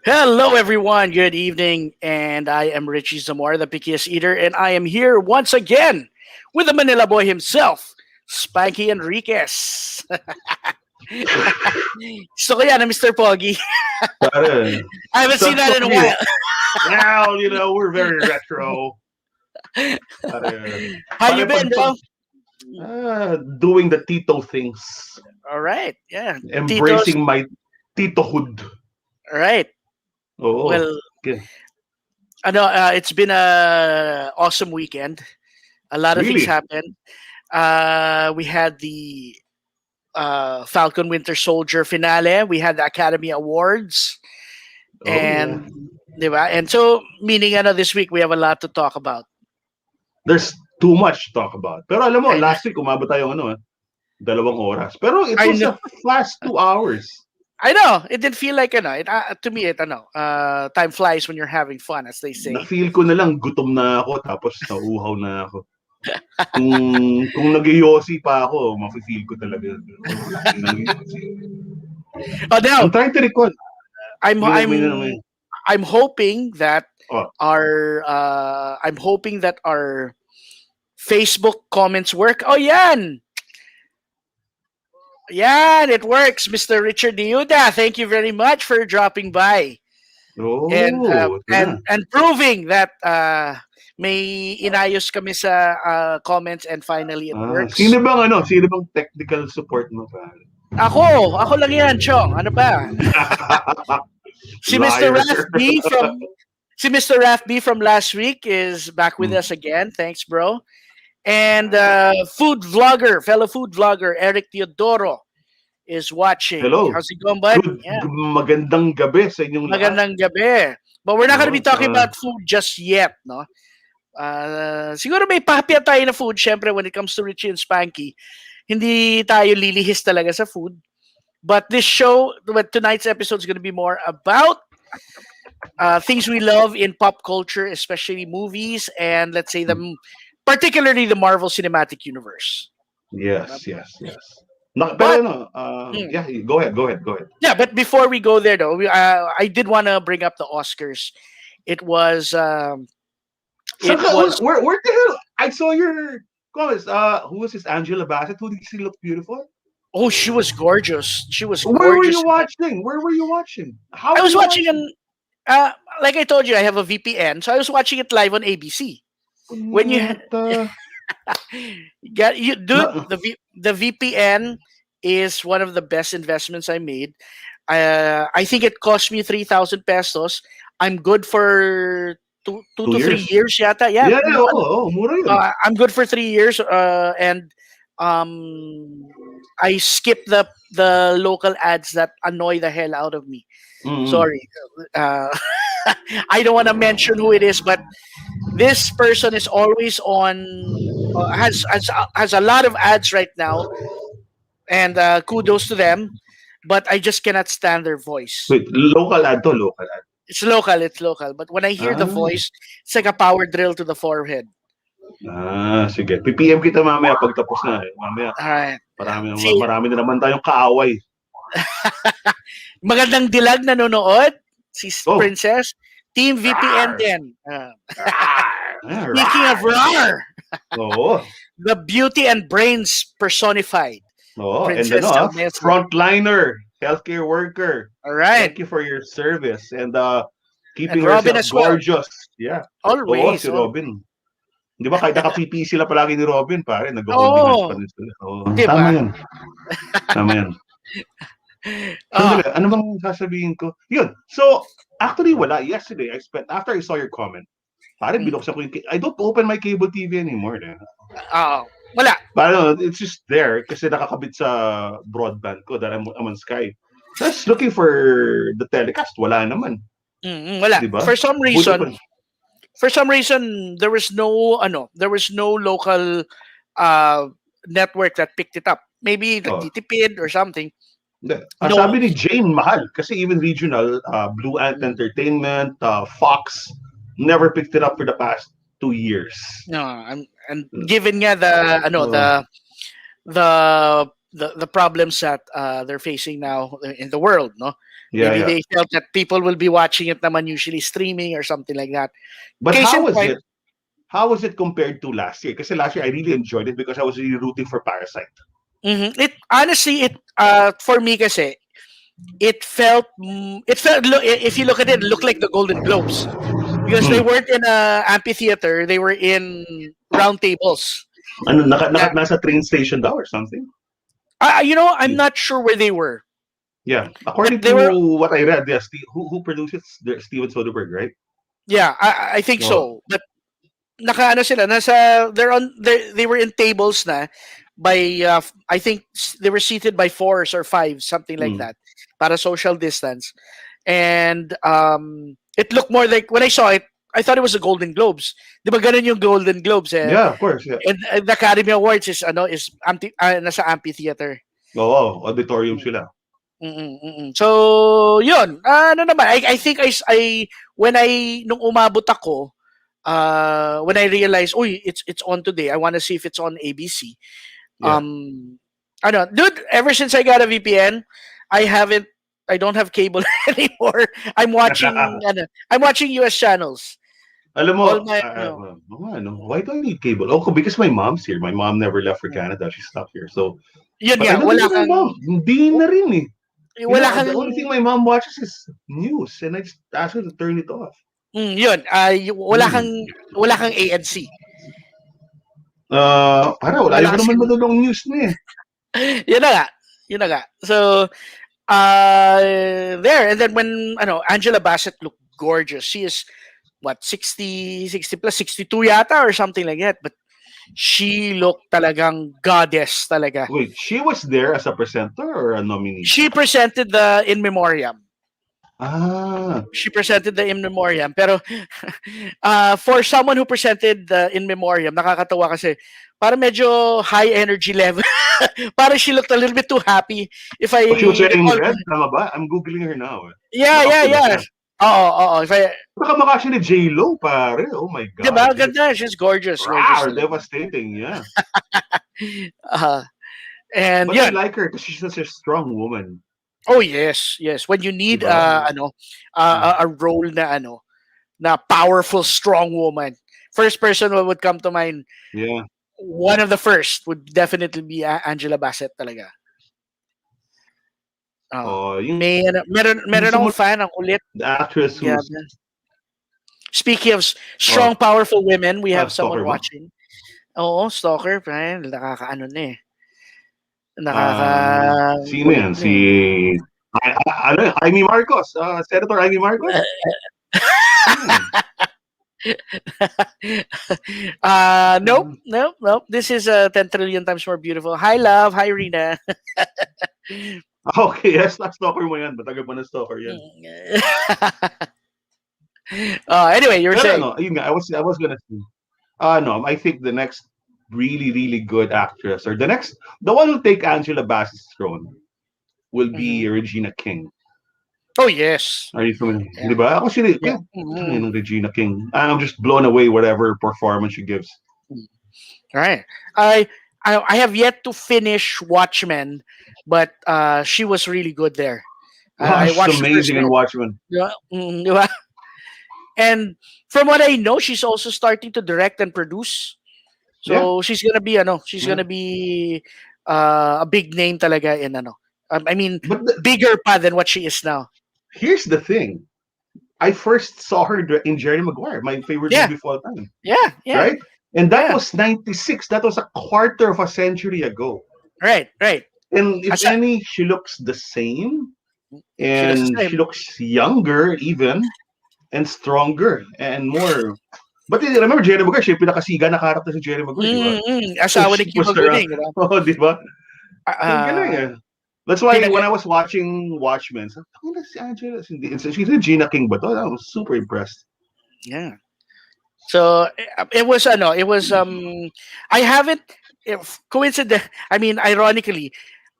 Hello, everyone. Good evening. And I am Richie Zamora, the pickiest eater. And I am here once again with the Manila boy himself, Spanky and Enriquez. So, kaya na, Mr. Poggy. Pare, I haven't seen that in a Saktong-sakto. while. Well, we're very retro. Pare, How you pare been, pag bro? doing the Tito things, All right. Yeah. Tito's. embracing my Titohood. All right. Oo. Well, Okay. it's been a awesome weekend. A lot of things Really? happened. We had the Falcon Winter Soldier finale. We had the Academy Awards, Oh, yeah. and diba? And so meaning this week we have a lot to talk about. There's too much to talk about. Pero alam mo, I last week umabot tayo 2 oras. Pero it I was know, a fast 2 hours. I know. It didn't feel like to me time flies when you're having fun, as they say. Na-feel ko na lang gutom na ako tapos nauuhaw na ako. Kung nag-yosi pa ako, mafe-feel ko talaga. Oh, now I'm trying to recall. I'm May, may, I'm may, I'm hoping that oh, our Facebook comments work. Oh, yan. Yan, it works, Mr. Richard Diuda. Thank you very much for dropping by and ito na. proving that may inayos kami sa comments and finally it works. Sino bang technical support mo pa? Ako lang yan, Chong. Ano ba? Si Mr. Liar. Raf B from last week is back with us again. Thanks, bro. And fellow food vlogger Eric Teodoro is watching. Hello. How's it going, bud? Magandang gabi sa inyong Magandang gabi. But we're not going to be talking about food just yet, no? Siguro may papya tayo na food, syempre, when it comes to Richie and Spanky. Hindi tayo lilihis talaga sa food. But tonight's episode is going to be more about things we love in pop culture, especially movies, and let's say particularly the Marvel Cinematic Universe. Yes. Yeah, go ahead. Yeah, but before we go there, though, I did want to bring up the Oscars. It was. Where the hell? I saw your comments. Who was this? Angela Bassett. Who did she look beautiful? Oh, she was gorgeous. Where were you watching? How? I was watching like I told you, I have a VPN, so I was watching it live on ABC. When you the VPN is one of the best investments I made. I think it cost me 3,000 pesos. I'm good for two to 3 years yata. Yeah. Mura yun. I'm good for 3 years and I skip the local ads that annoy the hell out of me. Mm-hmm. Sorry. I don't want to mention who it is, but this person is always on has a lot of ads right now, and kudos to them, but I just cannot stand their voice. Wait, local ad. It's local, but when I hear the voice, it's like a power drill to the forehead. Sige. PPM kita mamaya pag tapos na. Mamaya. Alright. Marami na naman tayong kaaway. Magandang dilag nanonood, si Princess. Team VPN din. Speaking of Rawr. The beauty and brains personified. Princess and frontliner, healthcare worker. All right. Thank you for your service and keeping Robin herself as gorgeous. Well. Yeah. Always. Si Robin. Di ba kahit naka-PP sila palagi ni Robin, pare, nag-holding pa rin sila. Diba? Tama yan. Ano bang sasabihin ko? Yun. So, actually, wala. Yesterday, after I saw your comment, pare, binuksan ko yung, I don't open my cable TV anymore. Wala. Parang, it's just there kasi nakakabit sa broadband ko that I'm on Sky. Just looking for the telecast. Wala naman. Wala. Diba? For some reason, there was no local network that picked it up. Maybe nagtitipid or something. Sabi ni Jane, mahal. Kasi even regional, Blue Ant Entertainment, Fox, never picked it up for the past 2 years. No, and given nga the problems that they're facing now in the world, no, Yeah, Maybe yeah. they felt that people will be watching it naman usually streaming or something like that. But Case how in was point, it? How was it compared to last year? Because last year I really enjoyed it because I was really rooting for Parasite. it honestly it for me kasi if you look at it, it looked like the Golden Globes because they Hmm. weren't in a amphitheater, they were in round tables. Ano, Yeah. nasa train station daw or something? I'm not sure where they were, Yeah. but According to they were. what I read, yes, who produces Steven Soderbergh, right? Yeah, I think Oh. so. But nakaano sila nasa they were in tables na by I think they were seated by fours or fives, something like Hmm. that, para social distance. And it looked more like when I saw it, I thought it was the Golden Globes. Di ba ganun yung Golden Globes eh? Yeah, of course, yeah. And the Academy Awards is nasa amphitheater. Oo, auditorium sila. So, yun. Ano naman, I think nung umabot ako, when I realized, it's on today. I want to see if it's on ABC. Yeah. Dude, ever since I got a VPN, I don't have cable anymore. I'm watching US channels. Alam mo, All my, why do I need cable? Oh, because my mom's here. My mom never left for Canada. She's stuck here. So, yun but I nga, don't think my mom. Hindi na rin eh. wala kang, The only thing my mom watches is news, and I just ask her to turn it off. yun, wala kang ANC. Para wala ko naman madulong news niya eh. Yun na nga. So, there, and then when Angela Bassett looked gorgeous. She is what 60 plus 62 yata or something like that, but she looked talagang goddess talaga. Wait, she was there as a presenter or a nominee? She presented the in memoriam. She presented the in memoriam, pero for someone who presented the in memoriam, nakakatawa kasi para medyo high energy level. Para she looked a little bit too happy. If I she was wearing red, tama ba? I'm googling her now. Yeah. Oo. If I Nakamukha siya ni J-Lo, pare. Oh my God. Diba? Ganda. She's gorgeous. Rawr, devastating, yeah. And but I like her because she's such a strong woman. Oh yes. When you need a role na powerful, strong woman, first person who would come to mind. Yeah. One of the first would definitely be Angela Bassett talaga. Meron akong fan, ang kulit. The actress who's... Speaking of strong, powerful women, we have someone Stalker watching. Oo, stalker. Nakakaano na eh. Sino yan? Si... Amy Marcos. Senator Amy Marcos? Nope. This is 10 trillion times more beautiful. Hi, love. Hi, Rina. Okay, yes, not stalker mo yan. Matagal pa na stalker yan. Anyway, you were saying. I was gonna say. No, I think the next really, really good actress, or the one who'll take Angela Bassett's throne will be Regina King. Oh, yes. Are you familiar? Yeah. Diba? Ako Regina King. I'm just blown away whatever performance she gives. Right. I have yet to finish Watchmen, but she was really good there. I watched amazing in Watchmen. Yeah. And from what I know, she's also starting to direct and produce. So she's gonna be gonna be a big name talaga in I mean, bigger pa than what she is now. Here's the thing. I first saw her in Jerry Maguire, my favorite movie of all time. Yeah. Right? And that was 96. That was a quarter of a century ago. Right. And if any, she looks the same. And she looks younger even. And stronger. And more... But remember, Jerry Maguire, siya yung pinakasiga na karakter si Jerry Maguire, diba? Asawa ni Cuba Gooding, diba? Oo, diba? That's why when I was watching Watchmen, she's Regina King ba to? I was super impressed. Yeah. So it was I haven't ironically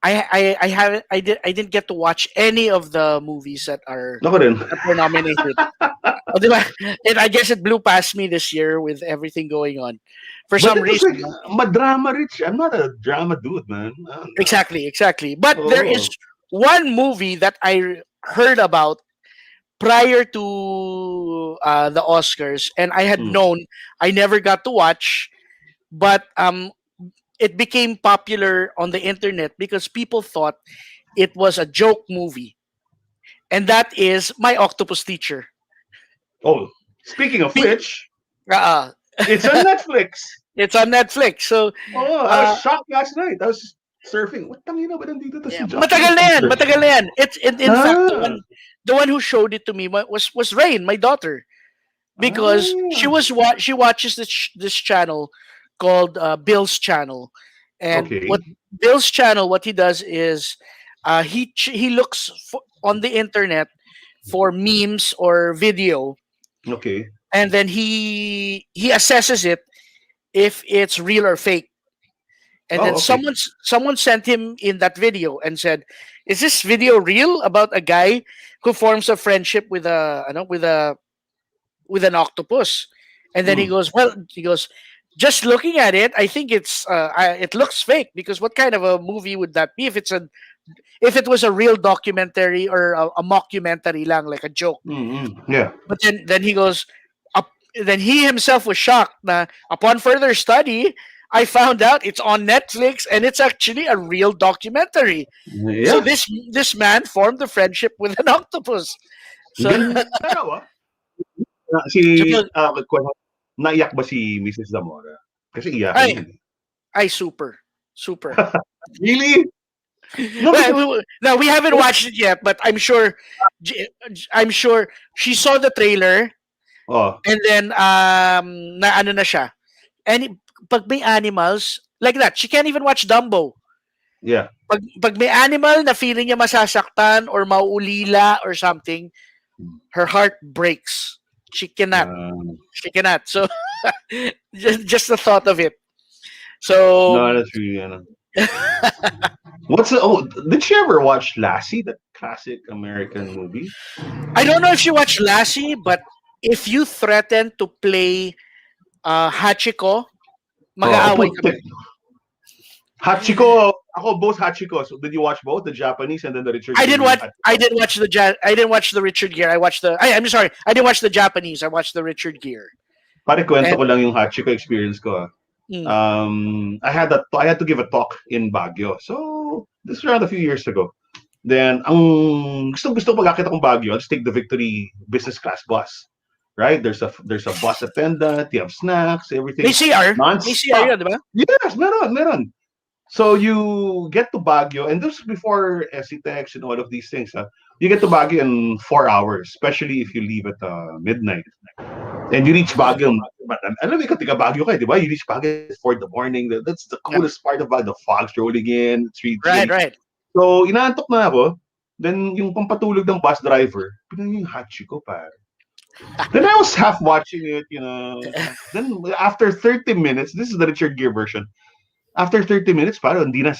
I didn't get to watch any of the movies that were nominated. And I guess it blew past me this year with everything going on. For some reason. Drama rich. I'm not a drama dude, man. Exactly. But there is one movie that I heard about prior to the Oscars, and I had known. I never got to watch, but it became popular on the internet because people thought it was a joke movie, and that is My Octopus Teacher. Oh, speaking of which, Uh, it's on Netflix. it's on Netflix. So, I was shocked last night. I was surfing. What tangina ba nandito to si Josh? matagal na yan. Matagal na yan. It's in fact the one who showed it to me was Rain, my daughter, because she watches this channel called Bill's Channel, and what Bill's channel, what he does is he looks on the internet for memes or video. Okay. And then he assesses it if it's real or fake. And then someone sent him in that video and said, "Is this video real about a guy who forms a friendship with an octopus?" And then he goes, "Just looking at it, I think it looks fake, because what kind of a movie would that be if it was a real documentary or a mockumentary lang, like a joke?" Yeah. But then he goes, then he himself was shocked na upon further study, I found out it's on Netflix and it's actually a real documentary. Yeah. So this man formed a friendship with an octopus. So naiyak ba si Mrs. Zamora? Kasi iyak. Ay, super. Really? No, we haven't watched it yet, but I'm sure she saw the trailer. And then na ano na siya. And pag may animals like that, she can't even watch Dumbo. Yeah. Pag may animal na feeling niya masasaktan or mauulila or something, her heart breaks. She cannot. So just the thought of it. So no, that's really did she ever watch Lassie, the classic American movie? I don't know if she watched Lassie, but if you threaten to play Hachiko, mag-aaway kami. Hachiko, both Hachiko. So did you watch both the Japanese and then the Richard? I didn't watch the Richard Gere. I'm sorry. I didn't watch the Japanese. I watched the Richard Gere. Pare kwento ko lang yung Hachiko experience ko. I had to give a talk in Baguio. So this was around a few years ago. Then ang gusto pag-akit akong Baguio, I'll just take the Victory business class bus. Right? There's a bus attendant, you have snacks, everything. May CR yun, di ba? Yes, meron. So you get to Baguio, and this is before SCTEX and all of these things. You get to Baguio in 4 hours, especially if you leave at midnight. And you reach Baguio. Alam mo, ikaw, tiga Baguio ka, di ba? You reach Baguio at 4 in the morning. That's the coolest part about the fog's rolling in. Right. So, inaantok na ako. Then, yung pampatulog ng bus driver, pinag yung Hachiko, pare. Then I was half watching it, Then after 30 minutes, this is the Richard Gere version. After 30 minutes, parang hindi na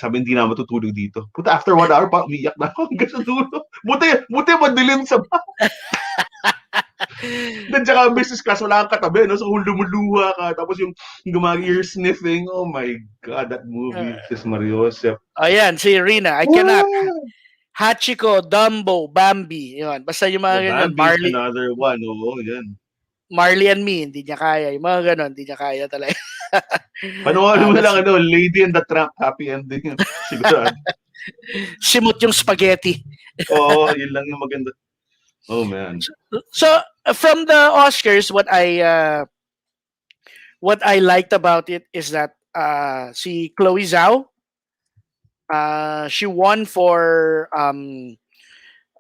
matutulog dito. Puta, after 1 hour, umiyak na ako hanggang sa dulo. Buti madilim sa Then tsaka business class, wala kang katabi, no? So lumuluha ka, tapos yung ear sniffing. Oh my God, that movie is Mariosep. Ayan, si Rina, I cannot. Hachiko, Dumbo, Bambi, yun. Basta yung mga ganyan. Marley. Another one, yan. Marley and Me, hindi niya kaya. Yung mga ganon, hindi niya kaya talaga. Panoorin mo lang, Lady and the Tramp, happy ending. Sigurado. Simot yung spaghetti. Yun lang yung maganda. Oh, man. So, from the Oscars, what I liked about it is that si Chloe Zhao, she won for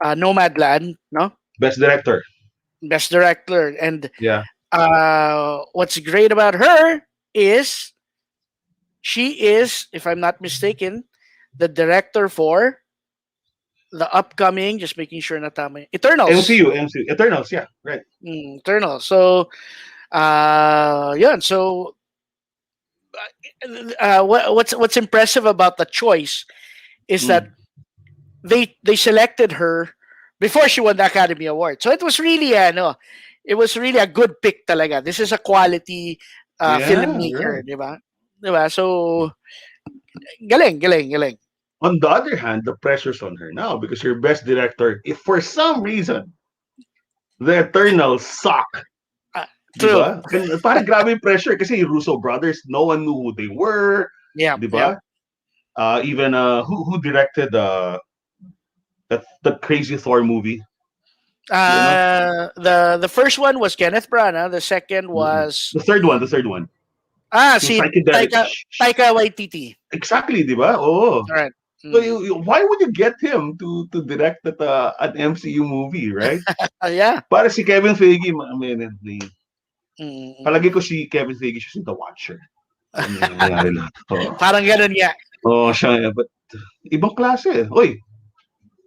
Nomadland, no? Best director. And yeah. What's great about her is she is, if I'm not mistaken, the director for the upcoming, just making sure na tama, Eternals. MCU, Eternals, yeah, right. Eternals. So, yun. So, what's impressive about the choice is that they selected her before she won the Academy Award. So it was really a good pick talaga. This is a quality filmmaker, di ba? So galing. On the other hand, the pressure's on her now because your best director, if for some reason the Eternals suck, di True. ba? Parang grabe yung pressure kasi yung Russo brothers, no one knew who they were, Yeah. di ba? Even who directed that crazy Thor movie? The first one was Kenneth Branagh. The second was the third one. Yung si psychedelic. Taika Waititi. Exactly, di ba? Oh. Right. So why would you get him to direct an MCU movie, right? Yeah. Para si Kevin Feige, palagi ko si Kevin Feige siya si The Watcher. Ano yung nangyari lahat? Parang ganun nga. Siya. But ibang klase. Uy,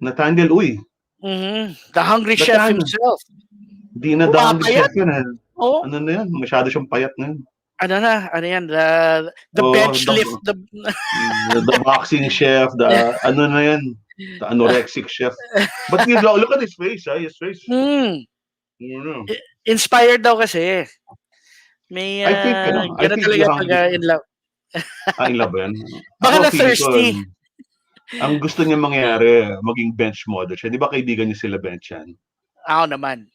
Nathaniel Uy. The Hungry Chef himself. Di na The Hungry Chef yun. Oh. Ano na yan? Masyado siyang payat na yan. Ano yan? The bench lift. The boxing chef. The ano na yan? The anorexic chef. But look at his face. His face. Inspired daw kasi. May I think gano'n talaga pag in love. In love yan? Baka na thirsty. Ang gusto niya mangyari, maging bench model siya. Di ba kaibigan niya sila bench yan? Ako naman.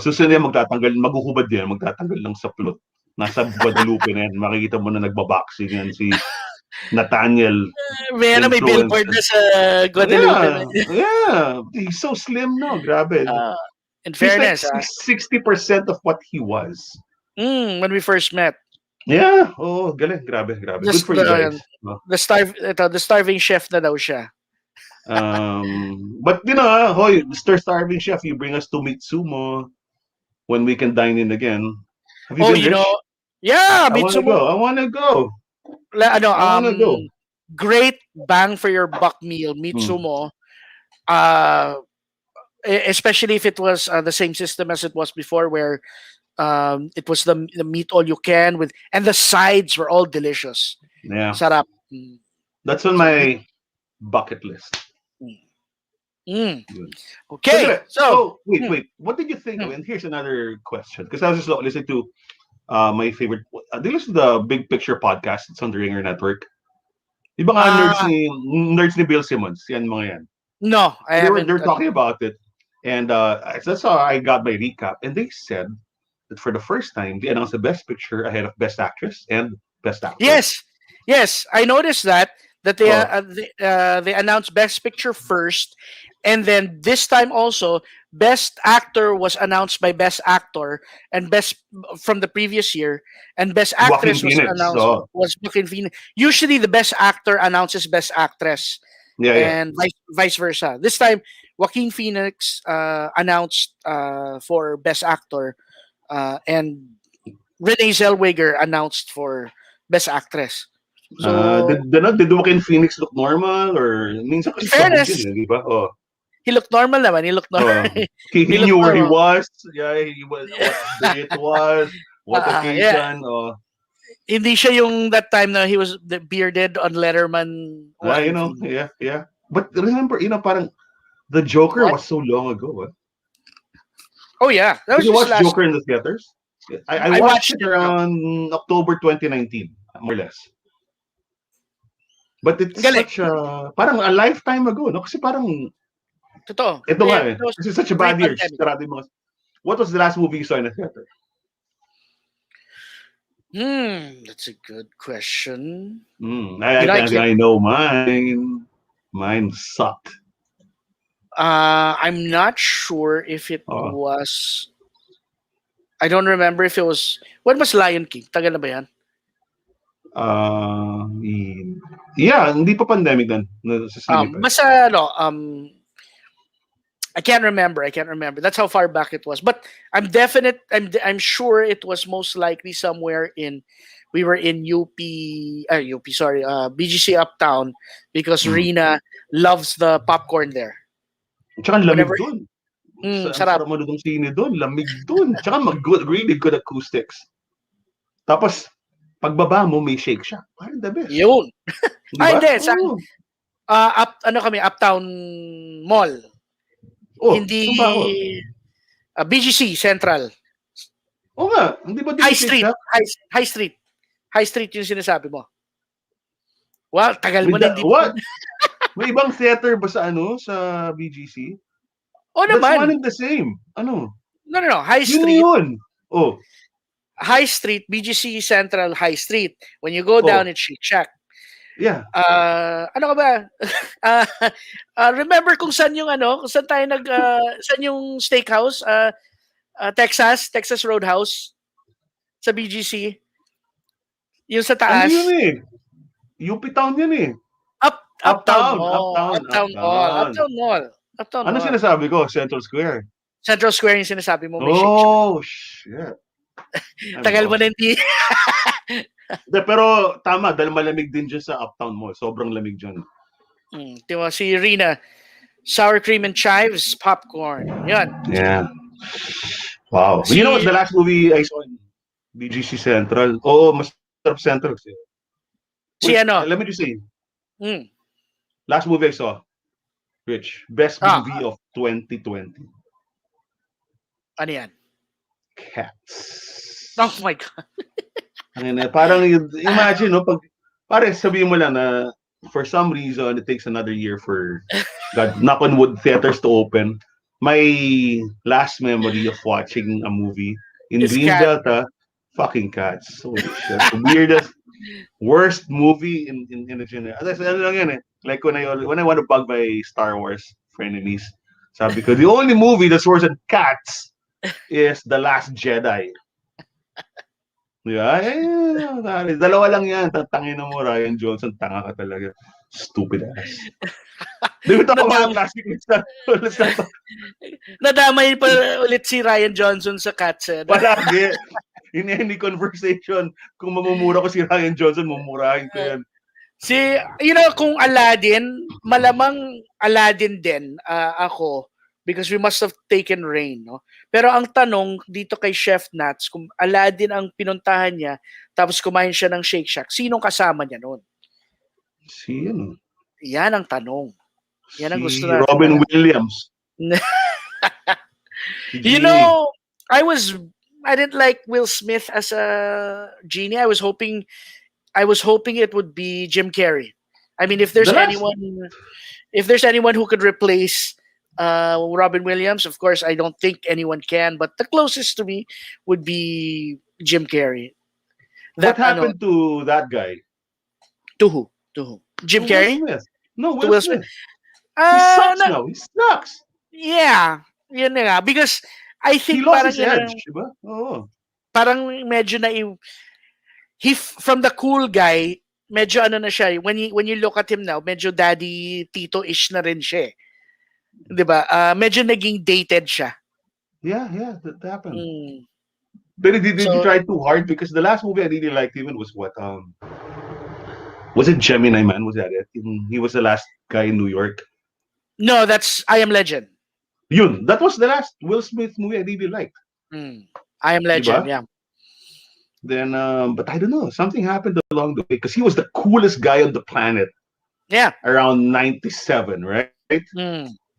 Susunod yan maghuhubad yan, magtatanggal lang sa plot. Nasa Guadalupe na yan. Makikita mo na nagbaboxing yan si Nathaniel. May billboard na sa Guadalupe. Yeah. He's so slim, no? Grabe. In fairness, he's like 60% of what he was. When we first met. Yeah. Galing. Grabe. Good for you guys. The starving chef na daw siya. But Mr. Starving Chef, you bring us to Mitsumo when we can dine in again. Have you been, Rich? Yeah, Mitsumo. I wanna go. Great bang for your buck meal, Mitsumo. Especially if it was the same system as it was before, where it was the meat all you can and the sides were all delicious. Yeah, sarap. That's on my bucket list. Okay, so wait. What did you think? And here's another question, because I was just listening to my favorite. Do you listen to the Big Picture podcast? It's on the Ringer Network. Di ba nga nerds ni Bill Simmons? Yan mga yan. No, I haven't. They're talking about it, and that's how I got my recap. And they said that for the first time, they announced the Best Picture ahead of Best Actress and Best Actor. Yes, I noticed that they announced Best Picture first, and then this time also Best Actor was announced by Best Actor, and Best from the previous year, and Best Actress was announced was Joaquin Phoenix. Usually the Best Actor announces Best Actress, and vice versa. This time Joaquin Phoenix announced for Best Actor, and Renee Zellweger announced for Best Actress. So, did Joaquin Phoenix look normal, or minsan kasi fairness, di ba? He looked normal naman. He looked normal. He knew where he was. Yeah, he was what day it was, what occasion. Hindi siya yung that time na he was bearded on Letterman. Yeah. But remember, parang the Joker was so long ago. Oh yeah, that was did you watch last... Joker in the theaters? I watched it around October 2019, more or less. But it's such parang a lifetime ago, no? Kasi parang totoo. Ito nga eh. This is such a bad year. What was the last movie you saw in a theater? That's a good question. I know mine. Mine sucked. I'm not sure if it was. I don't remember if it was. When was Lion King? Tagal na ba yan? Hindi pa pandemic then. I can't remember. That's how far back it was. But I'm sure it was most likely somewhere we were in BGC Uptown, because Rina loves the popcorn there. Tsaka lamig dun. Sarap mo dun sine dun. Lamig dun. Tsaka really good acoustics. Tapos, pagbaba mo, may shake siya. Parang the best. Yun. Hindi. Uptown Mall. Hindi BGC Central. Nga, hindi ba High Street. High Street yung sinasabi mo. Well, tagal mo na hindi. What? May ibang theater ba sa BGC? Oh That's one naman. and the same. Ano? No. High Yun Street. yun. Oh. High Street, BGC Central High Street. When you go down, it's Shake Shack. Yeah. Ano ka ba? Remember kung saan yung kung saan tayo saan yung steakhouse? Texas Roadhouse sa BGC. Yung sa taas. Ano yun eh? UP Town yun eh. Uptown Mall. Ano sinasabi ko? Central Square. Central Square yung sinasabi mo. May shit. Tagal mo na hindi. Pero tama, dahil malamig din dyan sa Uptown Mall. Sobrang lamig dyan. Diba, si Rina, sour cream and chives, popcorn. Yan. Yeah. Wow. You know what, the last movie I saw in BGC Central? Mas Central. Let me just say. Last movie I saw, Rich, best movie of 2020. Ano yan? Cats. Oh my God. Parang imagine, pare sabihin mo lang na for some reason it takes another year for God knock on wood theaters to open. My last memory of watching a movie in Greenbelt, fucking Cats. Holy shit. The weirdest, worst movie in the genre. Like when I want to bug my Star Wars frenemies, sabi ko, the only movie that's worse than Cats is The Last Jedi. Yeah, dalawa lang yan. Tangin mo, Ryan Johnson, tanga ka talaga. Stupid ass. Di ba ito mga classic? Nadamay pa ulit si Ryan Johnson sa Cats. Palagi. In any conversation, kung mamumura ko si Ryan Johnson, mumurahin ko yan. Kung Aladdin, malamang Aladdin din ako because we must have taken Rain, no? Pero ang tanong dito kay Chef Nats, kung Aladdin ang pinuntahan niya, tapos kumain siya ng Shake Shack, sinong kasama niya noon? Yan ang tanong. Yan ang gusto natin. Robin Williams. I didn't like Will Smith as a genie. I was hoping it would be Jim Carrey. I mean, if there's anyone who could replace Robin Williams, of course, I don't think anyone can. But the closest to me would be Jim Carrey. What happened to that guy? To who? Jim Carrey? Will Smith. No, Will Smith. He sucks now. He sucks. Yeah. Yun nga. Because I think he lost his edge, diba? Parang medyo from the cool guy, medyo na siya. When you look at him now, medyo daddy Tito-ish na rin siya. Diba? Medyo naging dated siya. Yeah, that happened. But did he try too hard? Because the last movie I really liked even was what? Was it Gemini Man? Was that it? He was the last guy in New York. No, that's I Am Legend. Yun, that was the last Will Smith movie I really liked. I Am Legend, diba? Yeah. Then, but I don't know, something happened along the way because he was the coolest guy on the planet. Yeah. Around 97, right?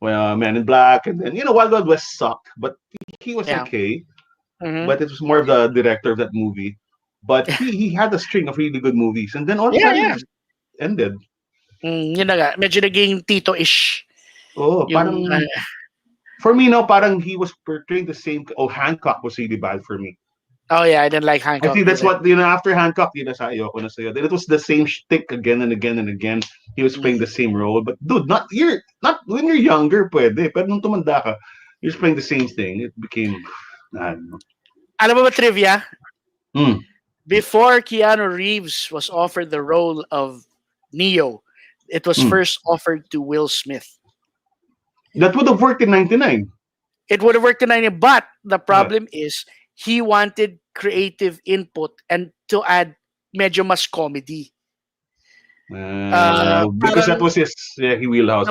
Well, Man in Black, and then Wild Wild West sucked, but he was okay. But it was more of the director of that movie. But he had a string of really good movies, and then all of that ended. Yun na nga, medyo naging Tito-ish. Parang for me, parang he was portraying the same. Hancock was really bad for me. Oh yeah, I didn't like Hancock. I think that's what after Hancock, ayoko na sa'yo. Then it was the same shtick again and again and again. He was playing the same role, but dude, not when you're younger, pwede. Pero nung tumanda ka, you're just playing the same thing. It became, I don't know. Alam mo ba trivia? Before Keanu Reeves was offered the role of Neo, it was first offered to Will Smith. That would have worked in 99. It would have worked in 99, but the problem is he wanted creative input and to add medyo mas comedy. Because that was his wheelhouse.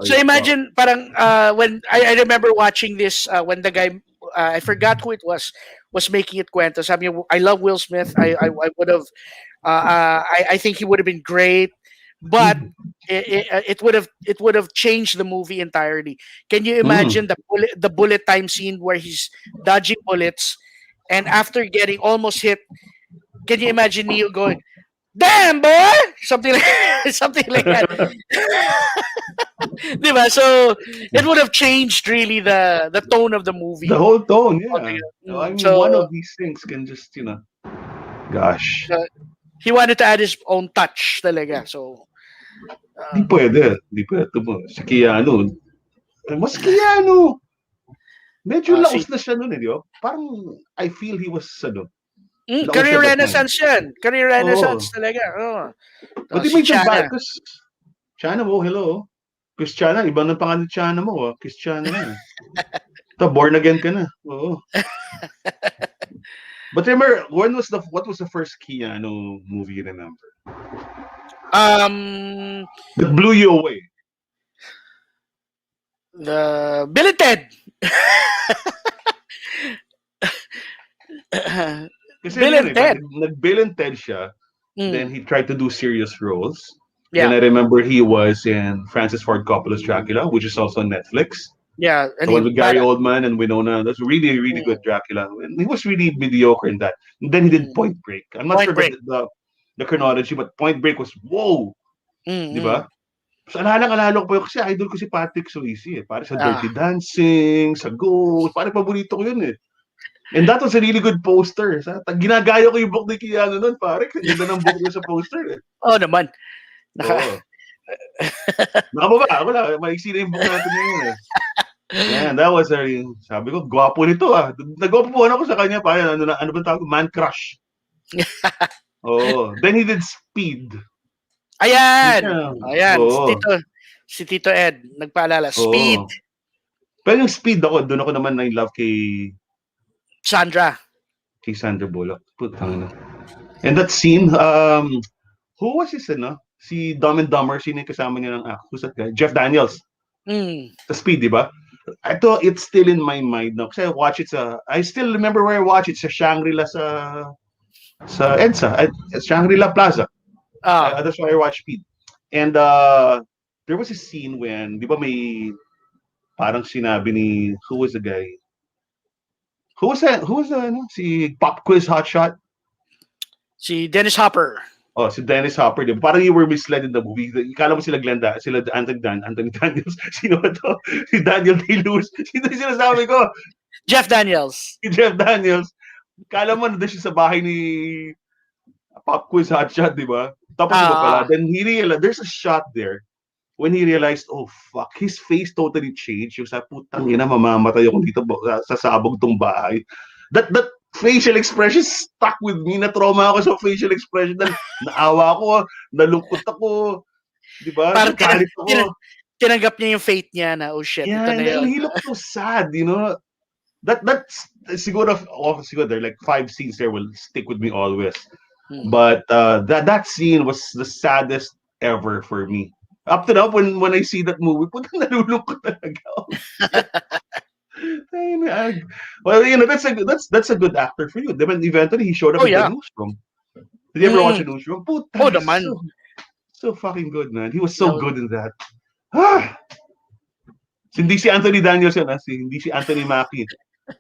So imagine parang when I remember watching this when the guy I forgot who it was making it kwento. Sabi niya, I love Will Smith. I would have I think he would have been great, but it would have changed the movie entirely. Can you imagine the bullet time scene where he's dodging bullets and after getting almost hit, can you imagine Neo going, damn boy, something like that. Diba? So it would have changed really the tone of the movie. The whole tone, yeah. I mean, one of these things can just, gosh. He wanted to add his own touch talaga. So, Di pwede. Si Keanu. Mas Keanu. Medyo laos na siya nun, di ba? Parang, I feel he was, career renaissance yan. Career renaissance talaga. But he made some bad, because Chana mo, hello. Christiana, iba ng pangalan ni Chana mo, Christiana na. Born again ka na. Oo. But remember, what was the first Keanu movie you remember? That blew you away. The Bill and Ted. Bill and Ted. Nag-Bill and Ted siya. Then he tried to do serious roles. Yeah. And I remember he was in Francis Ford Coppola's Dracula, which is also on Netflix. Yeah. And the one with Gary Oldman and Winona. That's really, really good Dracula. And he was really mediocre in that. And then he did Point Break. I'm not sure about the chronology, but Point Break was, whoa! Di ba? So, alala ko pa yun kasi idol ko si Patrick Swayze. Para sa Dirty Dancing, sa Ghost. Parang paborito ko yun eh. And that was a really good poster. Ginagaya ko yung book ni Keanu nun, pare. Ganda ng book niya sa poster eh. Naman. Nakababa. Wala. Maiksi na yung book natin ngayon eh. Yeah, that was sabi ko, gwapo nito ah. Nagwapuan ako sa kanya, parang ano ba tawag? Man crush. Then he did Speed. Ayan. Si Tito Ed, nagpaalala. Speed. Pero yung Speed doon ako naman na-in-love kay Sandra. Kay Sandra Bullock. Putang na. And that scene, who was his, si Dumb and Dumber, sino yung kasama niya ng who's that guy? Jeff Daniels. Sa Speed, di ba? I thought it's still in my mind now. Kasi I watch it I still remember where I watched it sa Shangri-La sa EDSA, at Shangri-La Plaza. That's why I watched Speed. And there was a scene when, di ba may parang sinabi ni, who was the guy? Who was that? Si Pop Quiz Hotshot? Si Dennis Hopper. Si Dennis Hopper. Diba? Parang you were misled in the movie. Ikala mo sila Anthony Daniels. Sino ba to? Si Daniel Day-Lewis. Sino yung sinasabi ko? Jeff Daniels. Si Jeff Daniels. Ikala mo nandun siya sa bahay ni Pop Quiz Hotshot, di ba? Tapos iba pala. Then he realized, there's a shot there when he realized, oh fuck, his face totally changed. Yung sa putang ina, mamamatay ako dito sa sabog tong bahay. That facial expression stuck with me. Na-trauma ako sa facial expression. Naawa ako, nalungkot ako. Di ba? Nagalit ako. Tinanggap niya yung fate niya na, oh shit. Yeah, ito na yun. He looked so sad, That's siguro there are like 5 scenes there will stick with me always. But that scene was the saddest ever for me. Up to now, when I see that movie, putang nalulungkot talaga ako. Well, that's a good actor for you. Then eventually he showed up in the newsroom. Did you ever watch the newsroom? Naman. So fucking good, man. He was so good in that. Hindi si Anthony Daniels yan, hindi si Anthony Mackie.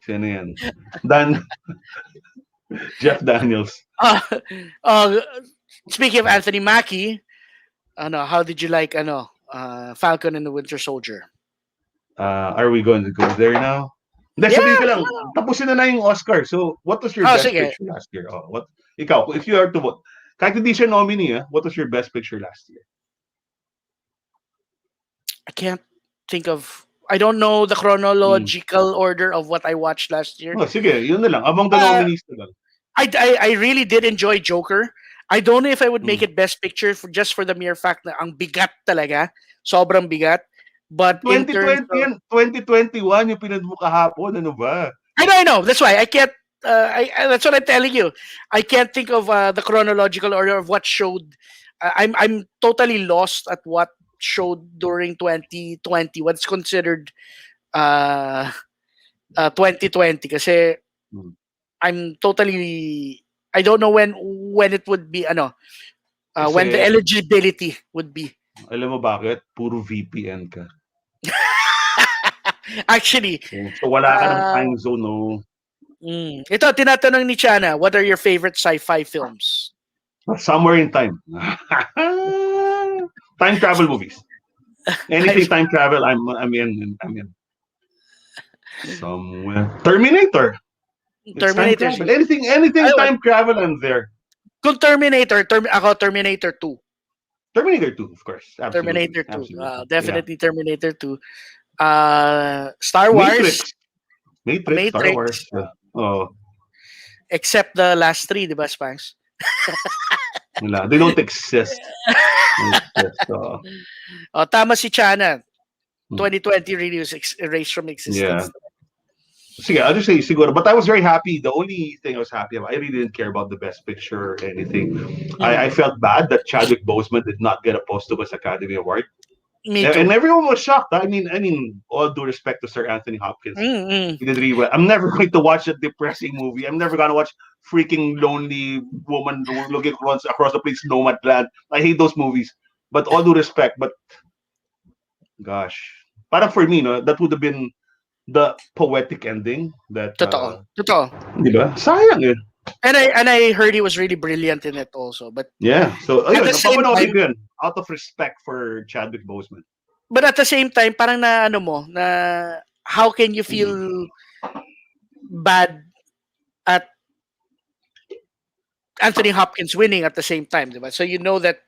Sino yan? Jeff Daniels. Speaking of Anthony Mackie, how did you like Falcon and the Winter Soldier? Are we going to go there now? Hindi, sabihin ko lang, tapusin na yung Oscar. So, what was your best picture last year? Ikaw, if you are to vote, kahit hindi siya nominee, what was your best picture last year? I can't think of, I don't know the chronological order of what I watched last year. Sige, yun na lang. Among the nominees na lang. I really did enjoy Joker. I don't know if I would make it best picture just for the mere fact na ang bigat talaga. Sobrang bigat. But 2020 2021 yung pinad mo kahapon, ano ba? I know. That's why I can't. That's what I'm telling you. I can't think of the chronological order of what showed. I'm totally lost at what showed during 2020. What's considered 2020? Kasi I'm totally. I don't know when it would be. When the eligibility would be. Alam mo bakit? Puro VPN ka. Actually. So wala ka ng time zone, no? Ito, tinatanong ni Chana, what are your favorite sci-fi films? Somewhere in time. Time travel movies. Anything time travel, I'm in. I'm in. Somewhere. Terminator. It's time Terminator. travel. Anything time travel, I'm there. Kung Terminator, ako Terminator 2. Terminator 2, of course. Absolutely. Terminator 2. Absolutely. Definitely Terminator 2. Star Matrix. Wars. Matrix. Star Wars. Oh. Except the last three, di ba, Spanks? They don't exist. Tama si Chana. 2020 really was erased from existence. Yeah. Sige, I'll just say siguro. But I was very happy. The only thing I was happy about, I really didn't care about the best picture or anything. I felt bad that Chadwick Boseman did not get a posthumous Academy Award. Me too. And everyone was shocked. I mean, all due respect to Sir Anthony Hopkins. He did really well. I'm never going to watch a depressing movie. I'm never going to watch freaking lonely woman looking across the place, Nomadland. I hate those movies. But all due respect, but gosh. Parang for me, no, that would have been the poetic ending that Totoo. Diba? Sayang eh. And I heard he was really brilliant in it also. But yeah, so at the same time, out of respect for Chadwick Boseman. But at the same time, parang na how can you feel bad at Anthony Hopkins winning at the same time, diba? So you know that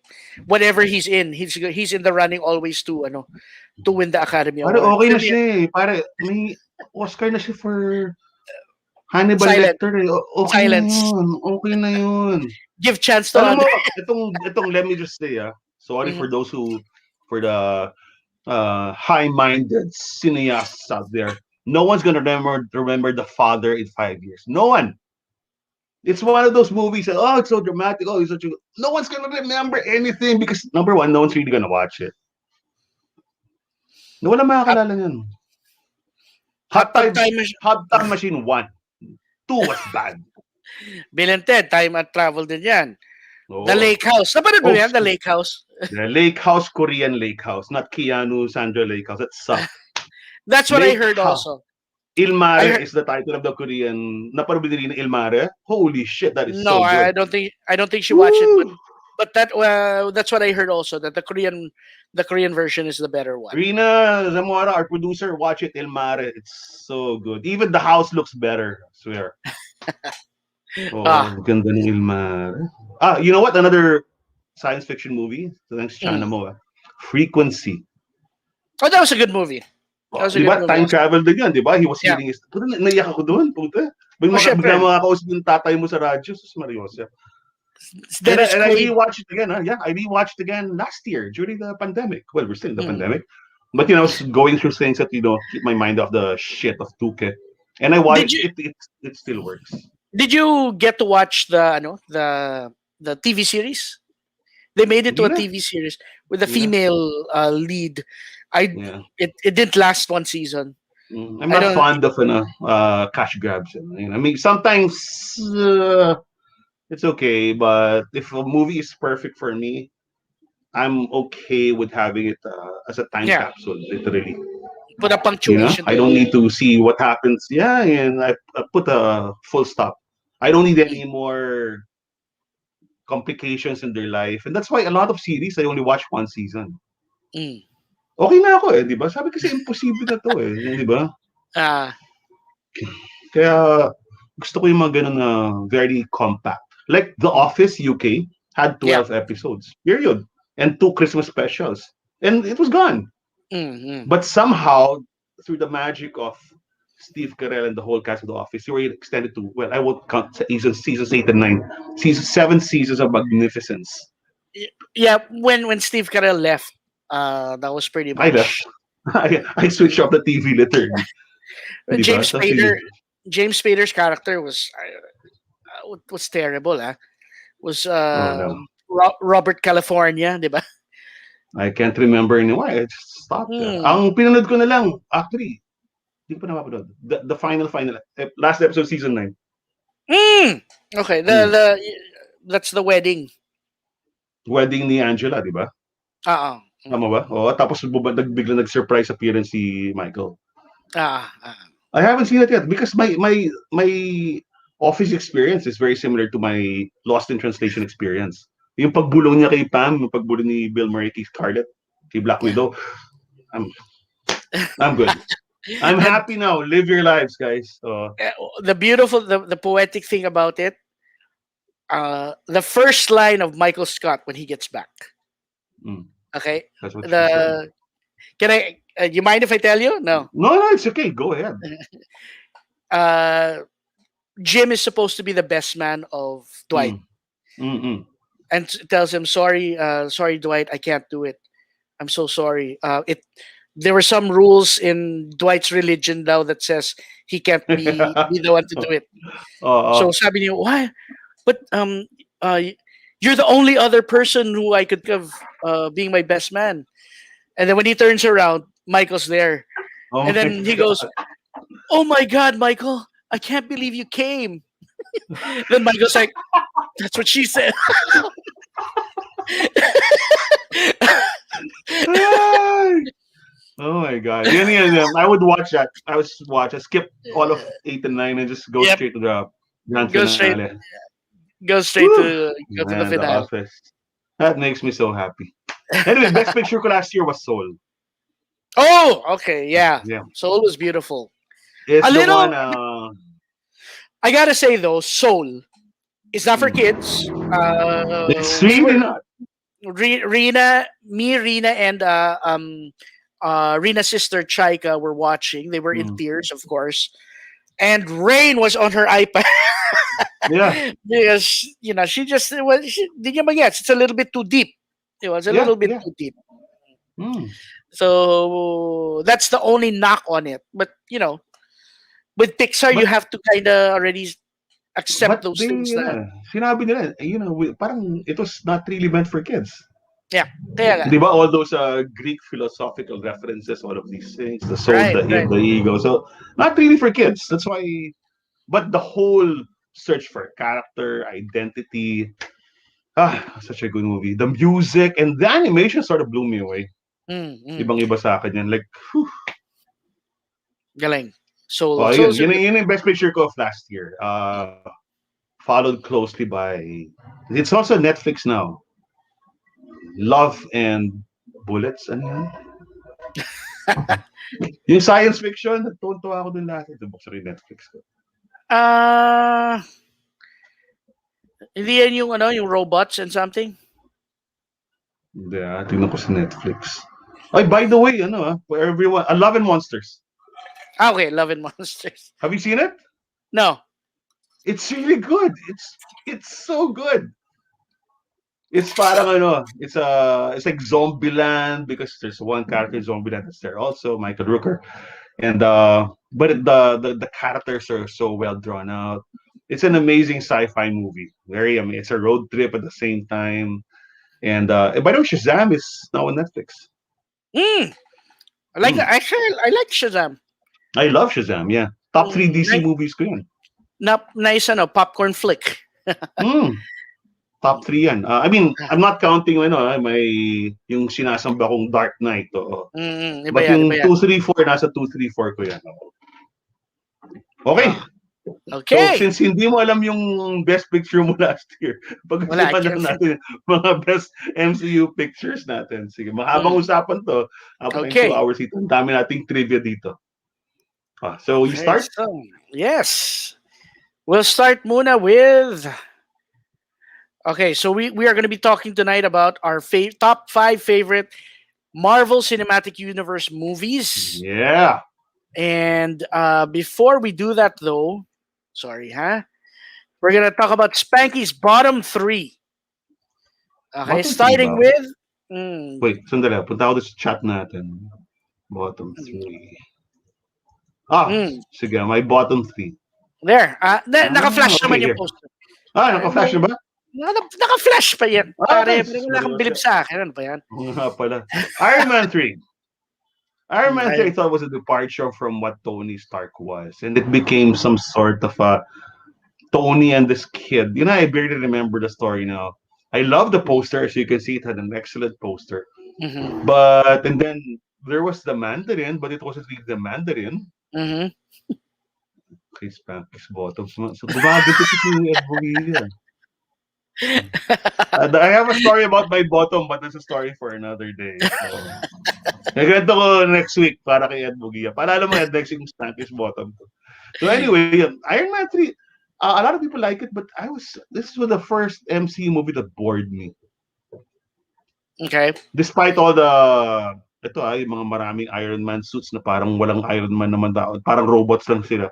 whatever he's in the running always to win the Academy Award. Pare okay na siya eh. Pare may Oscar na siya for Hannibal Lecter eh. Okay Silence. Na yun. Okay na yun. Give chance to Alam mo, itong let me just say sorry for the high-minded cineasts out there. No one's gonna remember The Father in 5 years. No one. It's one of those movies that, it's so dramatic. Oh, it's such a... No one's gonna remember anything because number one, no one's really gonna watch it. Wala makakalala niyan. Hot Time Machine 1. 2 was bad. Bill and Ted, time and travel din yan. The Lake House. Napanood mo yan, The Lake House? The Lake House, Korean Lake House. Not Keanu, Sandra Lake House. That sucked. That's what I heard also. Il Mare is the title of the Korean. Napanood din na Il Mare? Holy shit, that is so good. No, I don't think she watched it. But that's what I heard also, that the Korean version is the better one. Rina Zamora, our producer, watch it, Il Mare. It's so good. Even the house looks better, I swear. Ganda ng Il Mare. You know what? Another science fiction movie. Thanks, Chana mo. Frequency. Oh, that was a good movie. Diba? Time travel din yan, diba? He was healing his... Naiyak ako doon, puta. Bigla makakausap yung tatay mo sa radyo, sus Mariosa. And I rewatched it again. I rewatched it again last year during the pandemic. Well, we're still in the pandemic. But, I was going through things that, keep my mind off the shit of 2K. And I watched it. It still works. Did you get to watch the TV series? They made it to a TV series with a female lead. It didn't last one season. I'm not fond of cash grabs. I mean, sometimes it's okay, but if a movie is perfect for me, I'm okay with having it as a time capsule, literally. Put a punctuation. I don't need to see what happens. Yeah, and I put a full stop. I don't need any more complications in their life. And that's why a lot of series, I only watch one season. Okay na ako di ba? Sabi kasi imposible na to di ba? Kaya gusto ko yung mga ganun na very compact. Like The Office UK had 12 episodes, period. And 2 Christmas specials. And it was gone. But somehow, through the magic of Steve Carell and the whole cast of The Office, they were extended to, I won't count seasons 8 and 9. 7 seasons of magnificence. Yeah, when Steve Carell left, that was pretty much... I left. I switched off the TV literally. James Spader's character was terrible. Was Robert California, di ba? I can't remember anymore. I just stopped. Ang pinanood ko na lang, actually, hindi ko pa napapanood. The final, last episode, season 9. Okay, that's the wedding. Wedding ni Angela, di ba? Tama ba? Tapos bigla nag-surprise appearance si Michael. I haven't seen it yet because my office experience is very similar to my Lost in Translation experience. Yung pagbulong niya kay Pam, yung pagbulong ni Bill Murray kay Scarlet, kay Black Widow, I'm good. I'm happy now. Live your lives, guys. The poetic thing about it, the first line of Michael Scott when he gets back. Okay. That's what she said. Can I? You mind if I tell you? No. No, it's okay. Go ahead. Jim is supposed to be the best man of Dwight, and tells him, "Sorry, Dwight, I can't do it. I'm so sorry. There were some rules in Dwight's religion now that says he can't be the one to do it. So sabi niyo, why? But you're the only other person who I could have being my best man." And then when he turns around, Michael's there. And then he goes, "Oh my God, Michael, I can't believe you came." Then Michael's like, "That's what she said." Oh my God. I would watch that. I skip all of 8 and 9 and just go straight to the grand finale. Go straight to the finale. The Office. That makes me so happy. Anyway, best picture ko last year was Soul. Oh, okay, yeah. Soul was beautiful. It's a little. One, I gotta say though, Soul is not for kids. It's really not. Rena, and Rena's sister Chaika were watching. They were in tears, of course. And Rain was on her iPad. Yeah. Because, she just, it's a little bit too deep. It was a little bit too deep. So that's the only knock on it. But, with Pixar, you have to kind of already accept those things. Sinabi nila, parang it was not really meant for kids. Yeah. Diba, all those Greek philosophical references, all of these things, the soul, the ego. So, not really for kids. That's why, but the whole search for character, identity, such a good movie. The music and the animation sort of blew me away. Ibang-iba sa akin yan. Like, whew. Galing. Soul. Yun yung best picture ko of last year. Followed closely by, it's also Netflix now. Love and Bullets, ano yan? Yung science fiction, natutuwa ako dun lahat. Ito, buksan rin Netflix ko. Hindi yan yung robots and something? Hindi, tingnan ko sa Netflix. Ay, by the way, for everyone, Love and Monsters. Okay, Love and Monsters. Have you seen it? No. It's really good. It's so good. It's parang it's like Zombieland because there's one character in Zombieland that's there also, Michael Rooker, and but the characters are so well drawn out. It's an amazing sci-fi movie. It's a road trip at the same time, and by the way, Shazam is now on Netflix. I like I like Shazam. I love Shazam. Yeah, top 3 DC movies ko yan. Nice popcorn flick. Top 3 yan. I mean, I'm not counting yung sinasamba kong Dark Knight. But yung 2, 3, 4, nasa 2, 3, 4 ko yan. Okay. Okay. So, since hindi mo alam yung best picture mo last year, pag-usapan natin mga best MCU pictures natin. Sige, mahabang usapan to. Okay. 2 hours ito. Ang dami nating trivia dito. So, you start? Yes. We'll start muna with... Okay, so we are going to be talking tonight about our top 5 favorite Marvel Cinematic Universe movies. Yeah. And before we do that, though, we're going to talk about Spanky's bottom 3. Okay, starting with... Wait, sandali. Punta ako sa chat natin. Bottom 3. Sige, my bottom 3. There. Naka-flash naman yung poster. Naka-flash na ba? Naka-flash pa yan. Pare, wala kang bilib sa akin. Ano pa yan? Pala. Iron Man 3. Iron Man 3 I thought was a departure from what Tony Stark was. And it became some sort of a Tony and this kid. I barely remember the story now. I love the poster. As you can see, it had an excellent poster. And then there was the Mandarin, but it wasn't really the Mandarin. kay Spanky's bottom. So, gumaganto si Ed Bugia. I have a story about my bottom, but that's a story for another day. So, nagkwento ko next week para kay Ed Bugia. Paalala mo, Ed, next week Spanky's bottom. So anyway, Iron Man 3, a lot of people like it, but this was the first MCU movie that bored me. Okay. Despite all the, yung mga maraming Iron Man suits na parang walang Iron Man naman daw. Parang robots lang sila.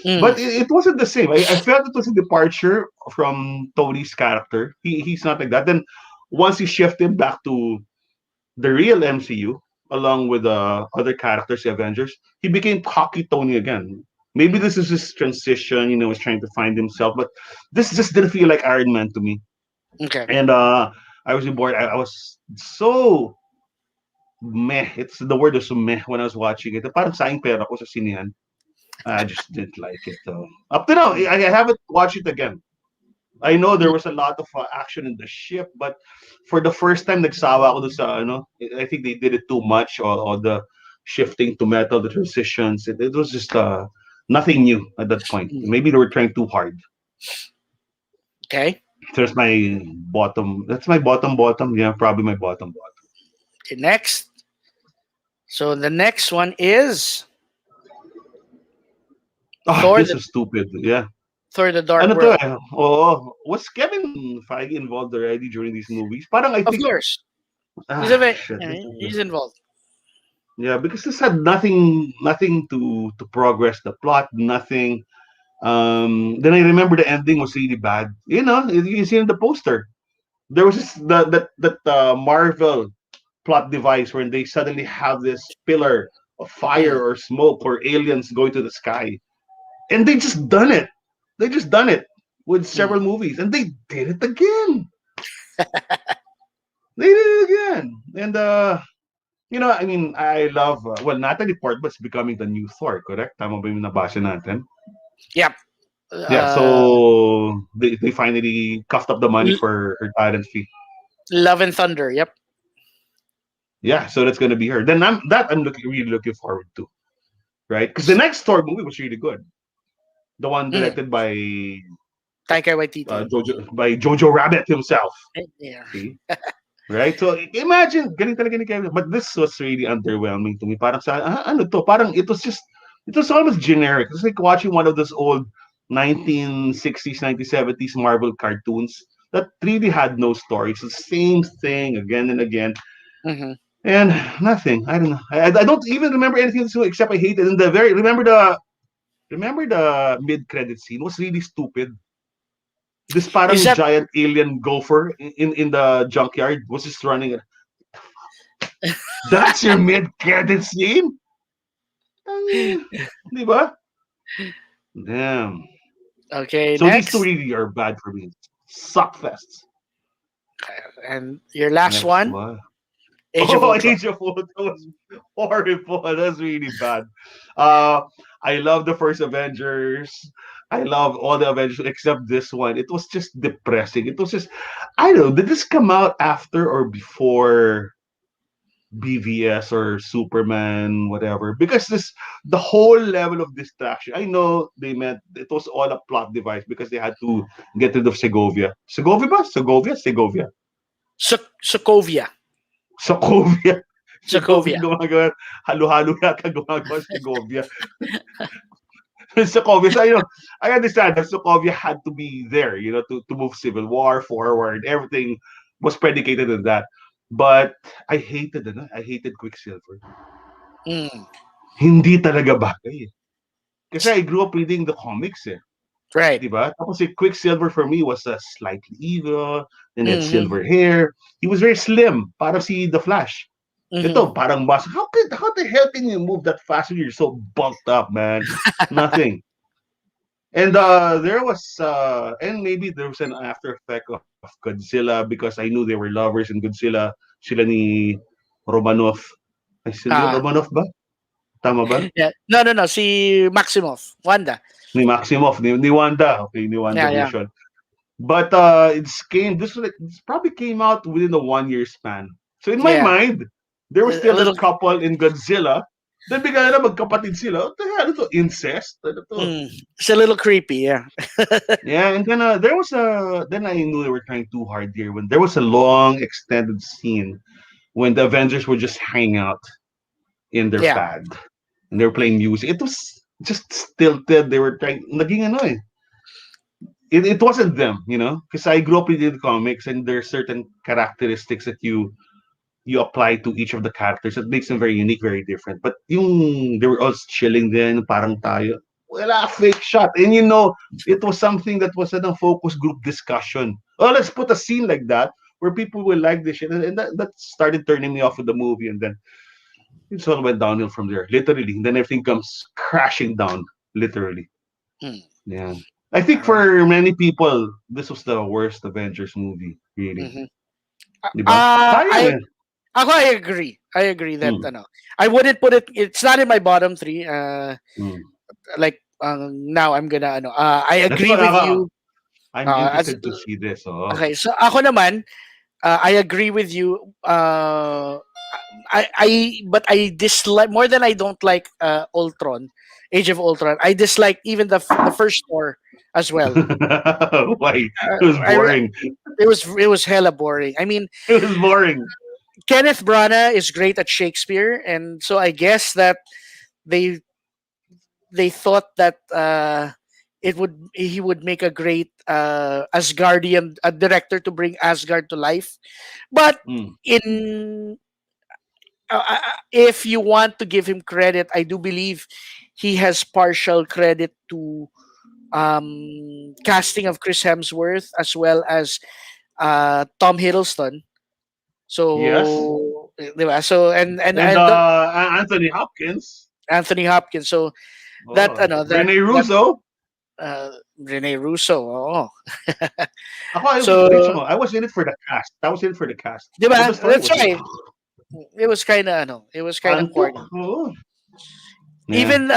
But it wasn't the same. I felt it was a departure from Tony's character. He's not like that. Then once he shifted back to the real MCU, along with the other characters, the Avengers, he became cocky Tony again. Maybe this is his transition, he's trying to find himself, but this just didn't feel like Iron Man to me. Okay. And I was bored. I was so meh. It's the word is so meh when I was watching it. Parang sayang pera ko sa sinihan. I just didn't like it though. Up to now, I haven't watched it again. I know there was a lot of action in the ship, but for the first time, nagsawa ako doon sa, I think they did it too much, or the shifting to metal, the transitions. It was just nothing new at that point. Maybe they were trying too hard. Okay. There's my bottom. That's my bottom. Yeah, probably my bottom. Okay, next. So the next one is Thor. This is stupid. Yeah. Thor: The Dark World. Was Kevin Feige involved already during these movies? Parang I think. Of course. He's involved. Yeah, because this had nothing to progress the plot, nothing. Then I remember the ending was really bad. You see in the poster, there was that Marvel plot device where they suddenly have this pillar of fire or smoke or aliens going to the sky, and they just done it. They just done it with several movies, and they did it again. They did it again, and I love Natalie Portman's becoming the new Thor. Correct? Tama ba yung nabasa natin? Yep. Yeah, so they finally coughed up the money for her talent fee. Love and Thunder, yep. Yeah, so that's gonna be her. Then I'm really looking forward to, right? Because the next Thor movie was really good. The one directed by Taika Waititi, by Jojo Rabbit himself. Yeah. See? Right? So imagine, galing talaga ni Kevin. But this was really underwhelming to me. Parang ano to? Parang it was almost generic. It's like watching one of those old 1960s, 1970s Marvel cartoons that really had no story. It's the same thing again and again. Mm-hmm. And nothing. I don't know. I don't even remember anything except I hate it. And remember the mid-credit scene was really stupid. This parang giant alien gopher in the junkyard was just running. That's your mid-credit scene? Diba? Damn. Okay, so next. These two really are bad for me. Suck fests. And your last one? Age of Ultron. Age of Ultron was horrible. That's really bad. I love the first Avengers. I love all the Avengers except this one. It was just depressing. It was just, I don't know, did this come out after or before BVS or Superman, whatever? Because the whole level of distraction, I know they meant it was all a plot device because they had to get rid of Segovia. Segovia ba? Segovia? Sokovia. Gumagawa. Halo-halo yata gumagawa Segovia. Sokovia. So, I understand that Sokovia had to be there, to move Civil War forward. Everything was predicated on that. But I hated Quicksilver. Hindi talaga bagay. Kasi I grew up reading the comics eh. Right. Diba? Tapos Quicksilver for me was slightly evil, and had silver hair. He was very slim, para si The Flash. Ito, parang mas, how the hell can you move that fast when you're so bulked up, man? Nothing. And there was, and maybe there was an after effect of Godzilla because I knew they were lovers in Godzilla. Sila ni Romanoff. Ay, sila Romanoff ba? Tama ba? Yeah. No. Si Maximoff. Wanda. Ni Maximoff. Ni Wanda. Okay, ni Wanda version. Yeah. But this probably came out within a 1 year span. So in my mind, there was still a couple in Godzilla Then bigla na magkapatid sila. What the hell? Ano to? Incest? Ano to? It's a little creepy, yeah. Yeah, and then there was then I knew they were trying too hard here when there was a long extended scene when the Avengers were just hanging out in their Yeah. pad and they were playing music. It was just stilted. They were trying, naging ano eh. It wasn't them, because I grew up reading comics and there are certain characteristics that you apply to each of the characters that makes them very unique, very different. But yung they were all chilling then, parang tayo. Wala, fake shot. And it was something that was a focus group discussion. Oh, let's put a scene like that where people will like this shit. And that started turning me off of the movie. And then it all went downhill from there, literally. And then everything comes crashing down, literally. Yeah. I think for many people, this was the worst Avengers movie, really. Diba? I agree. I agree that I wouldn't put it. It's not in my bottom 3. Like now, I'm gonna I agree with you. I'm interested to see this. Oh. Okay, so ako naman, I agree with you. But I dislike more than I don't like Ultron, Age of Ultron. I dislike even the first Thor as well. Why? It was boring. It was hella boring. I mean, it was boring. Kenneth Branagh is great at Shakespeare, and so I guess that they thought that he would make a great Asgardian director to bring Asgard to life. But if you want to give him credit, I do believe he has partial credit to casting of Chris Hemsworth as well as Tom Hiddleston. So yes. So and Anthony Hopkins. So that Rene Russo. Rene Russo. Oh. I was in it for the cast. Diba? That's right. It was kind of important. Oh. Yeah. Even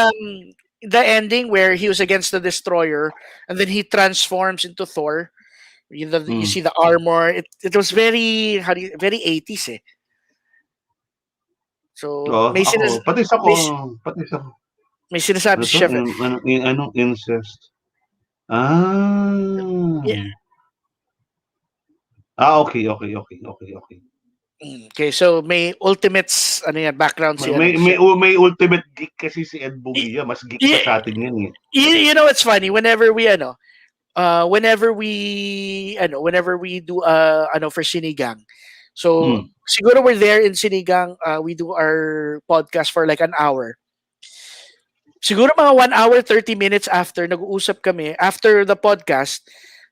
the ending where he was against the Destroyer and then he transforms into Thor. You see the armor. It was very very 80s eh. So may sinasabi si Chef. Anong incest? Yeah. Okay. Okay, so may ultimates background siya. May ultimate geek kasi si Ed Bugia, mas geek sa atin yan eh. You know it's funny whenever we do for Sinigang. So siguro we're there in Sinigang, we do our podcast for like an hour. Siguro mga 1 hour 30 minutes after nag-uusap kami after the podcast,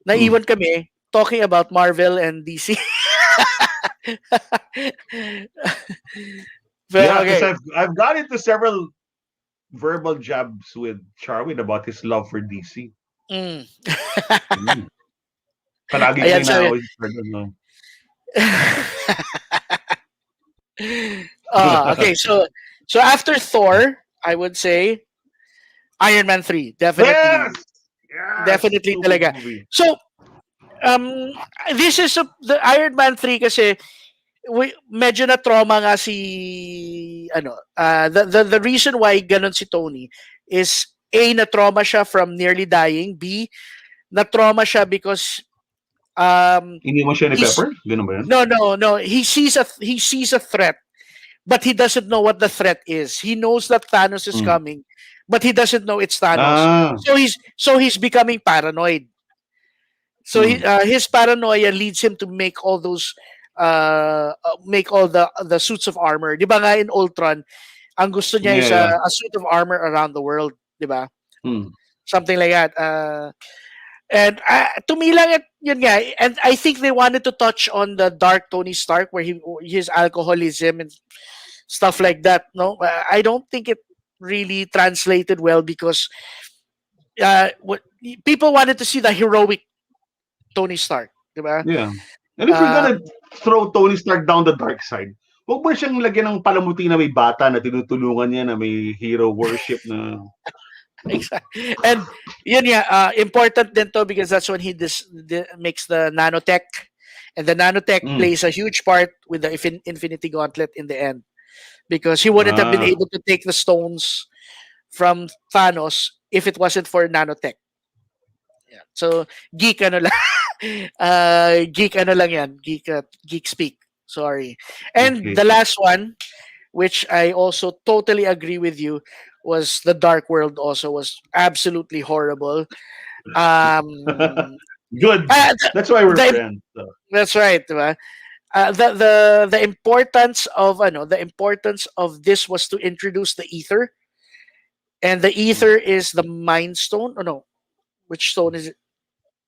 naiwan kami talking about Marvel and DC. Because I've got into several verbal jabs with Charwin about his love for DC. Palagi na always okay, so after Thor, I would say Iron Man 3, definitely. Yes! Definitely talaga. So this is the Iron Man 3 kasi medyo na trauma nga si the reason why ganun si Tony is A, na trauma siya from nearly dying, B, na trauma siya because iniwan siya ni Pepper? Ganun ba yun? No. He sees a threat, but he doesn't know what the threat is. He knows that Thanos is coming, but he doesn't know it's Thanos. So he's becoming paranoid. So his paranoia leads him to make all those make all the suits of armor. 'Di ba nga in Ultron, ang gusto niya is a suit of armor around the world, 'di ba? Something like that. And to me lang yun nga, and I think they wanted to touch on the dark Tony Stark where his alcoholism and stuff like that. No, I don't think it really translated well because what people wanted to see the heroic Tony Stark, diba? Yeah. And if you're gonna throw Tony Stark down the dark side, huwag mo siyang lagyan ng palamuti na may bata na tinutulungan niya na may hero worship na. Exactly. And yun important din to because that's when he makes the nanotech, and the nanotech plays a huge part with the Infinity Gauntlet in the end. because he wouldn't have been able to take the stones from Thanos if it wasn't for nanotech. Yeah. So geek ano lang. Geek ano lang yan. Geek speak. Sorry. And the last one, which I also totally agree with you, was the Dark World. Also was absolutely horrible. Good. That's why we're friends. So. That's right, diba? The importance of this was to introduce the ether, and the ether is the Mind Stone. Oh no, which stone is it?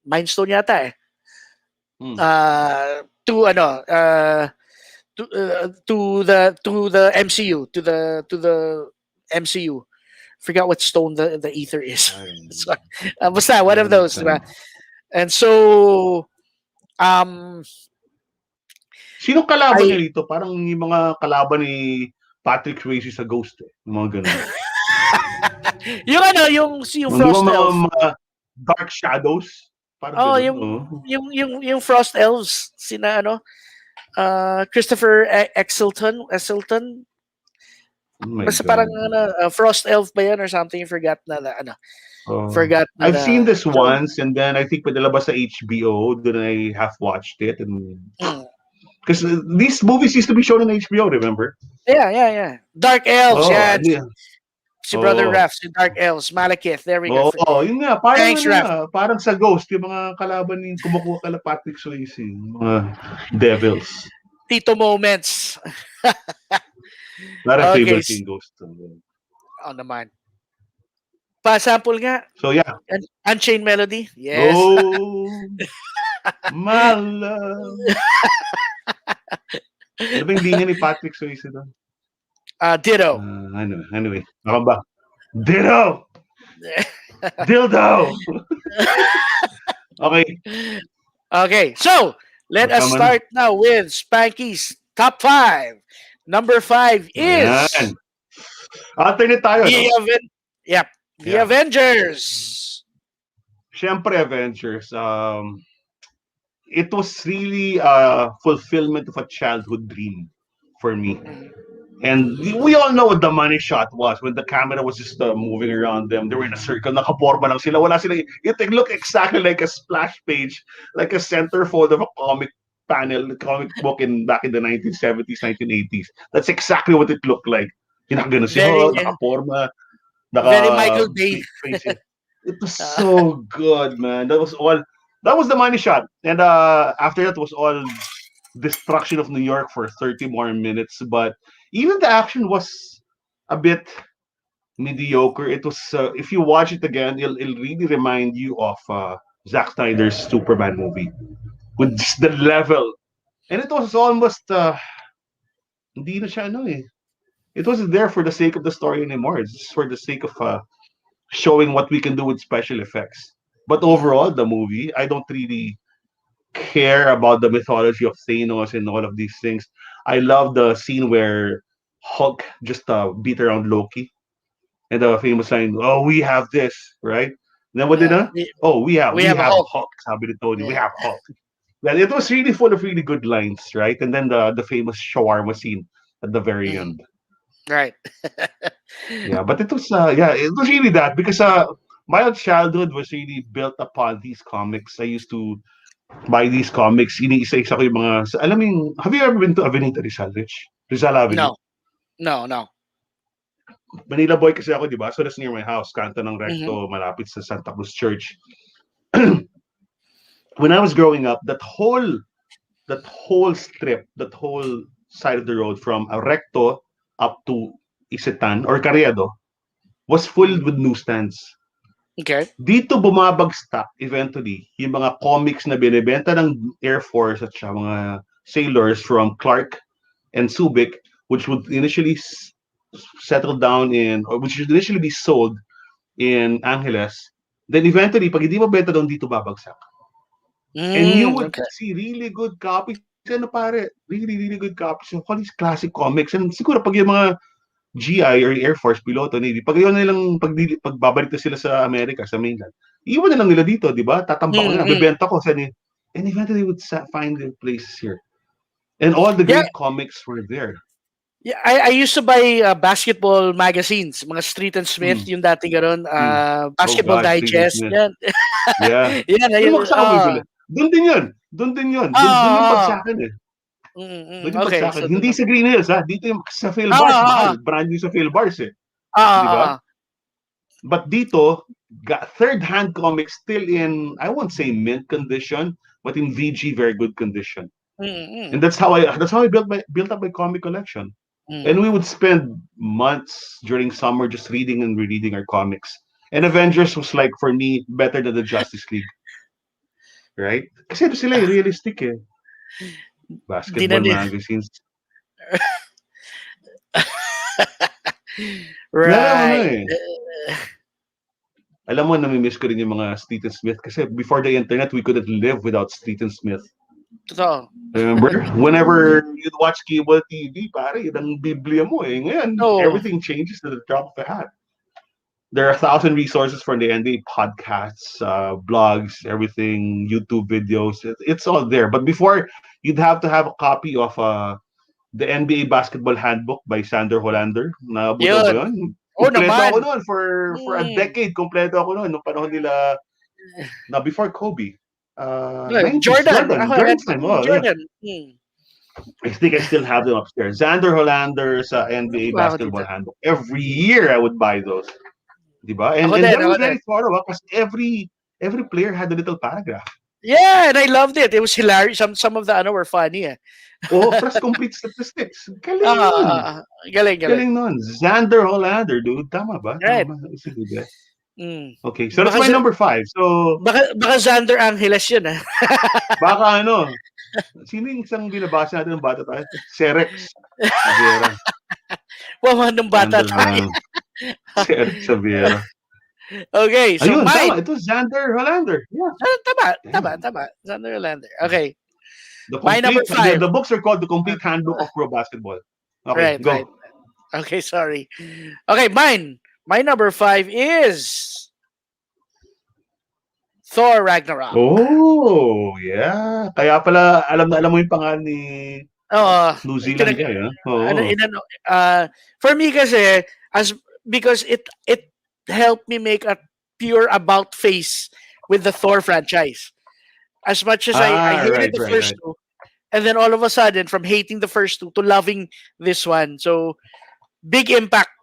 Mind Stone yata eh. To the MCU, to the MCU. Forgot what stone the ether is. So, basta one of those, diba? And so sinong kalaban niya dito? Parang yung mga kalaban ni Patrick Swayze sa Ghost eh. Yung mga ganun. yung Frost Elf. Mga Dark Shadows. Parang yung Frost Elves, sina Christopher Eccleston. Basta parang Frost Elf ba yan or something? Forgot na. I've seen this once, and then I think padalabas sa HBO, then I half watched it, and because these movies used to be shown on HBO, remember? Yeah. Dark Elves, Si Brother Raph, si Dark Elves, Malekith, there we go. Yun nga, parang parang sa Ghost, yung mga kalaban ni kumukuha kala Patrick Swayze, mga devils. Tito moments. Parang favorite yung Ghost. Naman. Pa-sample nga. So yeah. Unchained Melody. Yes. Oh, my love. Ano ba yung linya ni Patrick Swayze doon? Ditto. Anyway. Ako ba? Ditto! Dildo! Okay, so let us start now with Spanky's top 5. Number 5 is... Alternate tayo. The Avengers. Siyempre, Avengers. It was really a fulfillment of a childhood dream for me. And we all know what the money shot was when the camera was just moving around them. They were in a circle, nakaporma lang sila. Wala sila. It looked exactly like a splash page, like a centerfold of a comic panel, comic book back in the 1970s, 1980s. That's exactly what it looked like. Nakagano siya, nakaporma. Very Michael Bay. It was so good, man. That was the money shot. And after that was all destruction of New York for 30 more minutes. But even the action was a bit mediocre. It was if you watch it again, it'll really remind you of Zack Snyder's Superman movie with just the level. And it was almost hindi na siya it wasn't there for the sake of the story anymore. It's just for the sake of showing what we can do with special effects. But overall, the movie, I don't really care about the mythology of Thanos and all of these things. I love the scene where Hulk just beat around Loki. And the famous line, "Oh, we have this," right? Then what did we have Hulk. Sabi ni Tony, we have Hulk. Well, it was really full of really good lines, right? And then the famous shawarma scene at the very end. Right. Yeah, but it was really that because my childhood was really built upon these comics. I used to buy these comics. Iniisa-isa ko yung mga alam mo, have you ever been to Avenida Rizal, Rich? Rizal Avenue? No. Manila boy kasi ako, di ba? So that's near my house. Kanto ng Recto, malapit sa Santa Cruz Church. When I was growing up, that whole strip, that whole side of the road from Recto up to Isitan or Carriedo was filled with newsstands. Okay. Dito bumabagsak eventually yung mga comics na binibenta ng Air Force at mga sailors from Clark and Subic, which would initially settle down which would initially be sold in Angeles. Then eventually, pag hindi mabenta doon, dito babagsak. And you would see really good copies. Pare, really, really good copies of all these classic comics. And siguro pag yung mga GI or Air Force piloto, Navy, pag yun nilang pagbabalik na sila sa Amerika, sa mainland, iwan na lang nila dito, di ba? Tatambak ko na, bibenta ko. And eventually they would find their places here. And all the great comics were there. Yeah, I used to buy basketball magazines, mga Street and Smith, yung dati gano'n, Oh Basketball God, Stephen Digest, Smith. yan. Yeah. Yan, Pero ayun, makasama mo bibili. Doon din yun. Doon din yun. Doon yung oo. bagsakan eh. Doon yung Okay, bagsakan. so doon Hindi sa naman. Green Hills ha. Dito yung sa Philbars. Oo, Mahal. Brand new sa Philbars eh. Di ba? oo. But dito, got third-hand comics still in, I won't say mint condition, but in VG very good condition. And that's how I built up my comic collection. And we would spend months during summer just reading and rereading our comics. And Avengers was like, for me, better than the Justice League. Right? Kasi ito sila realistic eh. Di na Basketball nila. magazines. Right. Alam mo, namimiss ko rin yung mga Street and Smith kasi before the internet, we couldn't live without Street and Smith. Totoo. Remember? Whenever you'd watch cable TV, pare, yun ang Biblia mo eh. Ngayon, everything changes to the drop of a hat. There are 1,000 resources for the NBA podcasts, blogs, everything, YouTube videos. It's all there. But before, you'd have to have a copy of the NBA Basketball Handbook by Sander Hollander. Naabutan ba yun? Kompleto ako noon for a decade. Kompleto ako noon nung panahon nila na before Kobe. Jordan. Jordan. I think I still have them upstairs. Sander Hollander's NBA Basketball Handbook. Every year I would buy those. Diba? And that was very thorough because every player had a little paragraph. Yeah, and I loved it. It was hilarious. Some of the were funny eh. Plus complete statistics. Galing nun. Galing nun. Sander Hollander, dude. Tama ba? Right. Okay, so that's my number 5. So baka Xander Angeles yun eh. Baka ano. Sino yung isang binabasa natin ng bata tayo? Serex Savera. Nung bata tayo. Serex Savera. Okay, so ayun, mine. Tama. Ito Sander Hollander. Yeah. Tama. Sander Hollander. Okay. My number 5. The books are called The Complete Handbook of Pro Basketball. Okay, go. Right. Okay, sorry. Okay, mine. My number 5 is Thor Ragnarok. Oh, yeah. Kaya pala alam mo yung pangalan ni New Zealand guy, for me kasi because it helped me make a pure about face with the Thor franchise. As much as I hated the first two, and then all of a sudden, from hating the first two to loving this one, so big impact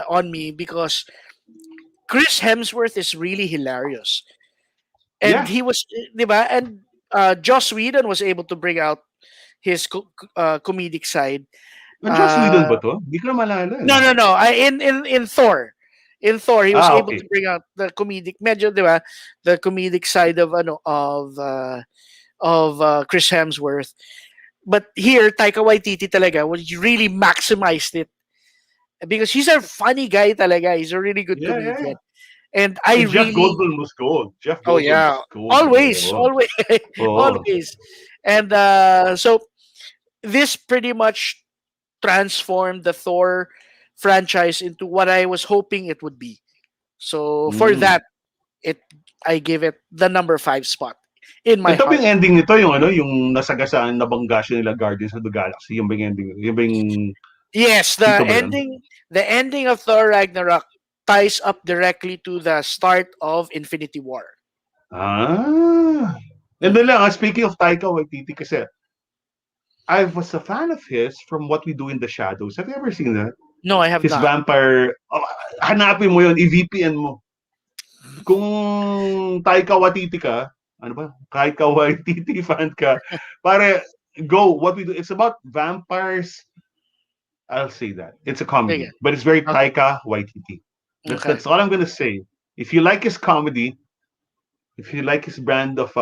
on me because Chris Hemsworth is really hilarious, and he was, diba? And Joss Whedon was able to bring out his comedic side. Joss Whedon ba to? Di ko na malala. No. In Thor. In Thor, he was able to bring out the comedic, medyo, di ba, the comedic side of Chris Hemsworth. But here, Taika Waititi talaga really maximized it because he's a funny guy talaga. He's a really good comedian. Yeah. And Jeff Goldblum was gold. Jeff Goldblum was gold. Always. And so this pretty much transformed the Thor franchise into what I was hoping it would be. So for that, I give it the number 5 spot in my heart. Ito yung ending nito, yung nasagasaan, nabangga siya nila Guardians of the Galaxy, yung ending. Yes, the ending of Thor Ragnarok ties up directly to the start of Infinity War. And then lang, speaking of Taika Waititi kasi, I was a fan of his from What We Do in the Shadows. Have you ever seen that? No, I have his not. His vampire, hanapin mo yun, i-VPN mo. Kung Taika Waititi ka, Taika Waititi fan ka, pare, go, What We Do. It's about vampires. I'll say that. It's a comedy, but it's very Taika Waititi. That's all I'm going to say. If you like his comedy, if you like his brand of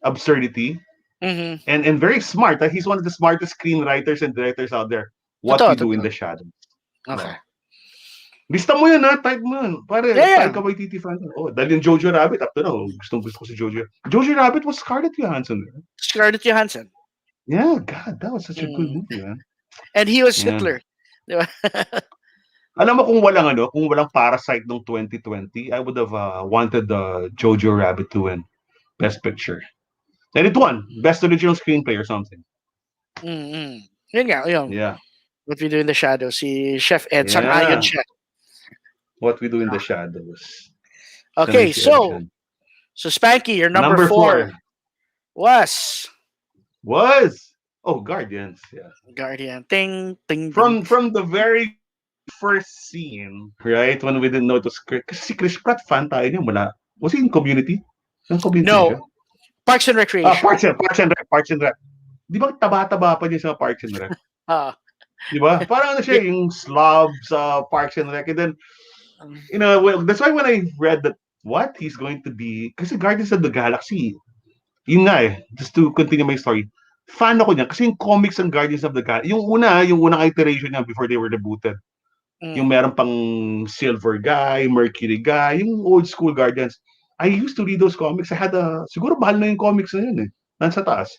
absurdity, and very smart, he's one of the smartest screenwriters and directors out there. What We Do in the Shadows. Okay. Lista mo yun, type mo yun. Pare, Taika Waititi fan. Dahil yung Jojo Rabbit, up to now, gusto ko si Jojo. Jojo Rabbit was Scarlett Johansson. Yeah, God, that was such a good movie, man. And he was Hitler. Alam mo kung walang Parasite noong 2020, I would have wanted Jojo Rabbit to win Best Picture. And it won Best Original Screenplay or something. Yun nga, yun. Yeah. What We Do in the Shadows. Si Chef Ed, Yeah. sang-ayon siya. What We Do in the Shadows. Okay, Sanay si Ed so dyan. Spanky, your number Number 4 4 was was Guardians. Yeah. Guardian. Ting, ting, ting. From the very first scene, right? When we didn't know it was Chris. Kasi si Chris Pratt fan tayo niya mula. Was he in Community? Yung Community ba siya? No, Parks and Recreation. Parks and Rec. Di ba taba-taba pa niya sa Parks and Rec? Di ba? Parang ano siya, yung slob sa Parks and Rec. And then, well, that's why when I read that, what he's going to be, kasi Guardians of the Galaxy, yun nga just to continue my story, fan ako niya kasi yung comics ng Guardians of the Galaxy, yung unang iteration niya before they were rebooted. Yung meron pang Silver Guy, Mercury Guy, yung old school Guardians. I used to read those comics. I had siguro mahal na yung comics na yun Nasa taas.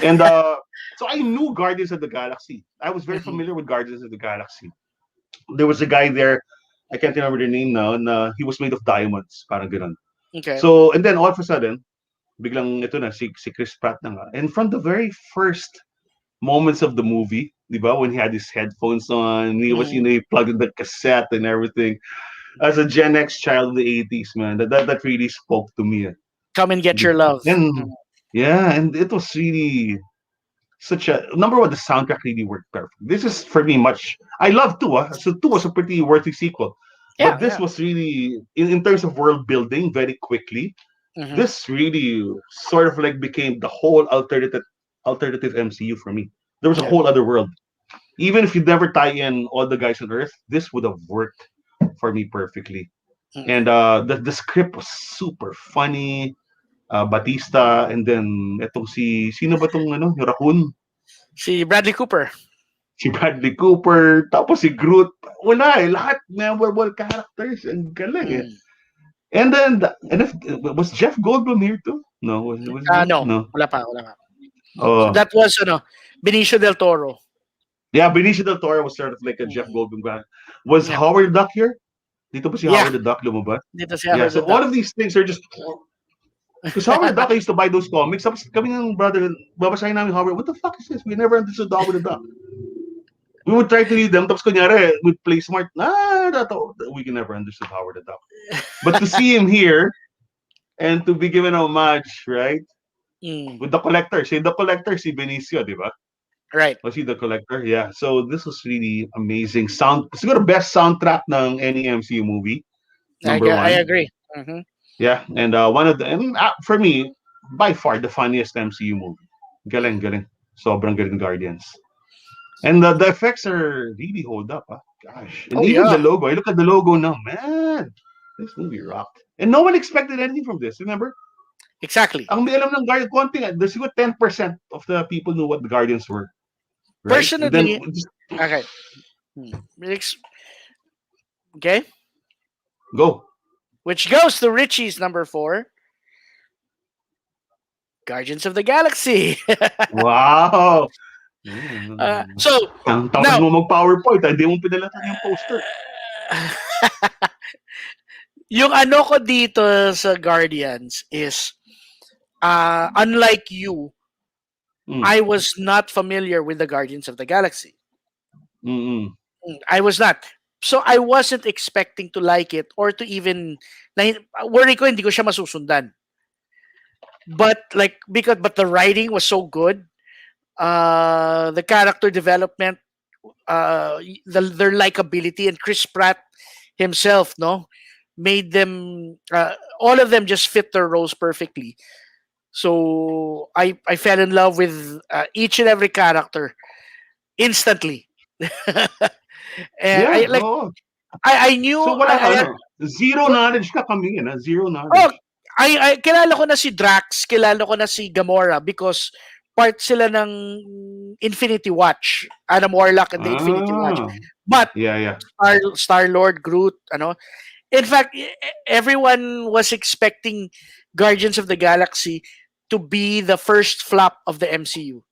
And so I knew Guardians of the Galaxy. I was very familiar with Guardians of the Galaxy. There was a guy there, I can't remember the name now, na he was made of diamonds. Parang ganun. Okay. So, and then all of a sudden, biglang ito na, si Chris Pratt na nga. And from the very first moments of the movie, di ba, when he had his headphones on, he was, he plugged in the cassette and everything. As a Gen X child of the 80s, man, that really spoke to me. Come and Get Your Love. And yeah, and it was really such a, number one, the soundtrack really worked perfect. This is for me I love 2, so 2 was a pretty worthy sequel. But this was really, in terms of world building, very quickly, this really sort of like became the whole alternative MCU for me. There was a whole other world. Even if you never tie in all the guys on Earth, this would have worked for me perfectly. And the script was super funny. Batista, and then etong sino ba tong yung raccoon? Si Bradley Cooper. Tapos si Groot. Wala lahat memorable characters. Ang galing And then, was Jeff Goldblum here too? No, was no. Wala pa. So that was Benicio del Toro. Yeah, Benicio del Toro was sort of like a Jeff Goldblum guy. Was Howard the Duck here? Dito ba si Howard the Duck lumabas? Dito si Howard the Duck. So all of these things are just... Because Howard the Duck, I used to buy those comics. Tapos kami ng brother, babasahin namin Howard, what the fuck is this? We never understood Howard the Duck. We would try to read them. Tapos kunyari, we'd play smart. We can never understood Howard the Duck. But to see him here, and to be given a homage, right? With the collector. Si Benicio, di ba? Right. Was he the collector? Yeah. So this was really amazing. Siguro best soundtrack ng any MCU movie. Number 1. I agree. Yeah, and one of the, for me, by far the funniest MCU movie. Galing. Sobrang galing Guardians. And the effects are really hold up. Gosh. And even the logo. I look at the logo now, man. This movie rocked. And no one expected anything from this, remember? Exactly. Ang may alam ng Guardians, konti, there's 10% of the people knew what the Guardians were. Right? Personally, okay. Okay. Go. Which goes to Richie's number 4. Guardians of the Galaxy. Wow. So, now, mo mag-PowerPoint, hindi mo pinalatan yung poster. Yung ko dito sa Guardians is, unlike you, I was not familiar with the Guardians of the Galaxy. I was not. So I wasn't expecting to like it or to even worry ko hindi ko siya masusundan. But the writing was so good. The character development, their likability, and Chris Pratt himself, made them all of them just fit their roles perfectly. So I fell in love with each and every character instantly. And I knew. So zero knowledge ka kami zero knowledge. I kilala ko na si Drax, kilala ko na si Gamora because part sila ng Infinity Watch, Adam Warlock and the Infinity Watch. But Star-Lord, Groot, in fact, everyone was expecting Guardians of the Galaxy to be the first flop of the MCU.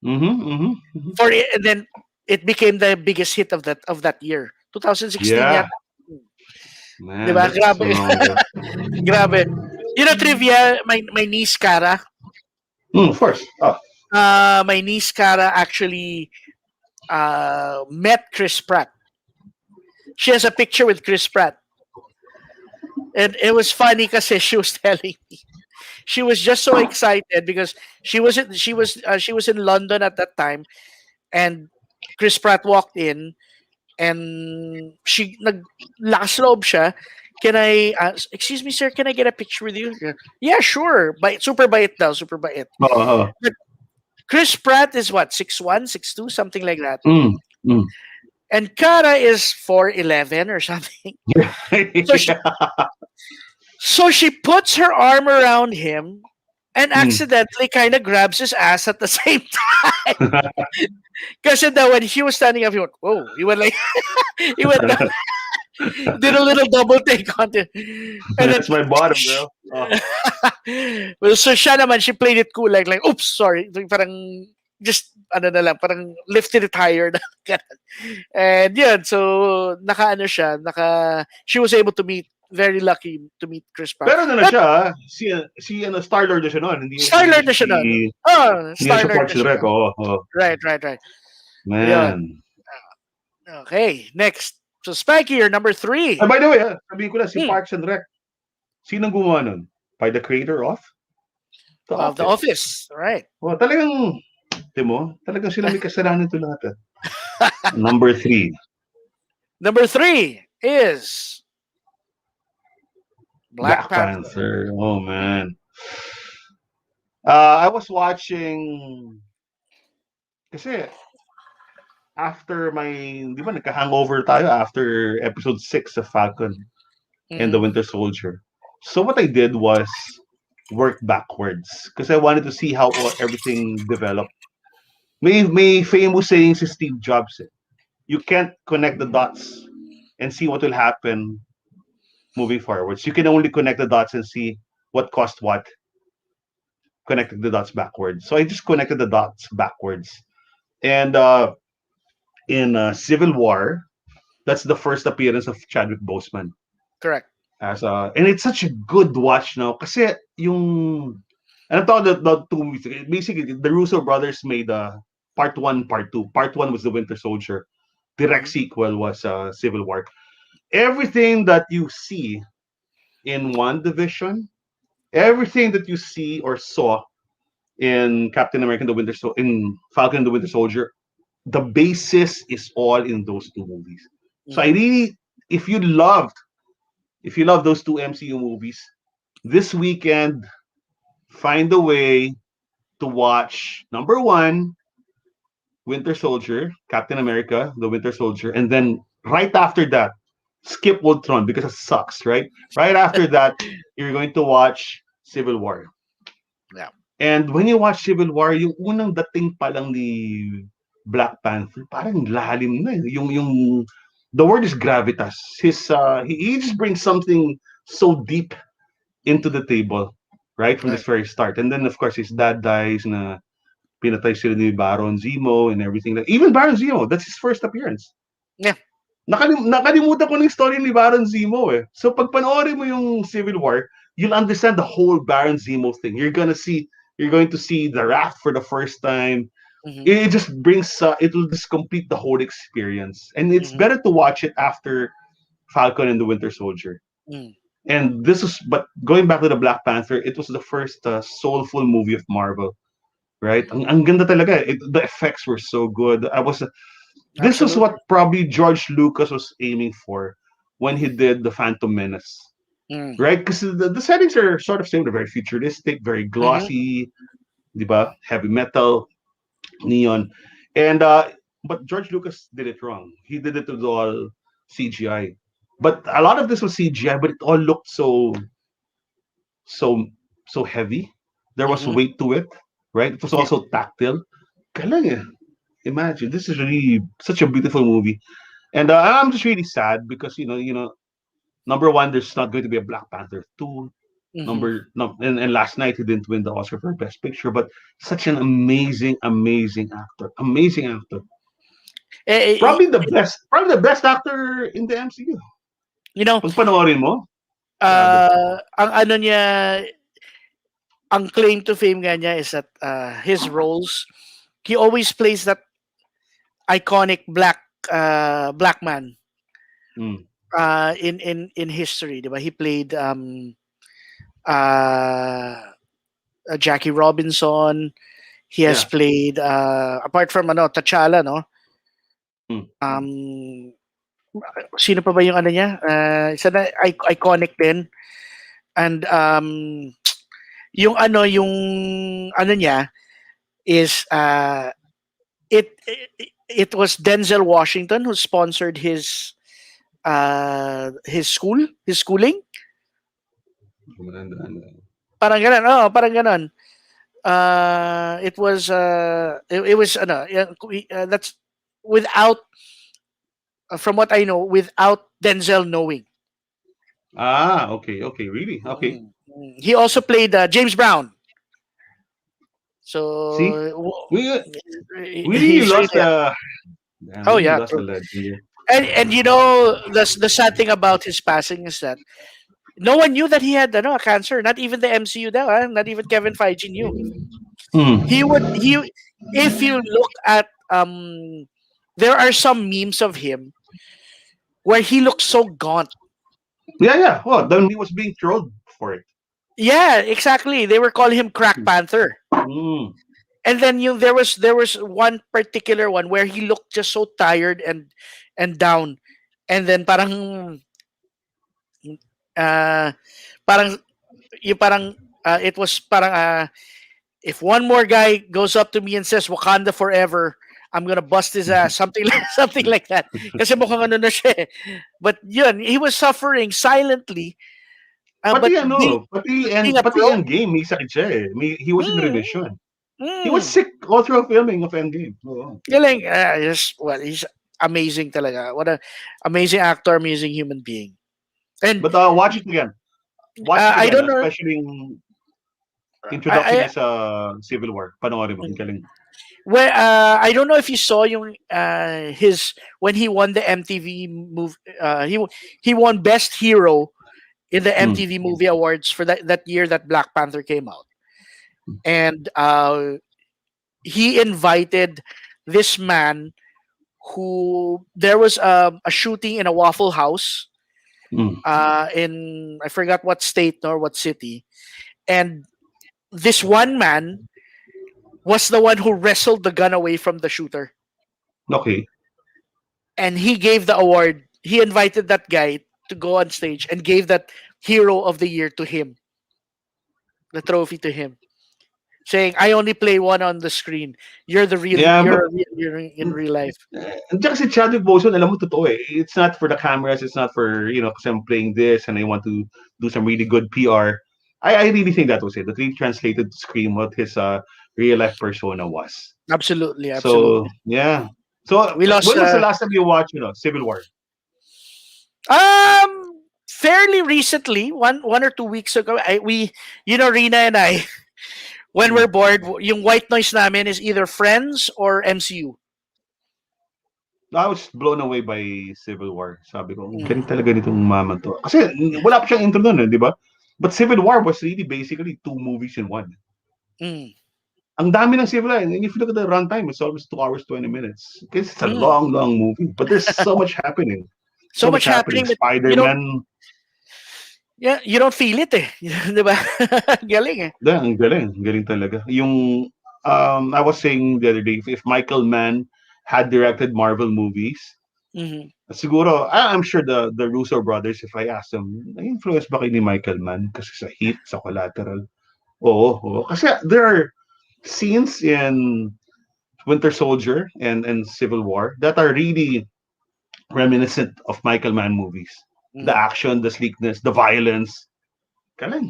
And then it became the biggest hit of that year. 2016 yata. Man, diba? Grabe. Grabe. Trivia, my niece Cara. Of course. My niece Cara actually met Chris Pratt. She has a picture with Chris Pratt. And it was funny because she was telling me she was just so excited because she was in London at that time, and Chris Pratt walked in, and she lakas loob siya. Can I excuse me, sir, can I get a picture with you? Yeah, sure. Super bait daw, super bait. Uh, But Chris Pratt is what, 6'1", 6'2", something like that. mm, mm. And Kara is 4'11" or something. So she, so she puts her arm around him and accidentally kind of grabs his ass at the same time. Kasi daw when he was standing up, he went, whoa. He went like, he went down, did a little double take on it. And That's my bottom, girl. well, so siya naman, she played it cool. Like, oops, sorry. Parang, just, ano na lang, parang lifted it higher. And yun, so, she was able to meet, very lucky to meet Chris Pratt. Pero ano na siya, si Star-Lord na siya noon. Star-Lord na siya noon. Oh, Star-Lord na siya. Right. Man. Okay, next. So, Spanky, you're number 3. By the way, sabihin ko na, si Parks and Rec. Sinong gumawa nun? By the creator of? The Office. Right. Oh, talagang, talagang sila may kasalanan ito lahat. Number 3. Number 3 is Black Panther. Oh, man. I was watching, kasi, after di ba nagka-hangover tayo after episode 6 of Falcon and the Winter Soldier. So what I did was work backwards because I wanted to see how everything developed. May famous saying si Steve Jobs, you can't connect the dots and see what will happen moving forwards. You can only connect the dots and see what caused what, connecting the dots backwards. So I just connected the dots backwards. And in Civil War, that's the first appearance of Chadwick Boseman. Correct. And it's such a good watch now. Kasi yung, and I'm talking the 2 movies. Basically, the Russo brothers made part 1, part 2. Part 1 was The Winter Soldier. Direct sequel was Civil War. Everything that you see in WandaVision, everything that you see or saw in Captain America in Falcon and the Winter Soldier, the basis is all in those 2 movies. So I really, if you love those 2 MCU movies, this weekend, find a way to watch number 1, Winter Soldier, Captain America, the Winter Soldier, and then right after that, skip Ultron because it sucks, right? Right after that, you're going to watch Civil War. Yeah. And when you watch Civil War, yung unang dating pa lang ni Black Panther, parang lalim na. Yung the word is gravitas. He just brings something so deep into the table, right, from this very start. And then, of course, his dad dies na pinatay sila ni Baron Zemo and everything. Even Baron Zemo, that's his first appearance. Yeah. Nakalimutan ko ng story ni Baron Zemo eh. So pag panoorin mo yung Civil War, you'll understand the whole Baron Zemo thing. You're going to see the Wrath for the first time. It just brings it'll just complete the whole experience. And it's better to watch it after Falcon and the Winter Soldier. And but going back to the Black Panther, it was the first soulful movie of Marvel. Right? Ang ganda talaga. The effects were so good. This was what probably George Lucas was aiming for when he did The Phantom Menace. Right? Because the settings are sort of same. They're very futuristic, very glossy, diba? Heavy metal, neon. And but George Lucas did it wrong. He did it with all CGI. But a lot of this was CGI, but it all looked so heavy. There was weight to it, right? It was also tactile. Galing eh. Imagine, this is really such a beautiful movie. And I'm just really sad because number 1, there's not going to be a Black Panther 2. And last night he didn't win the Oscar for Best Picture, but such an amazing actor. Probably the best actor in the MCU. Pag panoorin mo, ang ano niya, ang claim to fame nga niya is that his roles, he always plays that iconic black man Mm. in history, diba? He played uh, Jackie Robinson. He has Yeah. played apart from T'Challa, no? Mm. Sino pa ba yung ano niya? Isa na iconic din. And yung ano niya is it was Denzel Washington who sponsored his schooling. Parang ganun. Oh, parang ganun. It was that's without from what I know, without Denzel knowing. Okay, really? Okay. He also played James Brown. See, So we really he's lost really we oh really yeah, lost a true. legend here. And the sad thing about his passing is that no one knew that he had a cancer. Not even the MCU daw, not even Kevin Feige knew. He Mm. would he if you look at there are some memes of him where he looks so gaunt. Yeah. Well, then he was being trolled for it. Yeah, exactly. They were calling him Crack Panther. Mm. And then there was one particular one where he looked just so tired and down. And then uh parang it was parang if one more guy goes up to me and says Wakanda forever, I'm gonna bust his ass. Something like that. Kasi mukhang ano na siya. But yun, he was suffering silently. But being a Pati pro, Endgame, may sakit siya eh. He was in mm, remission. He was mm, sick all through filming of Endgame. Oo. galing. He's amazing talaga. What a amazing actor, amazing human being. And But watch it again. Watch it I again, don't know. especially yung introduction I niya sa Civil War. Panoorin mo, ang galing. Well, I don't know if you saw yung his when he won the MTV movie. He won Best Hero in the Mm. MTV Movie Awards for that year that Black Panther came out, and he invited this man who there was a shooting in a Waffle House Mm. in I forgot what state nor what city, and this one man was the one who wrestled the gun away from the shooter. Okay. And he gave the award. He invited that guy to go on stage and gave that hero of the year to him, the trophy to him, saying, "I only play one on the screen. You're the real. Yeah, but You're in real life." Andiyan kasi Chadwick Boseman, alam mo, totoo eh. It's not for the cameras, it's not for, kasi I'm playing this and I want to do some really good PR. I really think that was it. That really translated to screen what his real life persona was. Absolutely, So, absolutely. yeah. So, We lost. when was the last time you watched, Civil War? Fairly recently, 1 or 2 weeks ago, Rina and I, when we're bored, yung white noise namin is either Friends or MCU. I was blown away by Civil War. Sabi ko, galing talaga nitong mama to. Kasi wala pa siyang intro nun, di ba? But Civil War was really basically 2 movies in one. Mm. Ang dami ng Civil War. And if you look at the runtime, it's almost 2 hours, 20 minutes. It's a long, long movie. But there's so much happening. So much happening. Spider-Man. Yeah, you don't feel it eh. Di ba? Galing eh. Yeah, ang galing. Galing talaga. Yung, I was saying the other day, if Michael Mann had directed Marvel movies, siguro, I'm sure the Russo brothers, if I ask them, na-influence ba kayo ni Michael Mann? Kasi sa Heat, sa Collateral. Oo. Kasi there are scenes in Winter Soldier and Civil War that are really reminiscent of Michael Mann movies. The action, the sleekness, the violence. Galing.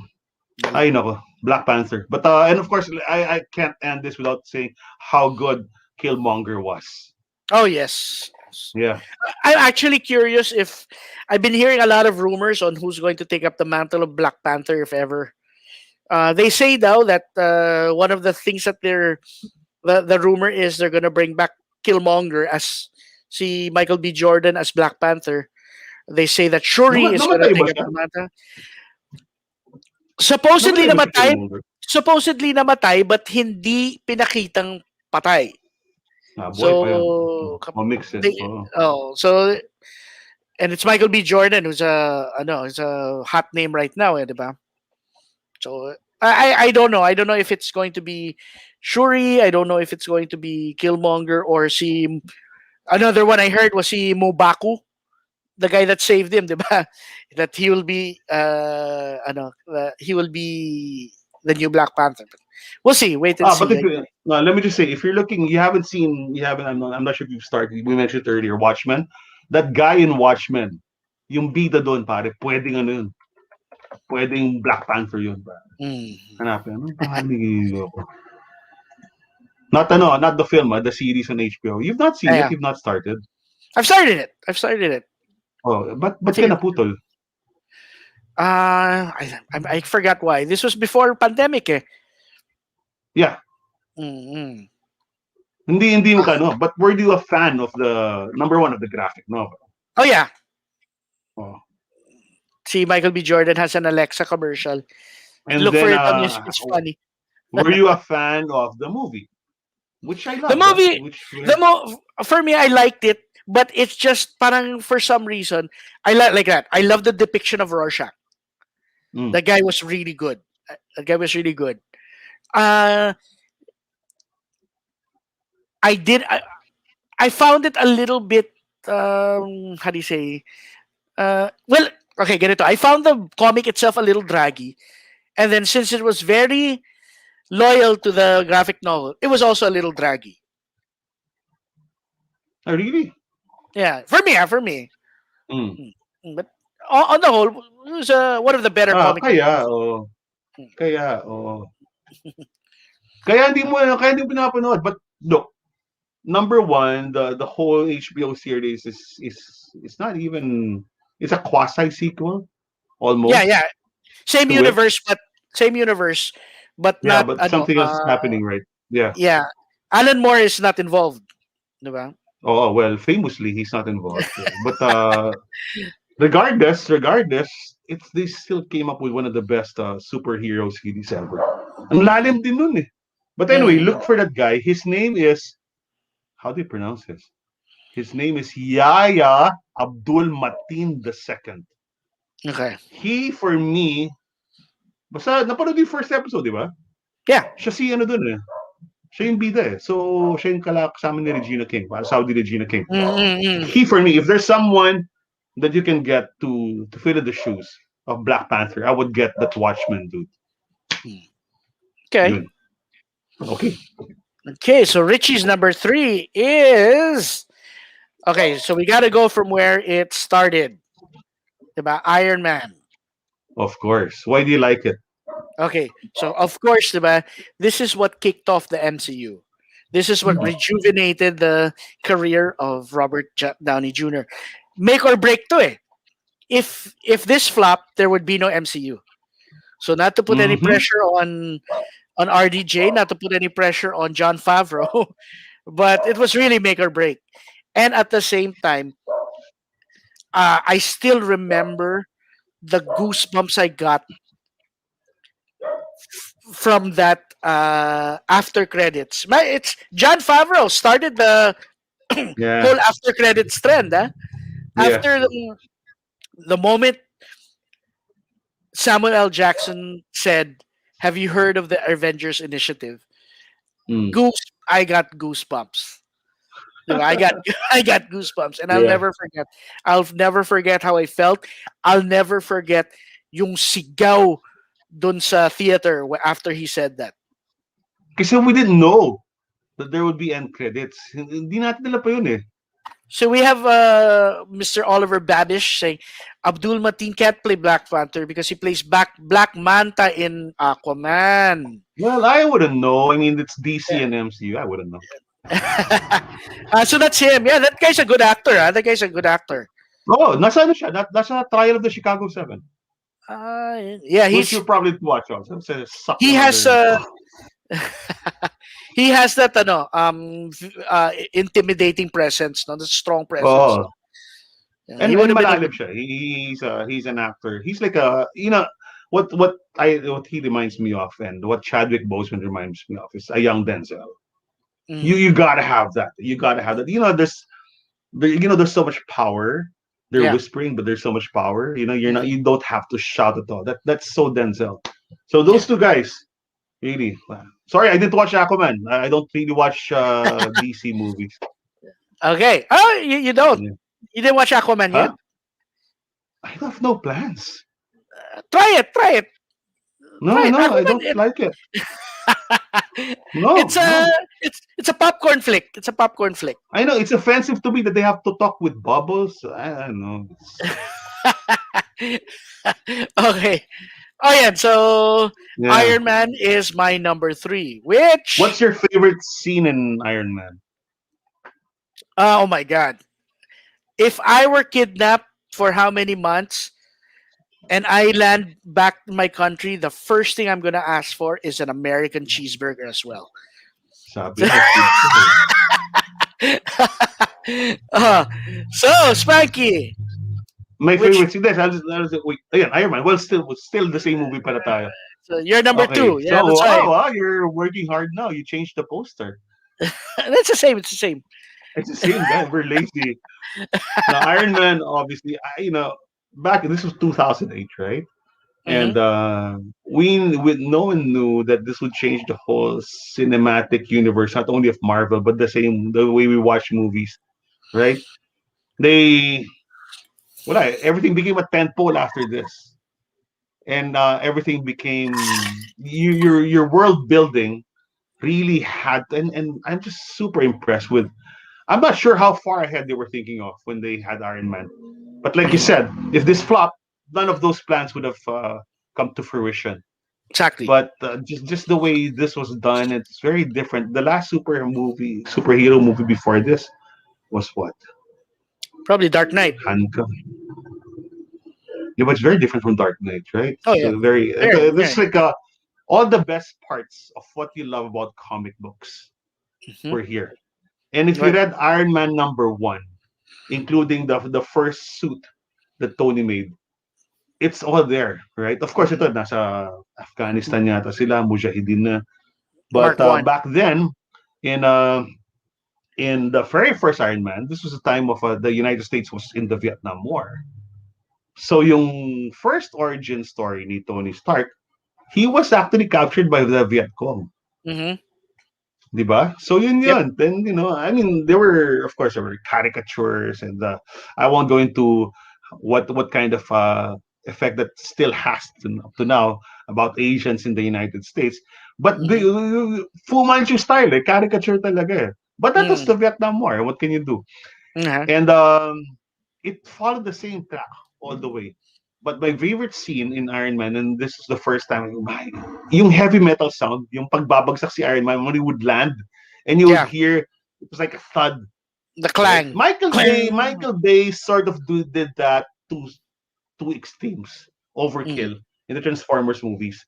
Ay, nako. Black Panther. But, and of course, I can't end this without saying how good Killmonger was. Oh, yes. Yeah. I'm actually curious if I've been hearing a lot of rumors on who's going to take up the mantle of Black Panther, if ever. They say now that one of the things that the rumor is they're going to bring back Killmonger as si Michael B. Jordan as Black Panther. They say that Shuri is going to take up the mantle. Supposedly namatay, but hindi pinakitang patay. Boy pa yun. So Mix it. they, so and it's Michael B. Jordan who's who's a hot name right now, eh, diba? So I don't know. I don't know if it's going to be Shuri. I don't know if it's going to be Killmonger or si another one I heard was si Mobaku, the guy that saved him, diba? That he will be he will be the new Black Panther. But we'll see. Wait and But see. let me just say, if you're looking, you haven't. I'm not sure if you've started. We mentioned earlier, Watchmen. That guy in Watchmen, yung bida doon, pare, pwedeng ano yun, pwedeng Black Panther yun, pare. Hanapin, ano pangalan ni not the film, the series on HBO. You've not seen it. You've not started. I've started it. Oh, but ka naputol? I forgot why. This was before pandemic, eh. Yeah. Mm-hmm. Hindi mo ka, no? But were you a fan of the number one of the graphic novel? Oh yeah. Oh. See, Michael B. Jordan has an Alexa commercial. And look then, for it on YouTube. It's funny. Were you a fan of the movie? Which I love. The movie, for me, I liked it, but it's just parang for some reason I like that. I love the depiction of Rorschach. The guy was really good. I found it a little bit how do you say? Well, okay, ganito. I found the comic itself a little draggy, and then since it was very loyal to the graphic novel, it was also a little draggy. Oh, really? Yeah, for me. But on the whole, it was one of the better comics. Kaya hindi mo pinapanood. But look, number one, the whole HBO series is not even. It's a quasi sequel, almost. Yeah. Same universe, but yeah, not. But something else is happening, right? Yeah. Yeah, Alan Moore is not involved, diba? Oh well, famously he's not involved. But regardless, they still came up with one of the best superhero series ever. Ang lalim din nun eh. But anyway, look for that guy. His name is, how do you pronounce this? His name is Yahya Abdul Mateen II. Okay. He, for me, basta napanood yung first episode, di ba? Yeah. Siya si ano dun eh. Siya yung bida eh. So, siya yung kasama ni Regina King. Saudi Regina King. He, for me, if there's someone that you can get to fill in the shoes of Black Panther, I would get that Watchmen dude. Okay. Yun. Okay. Okay, so Richie's number 3 is... Okay, so we got to go from where it started. Diba? Iron Man. Of course. Why do you like it? Okay, so of course, diba, this is what kicked off the MCU. This is what rejuvenated the career of Robert Downey Jr. Make or break to eh. If this flopped, there would be no MCU. So not to put any pressure on RDJ, not to put any pressure on Jon Favreau, but it was really make or break. And at the same time, I still remember the goosebumps I got from that after credits. It's Jon Favreau started the whole after credits trend. After the moment Samuel L. Jackson said, "Have you heard of the Avengers Initiative?" I got goosebumps. I got goosebumps, and I'll never forget how I felt. I'll never forget yung sigaw dun sa theater after he said that. Kasi we didn't know that there would be end credits. Hindi natin nila pa yun eh. So we have Mr. Oliver Babish saying Abdul Mateen can't play Black Panther because he plays Black Manta in Aquaman. Well, I wouldn't know. I mean, it's DC and MCU. I wouldn't know. So that's him. Yeah, that guy's a good actor. That guy's a good actor. Oh, nasa ano siya? Nasa Trial of the Chicago 7. Yeah, he's... You'll probably watch also. He has he has that intimidating presence, no, the strong presence. Oh. No? And malalim siya. He's an actor. He's like what he reminds me of, and what Chadwick Boseman reminds me of is a young Denzel. You gotta have that. You gotta have that. There's so much power. They're Yeah. whispering, but there's so much power. Mhm. You don't have to shout at all. That's so Denzel. So those Yeah. two guys, really. Sorry, I didn't watch Aquaman. I don't really watch DC movies. Okay. Oh, you don't. Yeah. You didn't watch Aquaman yet? Huh? I have no plans. Try it. Try it. Try No, it. no, I Aquaman. don't like it. It's No, a no. it's a popcorn flick. It's a popcorn flick. I know it's offensive to me that they have to talk with bubbles. I don't know. Okay. Oh yeah. So Yeah. Iron Man is my number 3. Which What's your favorite scene in Iron Man? oh my god. If I were kidnapped for how many months and I land back to my country, the first thing I'm gonna ask for is an American cheeseburger as well. Sabi mo, food ka eh. uh, so Spanky, My which favorite scene. Wait, ayan, Iron Man. Well, still the same movie pala tayo. so you're number Okay. 2. Yeah, So, that's right. wow, you're working hard now. You changed the poster. That's the same. It's the same. It's the same guy. We're lazy. Now, Iron Man, obviously, back this was 2008, right? Hmm. And no one knew that this would change the whole cinematic universe, not only of Marvel, but the way we watch movies, right? They, everything became a tentpole after this, and everything became your world building really had, and I'm just super impressed with. I'm not sure how far ahead they were thinking of when they had Iron Man, but like you said, if this flopped, none of those plans would have come to fruition. Exactly. But just the way this was done, it's very different. The last superhero movie before this was what? Probably Dark Knight. Hanka. Yeah, but it's very different from Dark Knight, right? Oh yeah. So very. Very, This is very. like all the best parts of what you love about comic books Hmm. were here. And if you Right. read Iron Man #1, including the first suit that Tony made, it's all there, right? Of course, ito nasa Afghanistan yata sila, mujahideen na. But Mark One. back then, in the very first Iron Man, this was the time of the United States was in the Vietnam War. So yung first origin story ni Tony Stark, he was actually captured by the Viet Cong. Hmm. 'Di ba? So yun Yep. yun. Then, I mean, there were caricatures and I won't go into what kind of effect that still has up to now about Asians in the United States. But the Hmm. Fu Manchu style, caricature talaga eh. But that was Hmm. the Vietnam War. What can you do? Uh-huh. And it followed the same track all the way. But my favorite scene in Iron Man, and this is the first time, yung heavy metal sound, yung pagbabagsak si Iron Man when he would land, and you would Yeah. hear it was like a thud, The right? clang. Clang. Michael Bay sort of did that to extremes, Mm. overkill in the Transformers movies.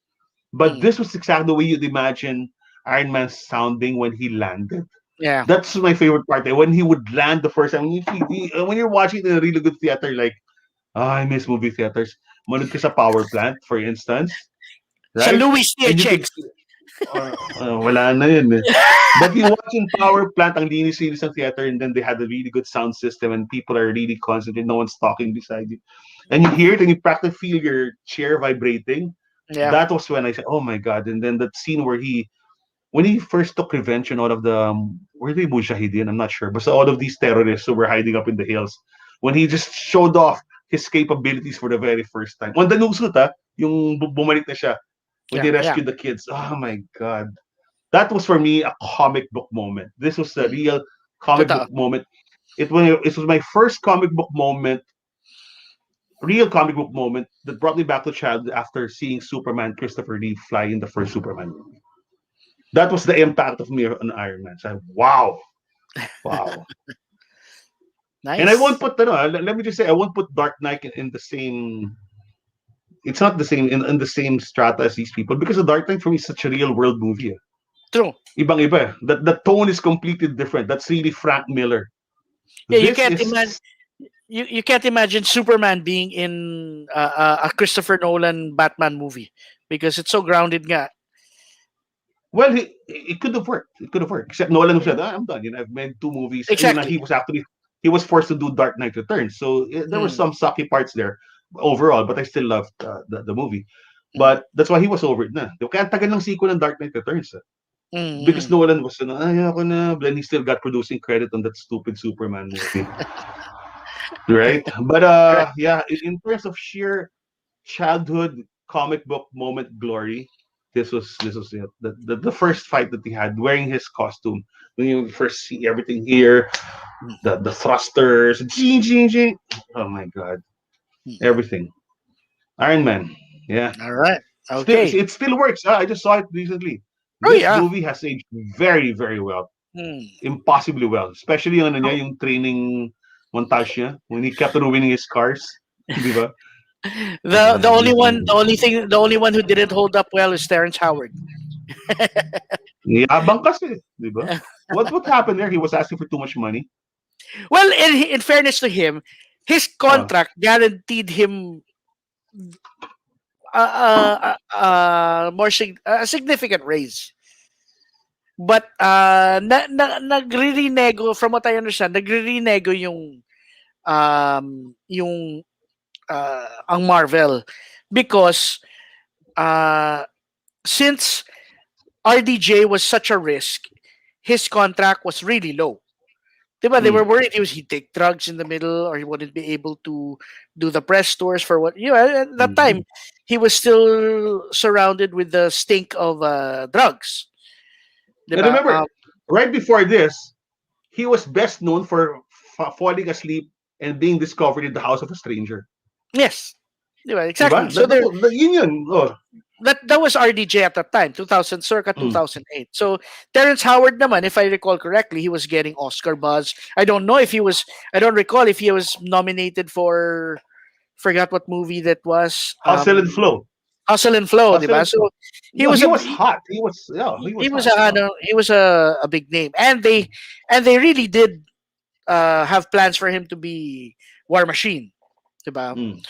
But Mm. this was exactly the way you'd imagine Iron Man sounding when he landed. Yeah. That's my favorite part. When he would land the first time, when you're watching it in a really good theater, like, I miss movie theaters. Manood ka sa power plant, for instance, Sa right? Louis And you could THX. see, wala na yun eh. But you watch in power plant, ang linis-linis ng theater, and then they had a really good sound system, and people are really concentrated, no one's talking beside you. And you hear it, and you practically feel your chair vibrating. Yeah. That was when I said, oh my God. And then that scene when he first took revenge on all of the were they mujahideen? I'm not sure, but all of these terrorists who were hiding up in the hills, when he just showed off his capabilities for the very first time. On the newsuit, yung bumalik na siya when Yeah. they Yeah. rescued the kids. Oh my God, that was for me a comic book moment. This was a Mm. real comic book Totoo. moment. It was my first comic book moment, real comic book moment that brought me back to childhood after seeing Superman Christopher Reeve fly in the first Superman movie. That was the impact of me on Iron Man. So, wow, wow. And I won't Nice. put let me just say I won't put Dark Knight in the same. It's not the same in the same strata as these people because the Dark Knight for me is such a real world movie. True. Ibang iba. The tone is completely different. That's really Frank Miller. Yeah. You This can't is imagine. You can't imagine Superman being in a Christopher Nolan Batman movie because it's so grounded nga. Well, it could have worked. It could have worked. Except Nolan said, I'm done. I've made 2 movies. Exactly. He was forced to do Dark Knight Returns. So there were some sucky parts there overall, but I still loved the movie. But that's why he was over it na. Kaya ang tagal ng sequel ng Dark Knight Returns. Because Nolan was, ayoko na. Then he still got producing credit on that stupid Superman movie. Right? But yeah, in terms of sheer childhood comic book moment glory, this was it. The first fight that he had wearing his costume. When you first see everything here, the thrusters, oh my god, everything. Iron Man, yeah. All right. Okay. It still works. I just saw it recently. Oh, This yeah. movie has aged very, very well. Impossibly well. Especially yung training montage niya when he kept ruining his cars. Di ba? The only one who didn't hold up well is Terrence Howard. Yabang kasi, di ba? What happened there? He was asking for too much money. Well, in fairness to him, his contract guaranteed him a significant raise. But nagre-renego, from what I understand, nagre-renego yung ang Marvel because since RDJ was such a risk, his contract was really low. Diba? They were worried he'd take drugs in the middle or he wouldn't be able to do the press tours for what, at that time, he was still surrounded with the stink of drugs. Diba? And remember, right before this, he was best known for falling asleep and being discovered in the house of a stranger. Yes. Diba? Exactly. Diba? So that was RDJ at that time, circa 2008. So Terrence Howard naman, if I recall correctly, he was getting Oscar buzz. I don't recall if he was nominated for, forgot what movie that was. Hustle and Flow. Diba? So he was hot. He was a big name. And they really did have plans for him to be War Machine. Diba?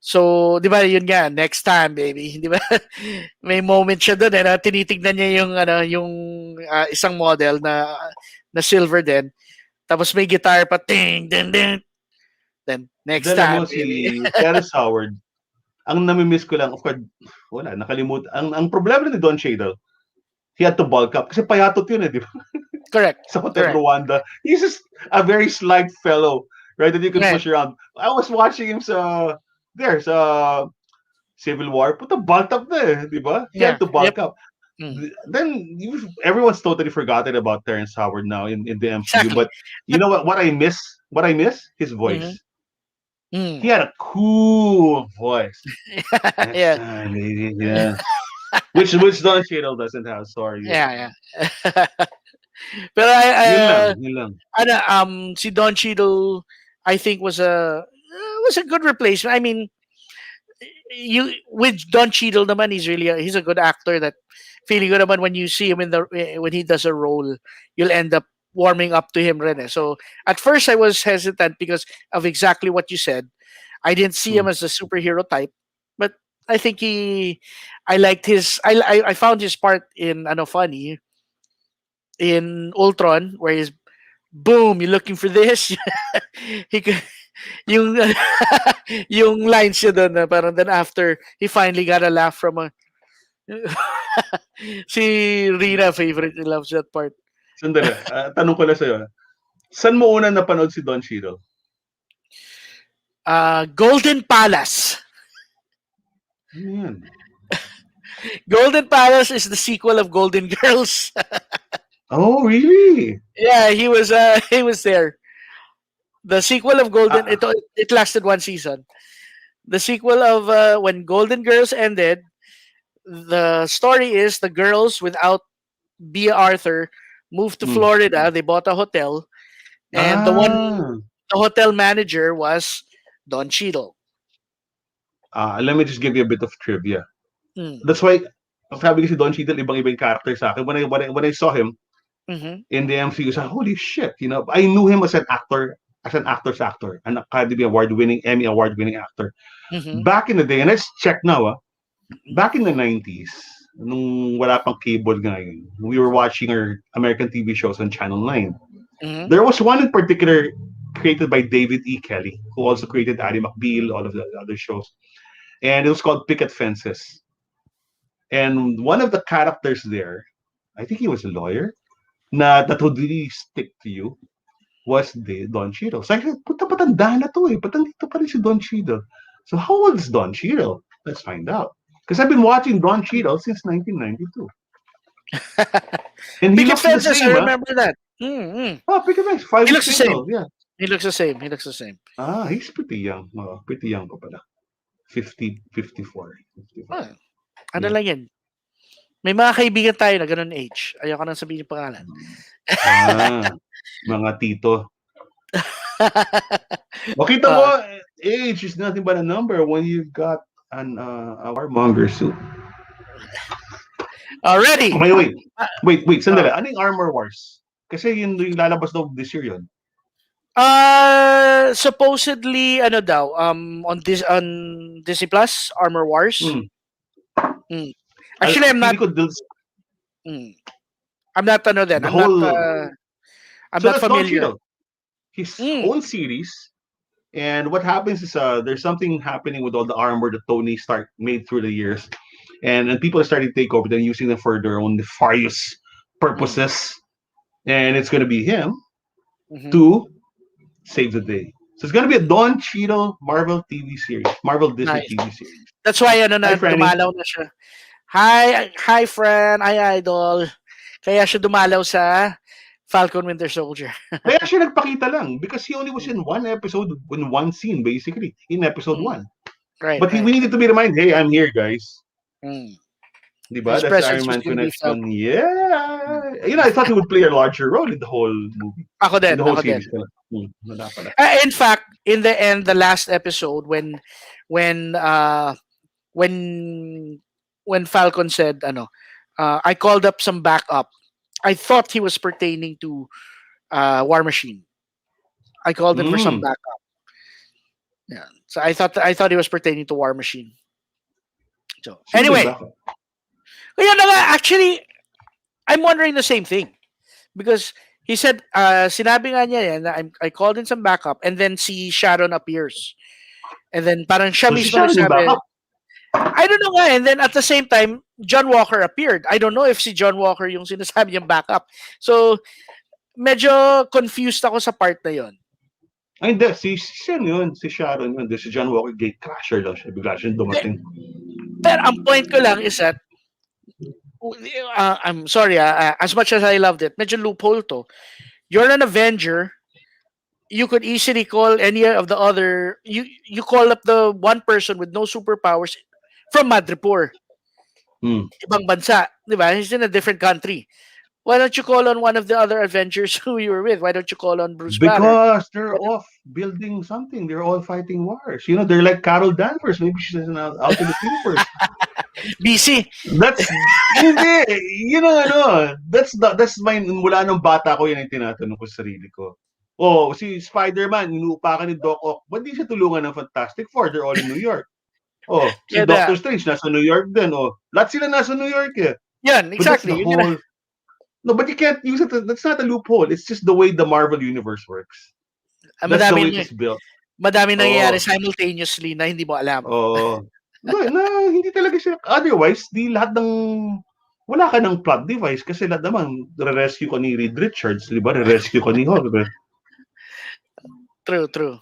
So, di ba, yun nga, next time, baby. Di ba? May moment siya doon, tinitignan niya yung isang model na silver din. Tapos may guitar pa, ting, ding, ding. Then, next time, baby. Si Terrence Howard, ang namimiss ko lang, of course, wala, nakalimutan. Ang problema ni Don Cheadle, he had to bulk up. Kasi payatot yun di ba? Correct. Sa Hotel Rwanda. He's just a very slight fellow, right, that you can push around. I was watching him sa Civil War, puta bulked up na di ba? He had to bulk up. Then everyone's totally forgotten about Terrence Howard now in the MCU. Exactly. But you know what I miss? What I miss? His voice. He had a cool voice. Yeah. Which Don Cheadle doesn't have. Sorry. Yeah. Pero yun lang. Si Don Cheadle, I think was a good replacement. I mean, with Don Cheadle naman, he's a good actor that feeling good naman when you see him when he does a role, you'll end up warming up to him rin. So at first I was hesitant because of exactly what you said. I didn't see him as a superhero type, but I think I liked I found his part in funny in Ultron where he's boom, you're looking for this. He could yung lines siya doon na parang then after he finally got a laugh from si Rina favorite loves that part. Sandali, tanong ko lang sa'yo. Saan mo una napanood si Don Cheadle? Golden Palace. Man. Golden Palace is the sequel of Golden Girls. Oh, really? Yeah, he was there. The sequel of Golden, it lasted one season. The sequel of when Golden Girls ended, the story is the girls without Bea Arthur moved to Florida. They bought a hotel, and the hotel manager was Don Cheadle. Let me just give you a bit of trivia. That's why, sabi ko si Don Cheadle, ibang-ibang character sa akin. When I saw him in the MCU, I said, holy shit, I knew him as an actor's actor, an Emmy Award-winning actor. Back in the day, and let's check now, back in the 90s, nung wala pang cable ngayon, we were watching our American TV shows on Channel 9. Mm-hmm. There was one in particular created by David E. Kelly, who also created Ally McBeal, all of the other shows. And it was called Picket Fences. And one of the characters there, I think he was a lawyer, that would really stick to you was the Don Cheadle. So I said, puta patanda na to eh. Ba't nandito pa rin si Don Cheadle? So how old is Don Cheadle? Let's find out. Because I've been watching Don Cheadle since 1992. And he Picket looks the Fences, I same, remember that. Mm-hmm. Oh, Picket Fences, 5 He years looks the same. old. Yeah. He looks the same. He looks the same. He's pretty young. Pretty young pa pala. 50, 54. 55. Ah, ano Yeah. lang yan. May mga kaibigan tayo na ganun age. Ayoko nang sabihin yung pangalan. Mga tito. Makita mo, age is nothing but a number when you've got a warmonger suit. Already. Okay, wait, sandali. Ano yung Armor Wars? Kasi yun yung lalabas daw this year yun. Supposedly, ano daw, on Disney Plus, Armor Wars. Actually, I'm not. I'm not ano din. I'm not familiar. His own series, and what happens is there's something happening with all the armor that Tony Stark made through the years, and people are starting to take over them, using them for their own nefarious purposes, and it's going to be him to save the day. So it's going to be a Don Cheadle Marvel TV series, Marvel Disney TV series. That's why dumalaw na siya. Hi friend, hi idol. Kaya siya dumalaw sa Falcon Winter Soldier. Kaya siya nagpakita lang because he only was in one episode, in one scene basically, in episode 1. Right. But we needed to be reminded, hey, I'm here, guys. Diba? That's the Iron Man connection. Yeah. I thought he would play a larger role in the whole movie. Ako din. The whole series. In fact, in the end, the last episode, when Falcon said, I called up some backup, I thought he was pertaining to War Machine. I called him for some backup. Yeah. So I thought he was pertaining to War Machine. So anyway, actually, I'm wondering the same thing because he said, sinabi nga niya yan, I called in some backup, and then si Sharon appears, and then parang siya mismo nagsabi. I don't know nga. And then at the same time, John Walker appeared. I don't know if si John Walker yung sinasabi niyang backup. So, medyo confused ako sa part na yon. Ay, hindi. Si Sharon yun. Si John Walker, gate crasher lang siya. Bigla siya dumating. Pero ang point ko lang is that, I'm sorry, as much as I loved it, medyo loophole to. You're an Avenger. You could easily call any of the other, you call up the one person with no superpowers from Madripoor. Ibang bansa, di ba? He's in a different country. Why don't you call on one of the other Avengers who you were with? Why don't you call on Bruce Banner? Because they're off building something. They're all fighting wars. They're like Carol Danvers. Maybe she's out in the universe. BC. That's hindi. That's my mula nung bata ko, yan ang tinatanong ko sa sarili ko. Si Spider-Man, inuupakan ni Doc Ock. Ba't di siya tulungan ng Fantastic Four? They're all in New York. Si Doctor Strange, nasa New York din. Lahat sila nasa New York eh. Yan, exactly. No, but you can't use it. That's not a loophole. It's just the way the Marvel Universe works. That's the way it's built. Madami nangyayari simultaneously na hindi mo alam. Hindi talaga siya. Otherwise, wala ka ng plot device kasi lahat naman, re-rescue ka ni Reed Richards, di ba? Re-rescue ka ni Hulk. True.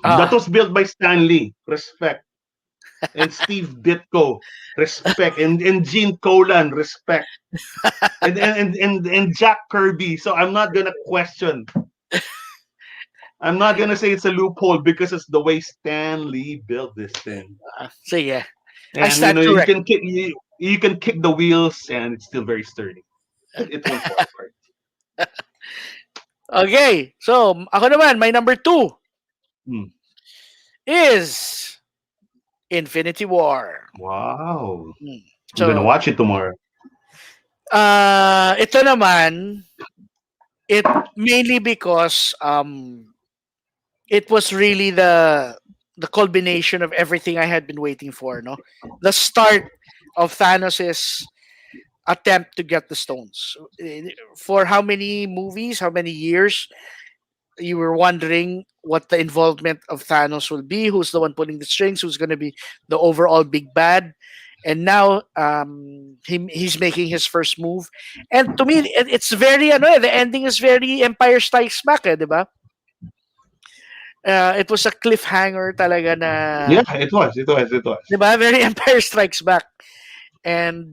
That was built by Stan Lee. Respect. And Steve Ditko, respect, and Gene Colan, respect, and Jack Kirby. So I'm not gonna question. I'm not gonna say it's a loophole because it's the way Stan Lee built this thing. So yeah, and you can kick the wheels and it's still very sturdy. It won't fall apart. Okay, so ako naman, my number 2 is Infinity War. Wow. I'm gonna watch it tomorrow. Ito naman, it mainly because it was really the culmination of everything I had been waiting for, no? The start of Thanos's attempt to get the stones. For how many movies, how many years you were wondering what the involvement of Thanos will be, who's the one pulling the strings, who's going to be the overall big bad. And now he's making his first move. And to me, it's very, the ending is very Empire Strikes Back, diba? It was a cliffhanger talaga na, Yeah, it was. diba? Very Empire Strikes Back. And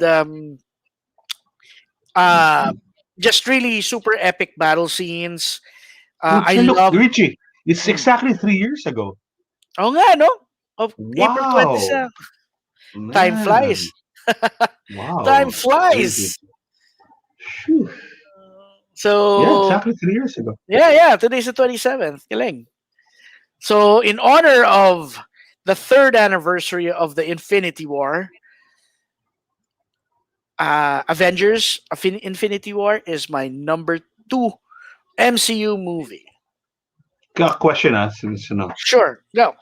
just really super epic battle scenes. I Look, love. Richie, it's exactly 3 years ago. Oh nga, no? Of April Wow, 27. Time man. flies. Time Wow, crazy. flies. Phew. Yeah, So, exactly 3 years ago. yeah. Today's the 27th. Galing. So, in honor of the third anniversary of the Infinity War, Avengers Infinity War is my number 2 MCU movie. Question since Sure, go.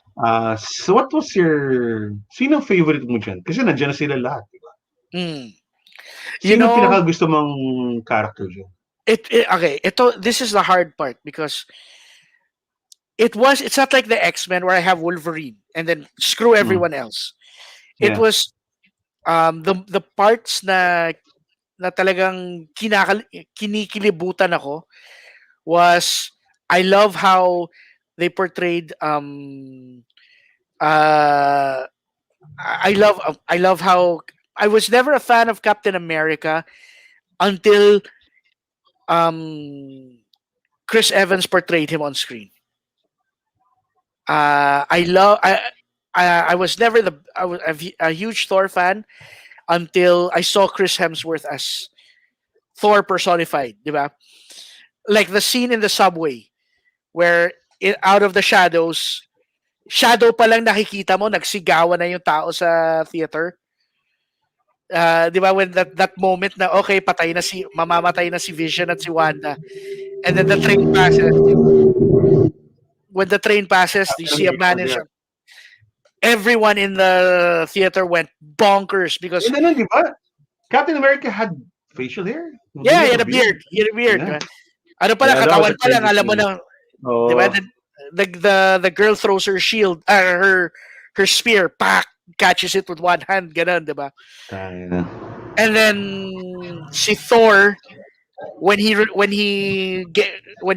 So what was sino favorite mo dyan? Kasi nandiyan na sila lahat, di ba? Mm. You Sino know, pinaka-gusto mong character dyan? okay, this is the hard part because it's not like the X-Men where I have Wolverine and then screw Mm. everyone else. It Yeah. was the parts na talagang kinikilibutan ako was I love how they portrayed I love how I was never a fan of Captain America until um Chris Evans portrayed him on screen. I love I was never I was a huge Thor fan until I saw Chris Hemsworth as Thor personified, di ba? Like the scene in the subway where out of the shadows, shadow pa lang nakikita mo, nagsigawan na yung tao sa theater. Di ba, when that moment na okay, mamamatay na si Vision at si Wanda, and then the train passes. When the train passes, you see a man in everyone in the theater went bonkers because And then, di ba? Captain America had facial hair. yeah, he had a beard. He had a beard. Yeah. Ano pala, Yeah, that was katawan a pa lang, crazy alam mo scene. na, di ba? Oh, The girl throws her shield, her spear, pack, catches it with one hand, ganun, di ba? tayo na. And then si Thor, when he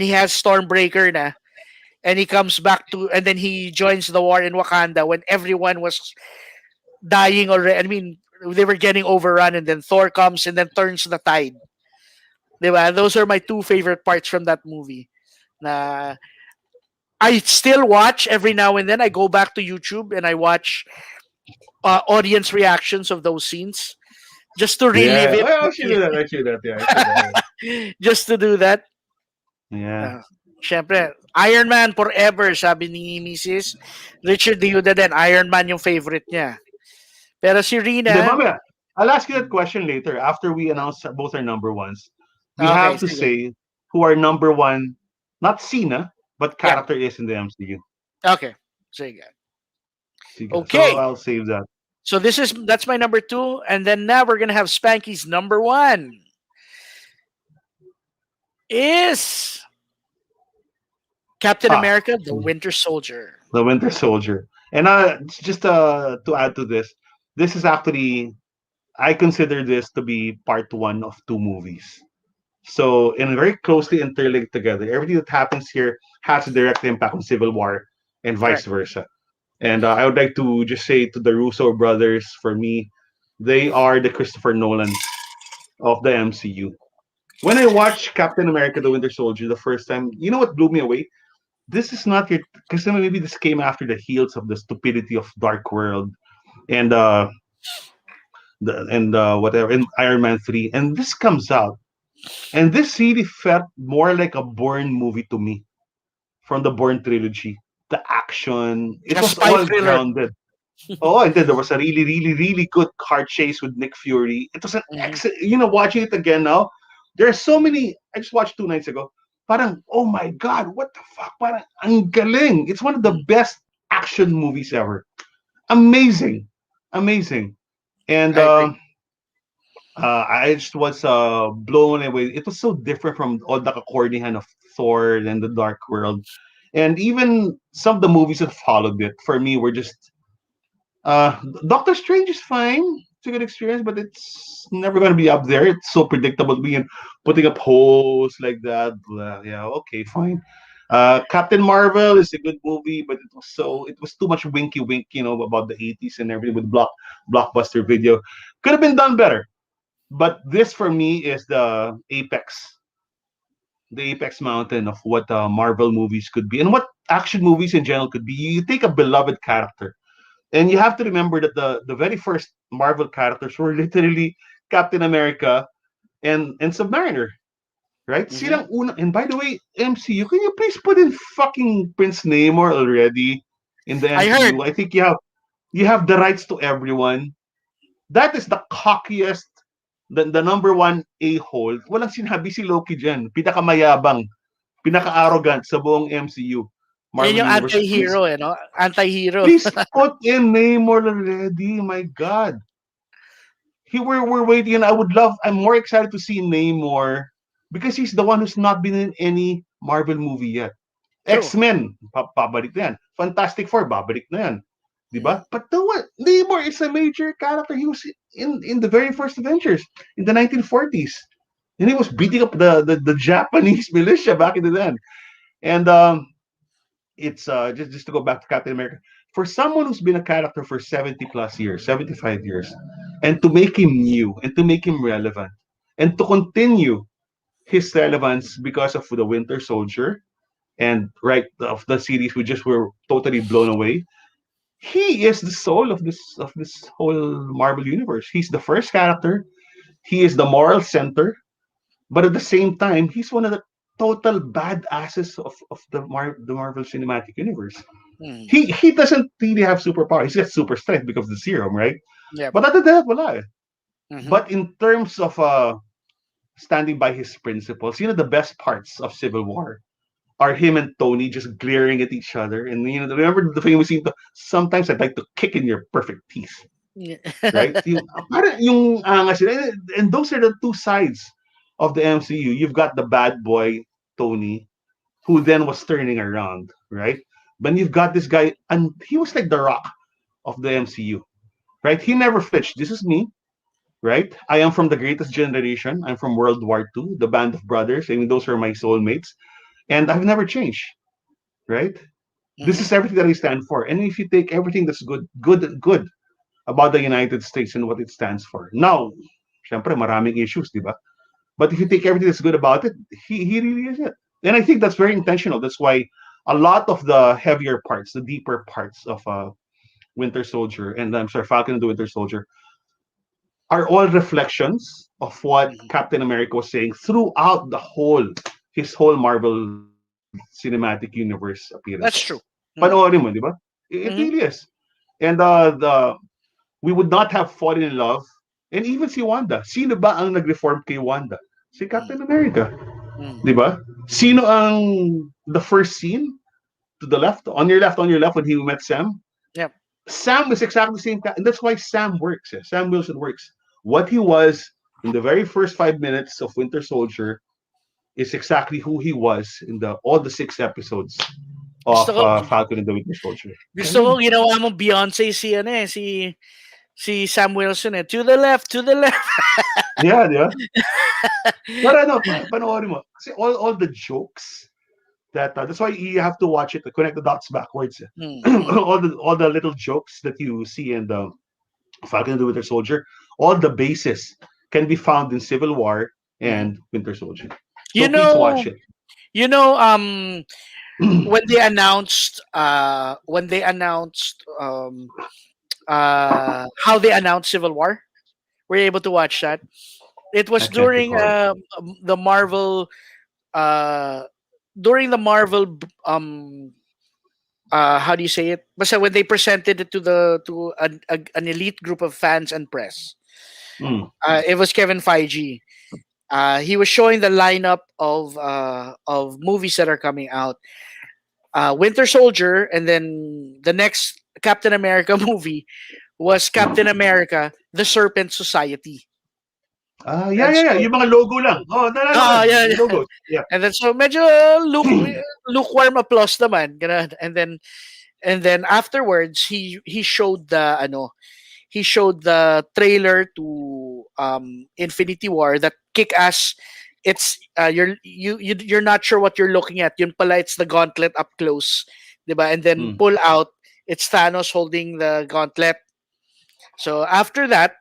has Stormbreaker na, and he comes back to, and then he joins the war in Wakanda when everyone was dying already. I mean, they were getting overrun, and then Thor comes and then turns the tide. Diba? Those are my two favorite parts from that movie. Na I still watch every now and then. I go back to YouTube and I watch audience reactions of those scenes just to relive Yeah. it. Well, I should do that. Yeah, I should do that. Just to do that. Yeah. Syempre, Iron Man forever, sabi ni Mrs. Richard Diuda din, Iron Man yung favorite niya. Pero si Hindi, Rina, mamaya. I'll ask you that question later after we announce both our number ones. We okay, have to sige. say who our number one, not Cena, but Yeah. character is in the MCU. Okay, sige. Sige. Okay. So I'll save that. So that's my number 2, and then now we're gonna have Spanky's number 1 is Captain America: The Winter Soldier. The Winter Soldier. And just to add to this is actually, I consider this to be part one of two movies. So, and very closely interlinked together. Everything that happens here has a direct impact on Civil War and vice versa. And I would like to just say to the Russo brothers, for me, they are the Christopher Nolans of the MCU. When I watched Captain America: The Winter Soldier the first time, you know what blew me away? This is not your, because maybe this came after the heels of the stupidity of Dark World and whatever in Iron Man 3, and this comes out, and this really felt more like a Bourne movie to me, from the Bourne trilogy. The action, it was all grounded. Oh, and then there was a really, really, really good car chase with Nick Fury. It was an excellent. Watching it again now, there are so many. I just watched 2 nights ago. Parang, oh my God, what the fuck? Parang, ang galing. It's one of the best action movies ever. Amazing, amazing. And I just was blown away. It was so different from all the cornyhan of Thor and the Dark World, and even some of the movies that followed it for me were just Doctor Strange is fine. It's a good experience, but it's never going to be up there. It's so predictable being putting up holes like that. Blah, yeah, okay, fine. Captain Marvel is a good movie, but it was too much winky wink, about the 80s and everything with blockbuster video. Could have been done better. But this for me is the apex mountain of what Marvel movies could be and what action movies in general could be. You take a beloved character, and you have to remember that the very first Marvel characters were literally Captain America and Submariner, right? Mm-hmm. Silang una. And by the way, MCU, can you please put in fucking Prince Namor already in the I heard. MCU? I think you have the rights to everyone. That is the cockiest, the number one a-hole. Walang sinabi si Loki dyan. Pinakamayabang, pinaka-arrogant sa buong MCU, Yan Marvel yung Universe. Please, anti-hero, no? Anti-hero. please put in Namor already. My God. We're waiting, and I'm more excited to see Namor because he's the one who's not been in any Marvel movie yet. True. X-Men, pabalik na yan. Fantastic Four, babalik na yan. Mm. Diba? But the what? Namor is a major character. He was in the very first Avengers in the 1940s. And he was beating up the Japanese militia back in the then. And it's just to go back to Captain America. For someone who's been a character for 70 plus years, 75 years, and to make him new and to make him relevant and to continue his relevance because of the Winter Soldier and right of the series, we just were totally blown away. He is the soul of this whole Marvel universe. He's the first character. He is the moral center, but at the same time, he's one of the total badasses of the Marvel Cinematic Universe. Mm. He doesn't really have superpower. He's got super strength because of the serum, right? Yep. But other than that, wala. Mm-hmm. But in terms of standing by his principles, the best parts of Civil War are him and Tony just glaring at each other. And remember the famous scene, sometimes I'd like to kick in your perfect teeth, Yeah. right? Yung angas nila. And those are the two sides of the MCU. You've got the bad boy, Tony, who then was turning around, right? But you've got this guy, and he was like the rock of the MCU, right? He never flinched. This is me, right? I am from the greatest generation. I'm from World War II, the band of brothers. I mean, those are my soulmates. And I've never changed, right? This Mm-hmm. is everything that I stand for. And if you take everything that's good about the United States and what it stands for. Now, syempre, maraming issues, di ba? But if you take everything that's good about it, he really is it. And I think that's very intentional. That's why a lot of the heavier parts, the deeper parts of Winter Soldier, and I'm sorry, Falcon and the Winter Soldier, are all reflections of what Mm-hmm. Captain America was saying throughout his whole Marvel Cinematic Universe appearances. That's true. Mm-hmm. Panoorin mo, di ba? It Mm-hmm. really is. And we would not have fallen in love. And even si Wanda. Sino ba ang nag-reform kay Wanda? Si Captain America. Mm-hmm. Di ba? Sino ang the first scene to the left, on your left when he met Sam? Yep. Sam is exactly the same guy. And that's why Sam works. Sam Wilson works. What he was in the very first 5 minutes of Winter Soldier is exactly who he was in all the 6 episodes Gusto of ko, Falcon and the Winter Soldier. gusto ko ginawa mo Beyonce si Sam Wilson eh. To the left, to the left. Yeah, di ba? But panoorin mo. Kasi all the jokes that's why you have to watch it to connect the dots backwards. Mm-hmm. all the little jokes that you see in the Falcon and the Winter Soldier, all the bases can be found in Civil War and Winter Soldier. You So please watch know, it. you know, when they announced how they announced Civil War, were you able to watch that? It I was can't recall. the Marvel uh during the Marvel how do you say it? But when they presented it to an elite group of fans and press, Mm. it was Kevin Feige. He was showing the lineup of movies that are coming out. Winter Soldier, and then the next Captain America movie was Captain America: The Serpent Society. And Yeah. so Yung mga logo lang. Oh, naalala ko yun. yeah, Yung yeah. logos. Yeah. And then so medyo lukewarm applause naman, ganun. And then afterwards he showed the he showed the trailer to Infinity War, that kick ass. It's you're not sure what you're looking at. Yun pala, it's the gauntlet up close, diba? And then Mm. pull out, it's Thanos holding the gauntlet. So after that,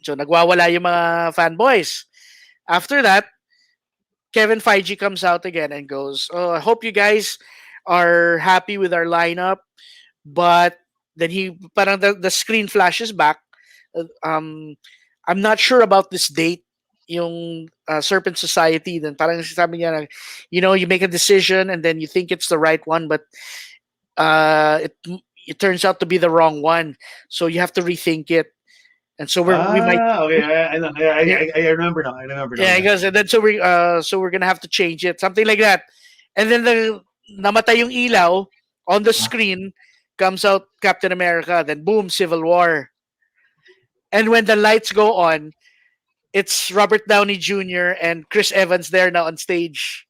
so nagwawala yung mga fanboys. After that, Kevin Feige comes out again and goes, "Oh, I hope you guys are happy with our lineup." But then parang the screen flashes back. Um, I'm not sure about this date, yung Serpent Society. Then parang sabi niya, you make a decision and then you think it's the right one, but it turns out to be the wrong one. So you have to rethink it. And so we might. Okay. I remember now. Yeah, he Yeah. goes, and then so we're gonna have to change it, something like that. And then namatay yung ilaw on the screen, comes out Captain America, then boom, Civil War. And when the lights go on, it's Robert Downey Jr. and Chris Evans there now on stage.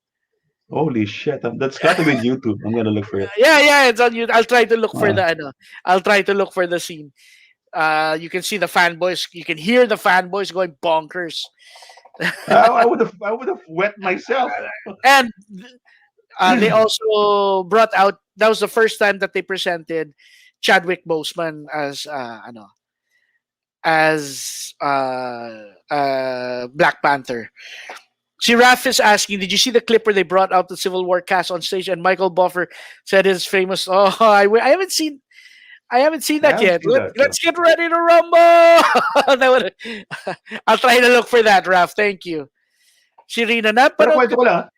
Holy shit. That's got to be on YouTube. I'm gonna look for it. Yeah, it's on you. I'll try to look for Uh, I'll try to look for the scene. You can see the fanboys. You can hear the fanboys going bonkers. I would have wet myself. And they also brought out. That was the first time that they presented Chadwick Boseman as Black Panther. Si Raf is asking, did you see the clip where they brought out the Civil War cast on stage and Michael Buffer said his famous, "Oh, I haven't seen I that haven't yet. seen that. Let's get ready to rumble." I'll try to look for that, Raf. Thank you. Si Rina, Pero napanood kwento ko. ko lang,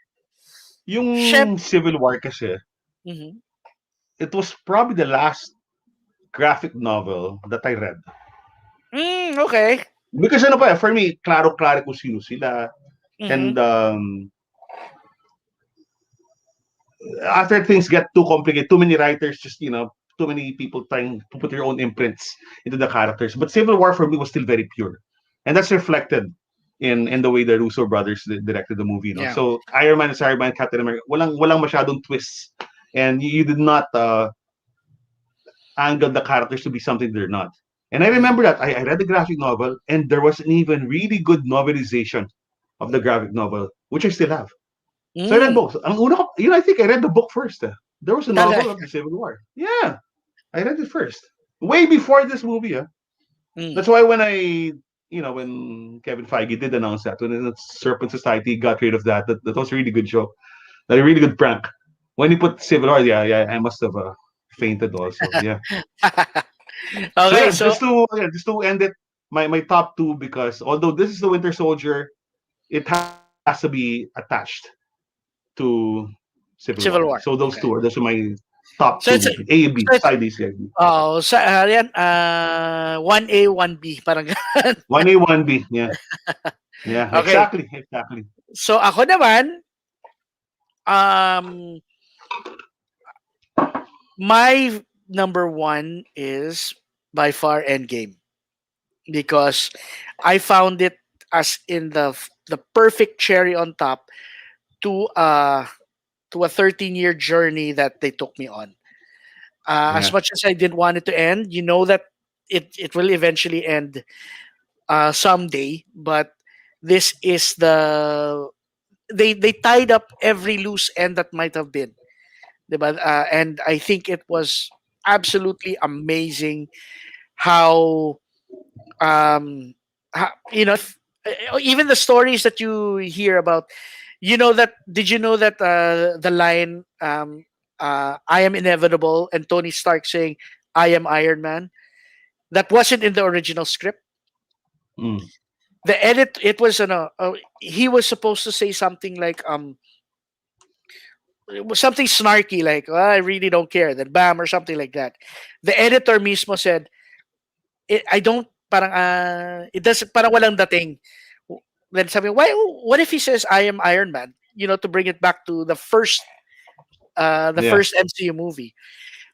Shep. yung Civil War kasi, Mhm. it was probably the last graphic novel that I read. Okay. Because for me, klaro-klaro kung sino sila. And after things get too complicated, too many writers just, too many people trying to put their own imprints into the characters. But Civil War for me was still very pure. And that's reflected in the way the Russo brothers directed the movie. Yeah. So Iron Man, Captain America, walang masyadong twists. And you did not angle the characters to be something they're not. And I remember that I read the graphic novel, and there was an even really good novelization of the graphic novel, which I still have. So I read both. I think I read the book first. There was a novel of the Civil War. Yeah, I read it first, way before this movie. That's why when Kevin Feige did announce that, when the Serpent Society got rid of that was a really good joke, a really good prank. When he put Civil War, yeah, I must have fainted also. Yeah. Okay, so just to end it, my top two, because although this is the Winter Soldier, it has to be attached to Civil War. So those are my top two movies. A, B, side A, side B. Oh, yan, 1A, 1B, parang 1A, 1B, yeah. Yeah, okay. Exactly. So ako naman, my number one is by far Endgame, because I found it as in the perfect cherry on top to a 13-year journey that they took me on. As much as I didn't want it to end, that it will eventually end someday. But this is they tied up every loose end that might have been, diba? And I think it was absolutely amazing how even the stories that you hear about. Did you know that the line, I am inevitable, and Tony Stark saying, I am Iron Man, that wasn't in the original script. The edit, it was he was supposed to say something like it was something snarky, like, I really don't care, then bam, or something like that. The editor mismo said, I don't, parang it doesn't, parang walang dating. Then sabi, what if he says I am Iron Man, to bring it back to the first first MCU movie.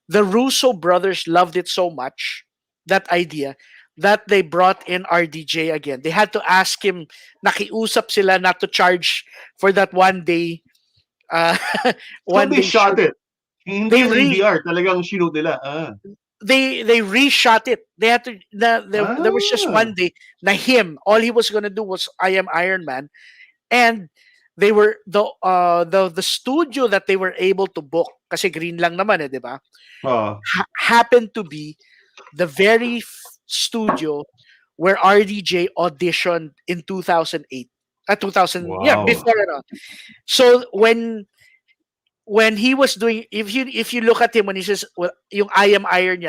The Russo brothers loved it so much, that idea, that they brought in RDJ again. They had to ask him, nakiusap sila not to charge for that one day So one they day shot shoot. it. Hindi They yun re ADR. Talagang shoot nila. they reshot it. They had to there was just Ah. one day na him. All he was gonna do was I am Iron Man, and they were the studio that they were able to book kasi green lang naman di ba? Oh. Happened to be the very studio where RDJ auditioned in 2008. 2000, yeah, Wow. before so when he was doing, if you look at him when he says well, yung I am Iron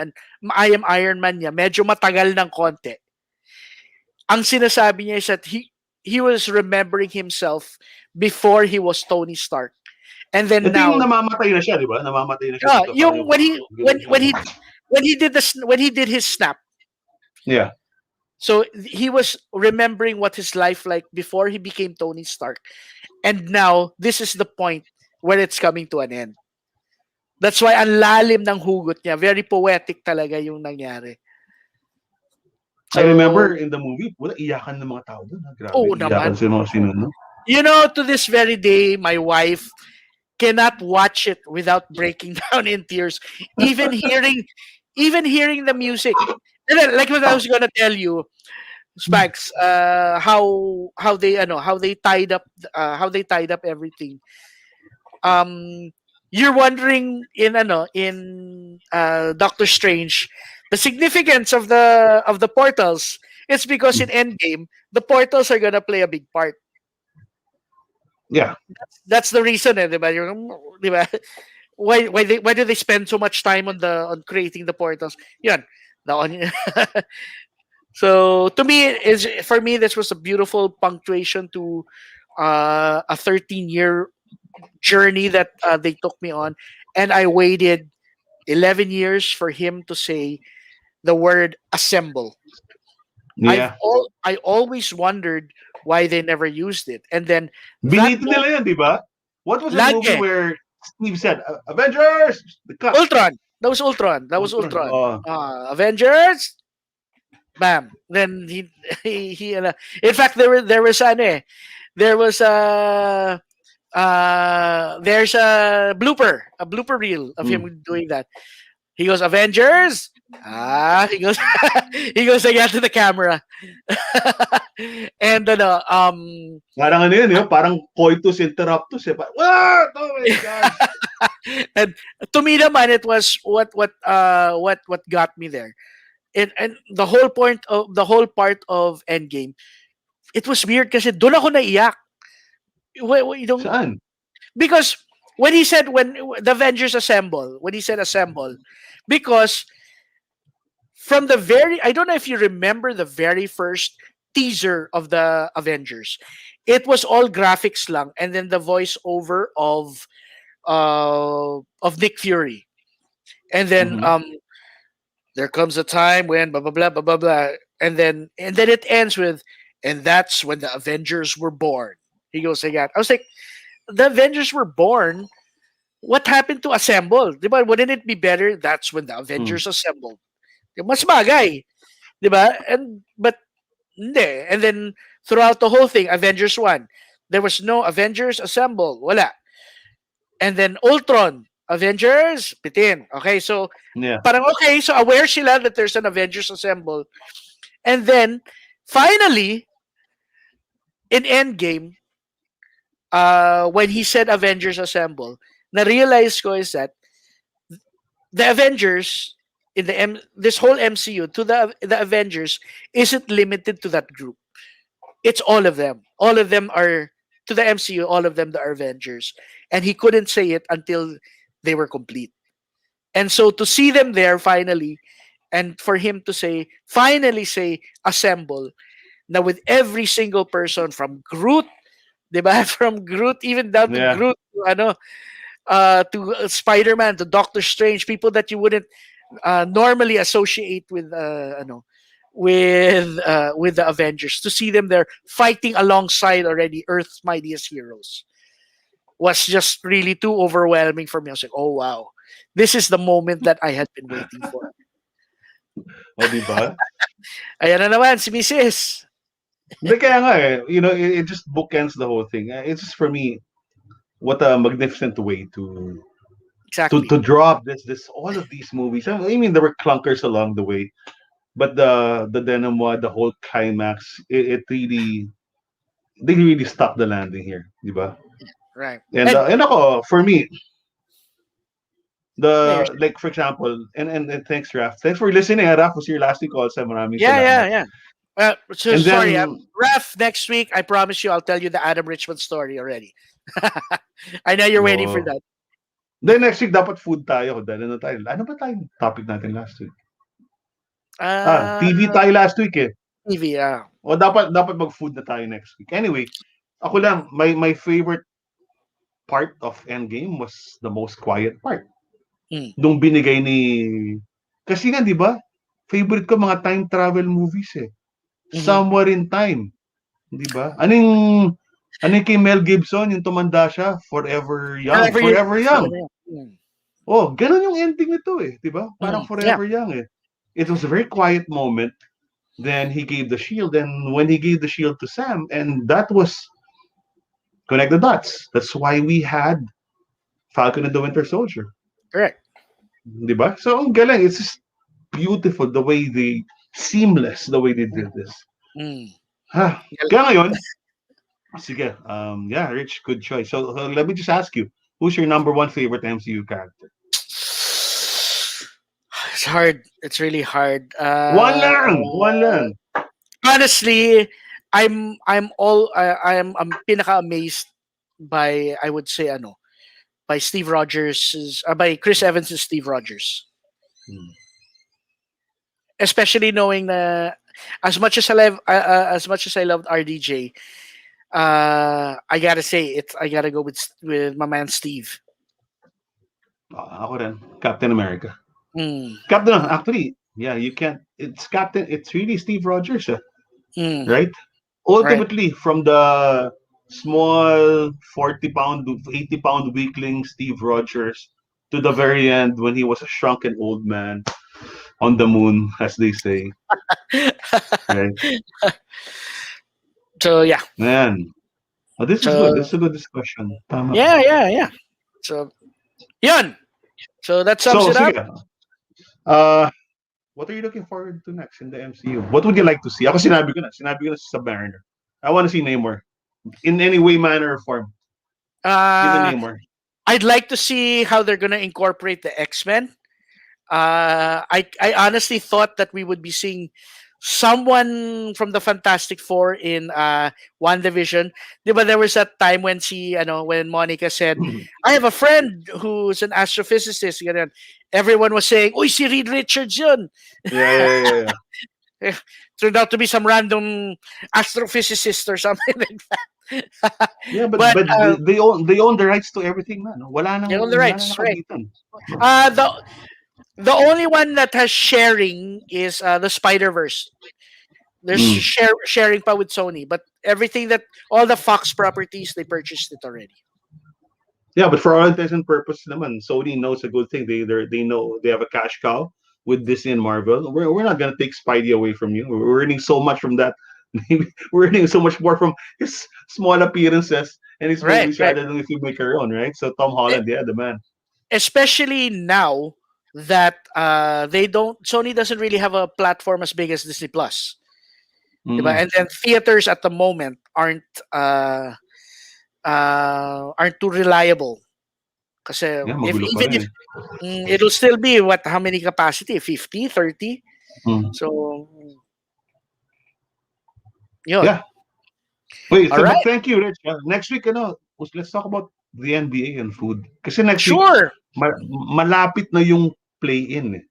Man niya, medyo matagal ng konti. Ang sinasabi niya is that he was remembering himself before he was Tony Stark. And then Ito yung now, namamatay na siya, di ba? Namamatay na siya dito. yung when he did his snap. Yeah. So he was remembering what his life like before he became Tony Stark. And now this is the point where it's coming to an end. That's why ang lalim ng hugot niya. Very poetic talaga yung nangyari. So, I remember in the movie, wala iyakan ng mga tao doon. Grabe, oo iyakan naman. sa mga sinuno. You know, to this very day, my wife cannot watch it without breaking down in tears. Even hearing the music. And then, like what I was gonna tell you, Spags, how they tied up everything. You're wondering in Doctor Strange the significance of the portals. It's because in Endgame the portals are gonna play a big part. Yeah, that's the reason, diba? Why do they spend so much time on creating the portals? Yan. So to me, for me this was a beautiful punctuation to a 13-year journey that they took me on, and I waited 11 years for him to say the word assemble. yeah. I always wondered why they never used it, and then Biniti nila yan, di ba? What was the movie where Steve said, Avengers! The cut. Ultron. That was Ultron. Avengers. Bam. Then he in fact there was there's a blooper reel of him doing that. He goes, Avengers. He goes again to the camera. And parang ano yun, parang coitus interruptus eh. What? Oh my gosh. And to me naman, it was what got me there. And the whole part of Endgame, it was weird kasi doon ako naiyak. Saan? Because when he said when the Avengers assemble, because from the I don't know if you remember the very first teaser of the Avengers, it was all graphics lang, and then the voiceover of Nick Fury, and then there comes a time when blah blah blah blah blah blah, and then it ends with, and that's when the Avengers were born. He goes again. I was like, the Avengers were born. What happened to assemble? Diba? Wouldn't it be better? That's when the Avengers assembled. Mas bagay. Diba? But hindi. And then throughout the whole thing, Avengers 1, there was no Avengers assemble. Wala. And then Ultron, Avengers, bitin. Okay, so parang okay, so aware sila that there's an Avengers assemble. And then finally in Endgame, when he said Avengers assemble, na-realize ko is that the Avengers in this whole MCU to the Avengers isn't limited to that group. It's all of them. All of them are to the MCU. All of them are Avengers, and he couldn't say it until they were complete. And so to see them there finally, and for him to finally say assemble, now with every single person from Groot, diba? From Groot even down to Groot, to Spider-Man, to Doctor Strange, people that you wouldn't normally associate with the Avengers, to see them there fighting alongside already Earth's mightiest heroes was just really too overwhelming for me. I was like, oh wow, this is the moment that I had been waiting for. Oh, diba? Ayan na naman, si Mrs. Hindi, kaya nga it just bookends the whole thing. It's just, for me, what a magnificent way Exactly. to drop this all of these movies. I mean, there were clunkers along the way, but the denouement, the whole climax, it really, they really stopped the landing here, di ba? Right. And ako, for me, Yeah, like, for example, and thanks, Raf. Thanks for listening. Raf was your last week also. Maraming salamat. yeah. So And sorry, then Ref, next week, I promise you, I'll tell you the Adam Richmond story already. I know you're waiting for that. then next week dapat food tayo. Dahil ano ba tayong topic natin last week? TV tayo last week eh. TV, O dapat mag-food na tayo next week. Anyway, ako lang, my favorite part of Endgame was the most quiet part. Nung binigay ni... Kasi nga, di ba? Favorite ko mga time travel movies eh. Somewhere in Time. Di ba? Anong kay Mel Gibson, yung tumanda siya, Forever Young. Forever Young. Oh, ganun yung ending nito eh. Di ba? Parang Forever Young eh. It was a very quiet moment. Then he gave the shield. And when he gave the shield to Sam, and that was... Connect the dots. That's why we had Falcon and the Winter Soldier. Correct. Diba? So, ang galing. It's just beautiful the way seamless the way they did this. Kaya ngayon, sige, yeah, Rich, good choice. So, let me just ask you, who's your number one favorite MCU character? It's hard. It's really hard. One lang. Honestly, I'm pinaka amazed by, I would say, by Steve Rogers, by Chris Evans and Steve Rogers. Especially knowing that as much as I loved RDJ, I gotta say I gotta go with my man Steve. Ako rin, Captain America. Captain, actually, yeah, you can't. It's Captain. It's really Steve Rogers, right? Ultimately, from the small 40-pound, 80-pound weakling Steve Rogers to the very end when he was a shrunken old man on the moon, as they say. Right? So yeah, man, this is good. This is a good discussion. Tama. Yeah. So, yun. So that sums it up. What are you looking forward to next in the MCU? What would you like to see? Ako sinabi ko na sa Submariner. I want to see Namor in any way, manner, or form. Namor. I'd like to see how they're gonna incorporate the X-Men. I honestly thought that we would be seeing someone from the Fantastic Four in WandaVision. But there was that time when when Monica said, I have a friend who's an astrophysicist. Everyone was saying, "Uy, si Reed Richards yun." Yeah. Turned out to be some random astrophysicist or something like that. Yeah, but they own the rights to everything, man. Wala nang, they own the rights, right? The only one that has sharing is the Spider-Verse. There's sharing pa with Sony, but everything all the Fox properties, they purchased it already. Yeah, but for all intents and purposes, naman, Sony knows a good thing. They know they have a cash cow with Disney and Marvel. We're not gonna take Spidey away from you. We're earning so much from that. We're earning so much more from his small appearances and his movies rather than if you make our own, right? So Tom Holland, the man. Especially now that Sony doesn't really have a platform as big as Disney Plus. And then theaters at the moment aren't too reliable. Kasi even if it'll still be how many capacity? 50, 30? So yun. Yeah. Wait, so right. Thank you, Rich. Next week, let's talk about the NBA and food. Kasi next week, malapit na yung play-in eh.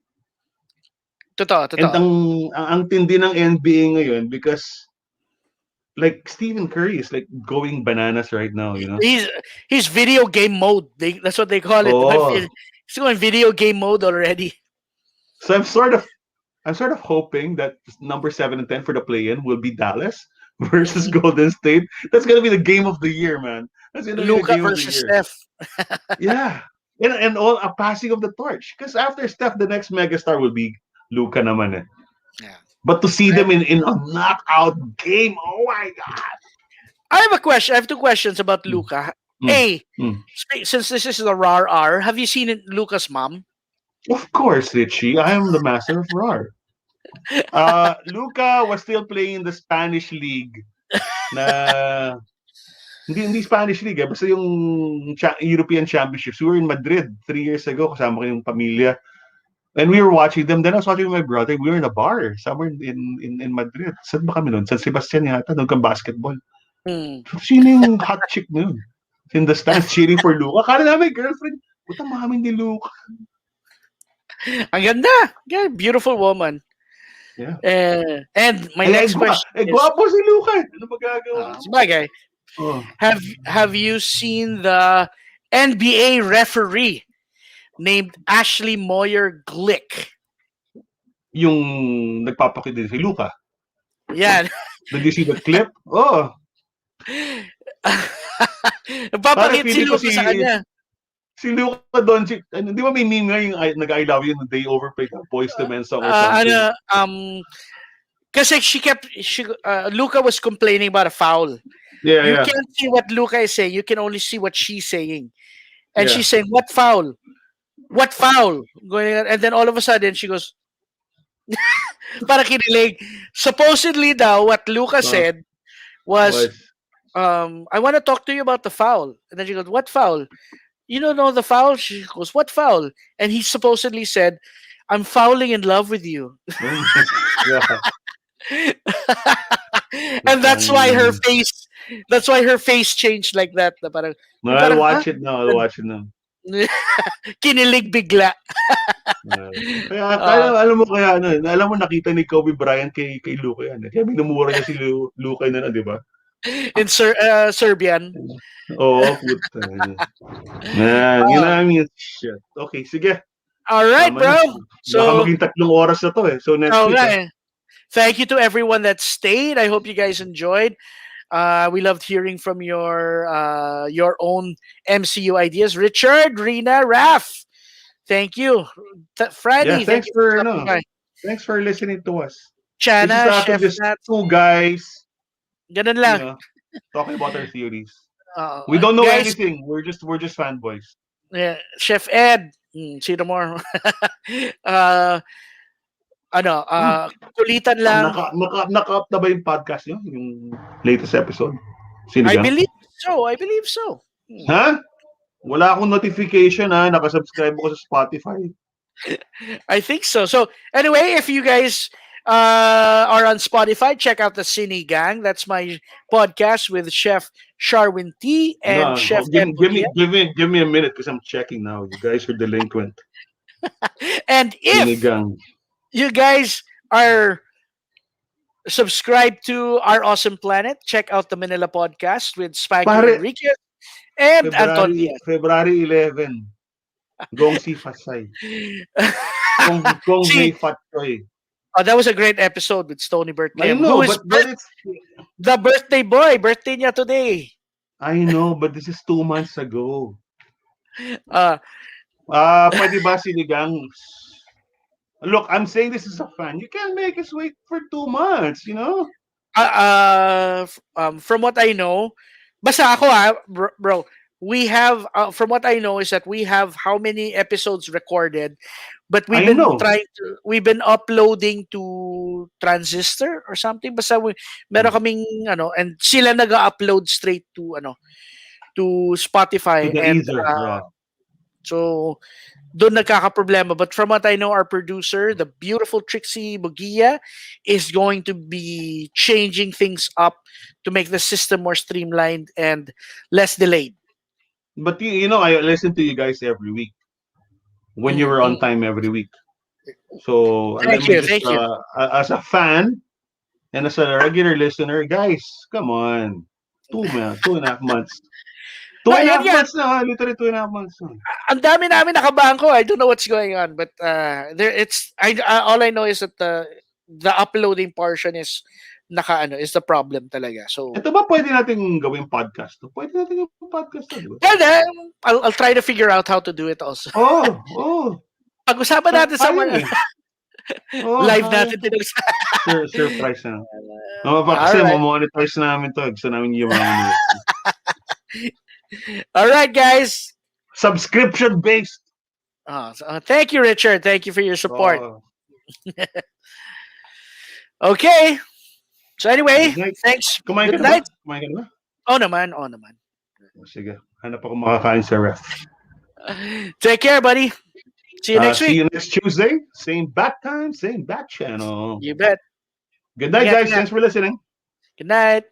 Totoo. And ang tindi ng NBA ngayon because like Stephen Curry is like going bananas right now, He's video game mode. That's what they call it. He's going video game mode already. So I'm sort of hoping that number 7 and 10 for the play-in will be Dallas versus Golden State. That's gonna be the game of the year, man. That's gonna Luka be the game versus of the year. Steph. Yeah. And all a passing of the torch. Because after Steph, the next megastar will be Luka naman eh. Yeah. But to see them in a knockout game, oh my God. I have a question. I have two questions about Luca. Since this is the Rawr, have you seen Luca's mom? Of course, Richie. I am the master of Rawr. Luca was still playing in the Spanish league. Na hindi Spanish league, basta yung European Championships. We were in Madrid 3 years ago, kasama ko yung pamilya. And we were watching them. Then I was watching with my brother. We were in a bar somewhere in Madrid. Saan ba kami nun? San Sebastian yata. Doon kang basketball. Sino yung hot chick nun? In the stands cheering for Luca. Akala namin girlfriend. Puta, mami ni Luca. Ang ganda. Yeah, beautiful woman. Yeah. And my next question is... Gwapo si Luca. Ano magagawa? Sabagay. Have you seen the NBA referee named Ashley Moyer Glick? Yung nagpapakita din si Luca. Yan. Did you see the clip? Oh. Nagpapakita si Luca sa kanya. Si Luca doon, di ba may meme nga yung nag-I love you the day overplayed the Boys to Men song or something? Kasi Luca was complaining about a foul. Yeah, you can't see what Luca is saying. You can only see what she's saying. And she's saying, what foul? What foul? And then all of a sudden, she goes, para kinilig. Supposedly daw, what Luca said was, I want to talk to you about the foul. And then she goes, what foul? You don't know the foul? She goes, what foul? And he supposedly said, I'm fouling in love with you. And that's why her face changed like that. Parang, I'll watch it now. Kinilig bigla. Alam mo nakita ni Kobe Bryant kay Luka yan. Kaya minumura niya si Luka na, di ba? In Serbian. Oo, puta. Man, yun na yung shit. Okay, sige. All right, bro. So, baka maging 3 oras na to eh. So next week. Thank you to everyone that stayed. I hope you guys enjoyed. We loved hearing from your own MCU ideas. Richard, Rina, Raf, thank you. Freddie, thanks for listening to us. Chana, Chef just two guys. Ganun lang. Talking about our theories. We don't know anything. We're just fanboys. Yeah, Chef Ed. Sino more? Kulitan lang. Naka-up na ba yung podcast nyo? Yung latest episode? I believe so. Ha? Wala akong notification ha. Nakasubscribe ko sa Spotify. I think so. So, anyway, if you guys are on Spotify, check out the Cine Gang. That's my podcast with Chef Sharwin T and Chef give me a minute because I'm checking now. You guys are delinquent. And if you guys are subscribed to Our Awesome Planet, check out the Manila Podcast with Spanky and Richie and Anton Diaz. February 11. Gong si Fasay. Gong si Fatsoy. Oh, that was a great episode with Stony Birthday. I know, but it's the birthday boy. Birthday niya today. I know, but this is 2 months ago. Pwede ba sinigang? Look, I'm saying this as a fan. You can't make us wait for 2 months, you know? From what I know, basta ako bro, we have, from what I know is that we have how many episodes recorded, but we've been uploading to Transistor or something. Basta meron kaming, and sila nag-upload straight to, to Spotify. So, doon nagkakaproblema. But from what I know, our producer, the beautiful Trixie Bugia, is going to be changing things up to make the system more streamlined and less delayed. But I listen to you guys every week when you were on time every week. So thank you. As a fan and as a regular listener, guys, come on, 2.5 months. 2.5 months na, literally 2.5 months na. Ang dami namin nakabahan ko. I don't know what's going on, but all I know is that the uploading portion is is the problem talaga. So ito ba pwede nating gawing podcast? Pwede natin gawing podcast to. Pwede. I'll try to figure out how to do it also. Oh. Pag-usapan natin sa mga Live natin tinagsa. Surprise na. Kasi mamonetize namin to. Gusto namin yumaman. All right, guys. Subscription-based. Thank you, Richard. Thank you for your support. Okay. So anyway, thanks. Kumain Good ka night. Na ba? Kumain ka na ba? Oo naman. Sige. Hanap ako makakain sa ref. Take care, buddy. See you next week. See you next Tuesday. Same bat time, same bat channel. You bet. Good night, guys. Thanks for listening. Good night.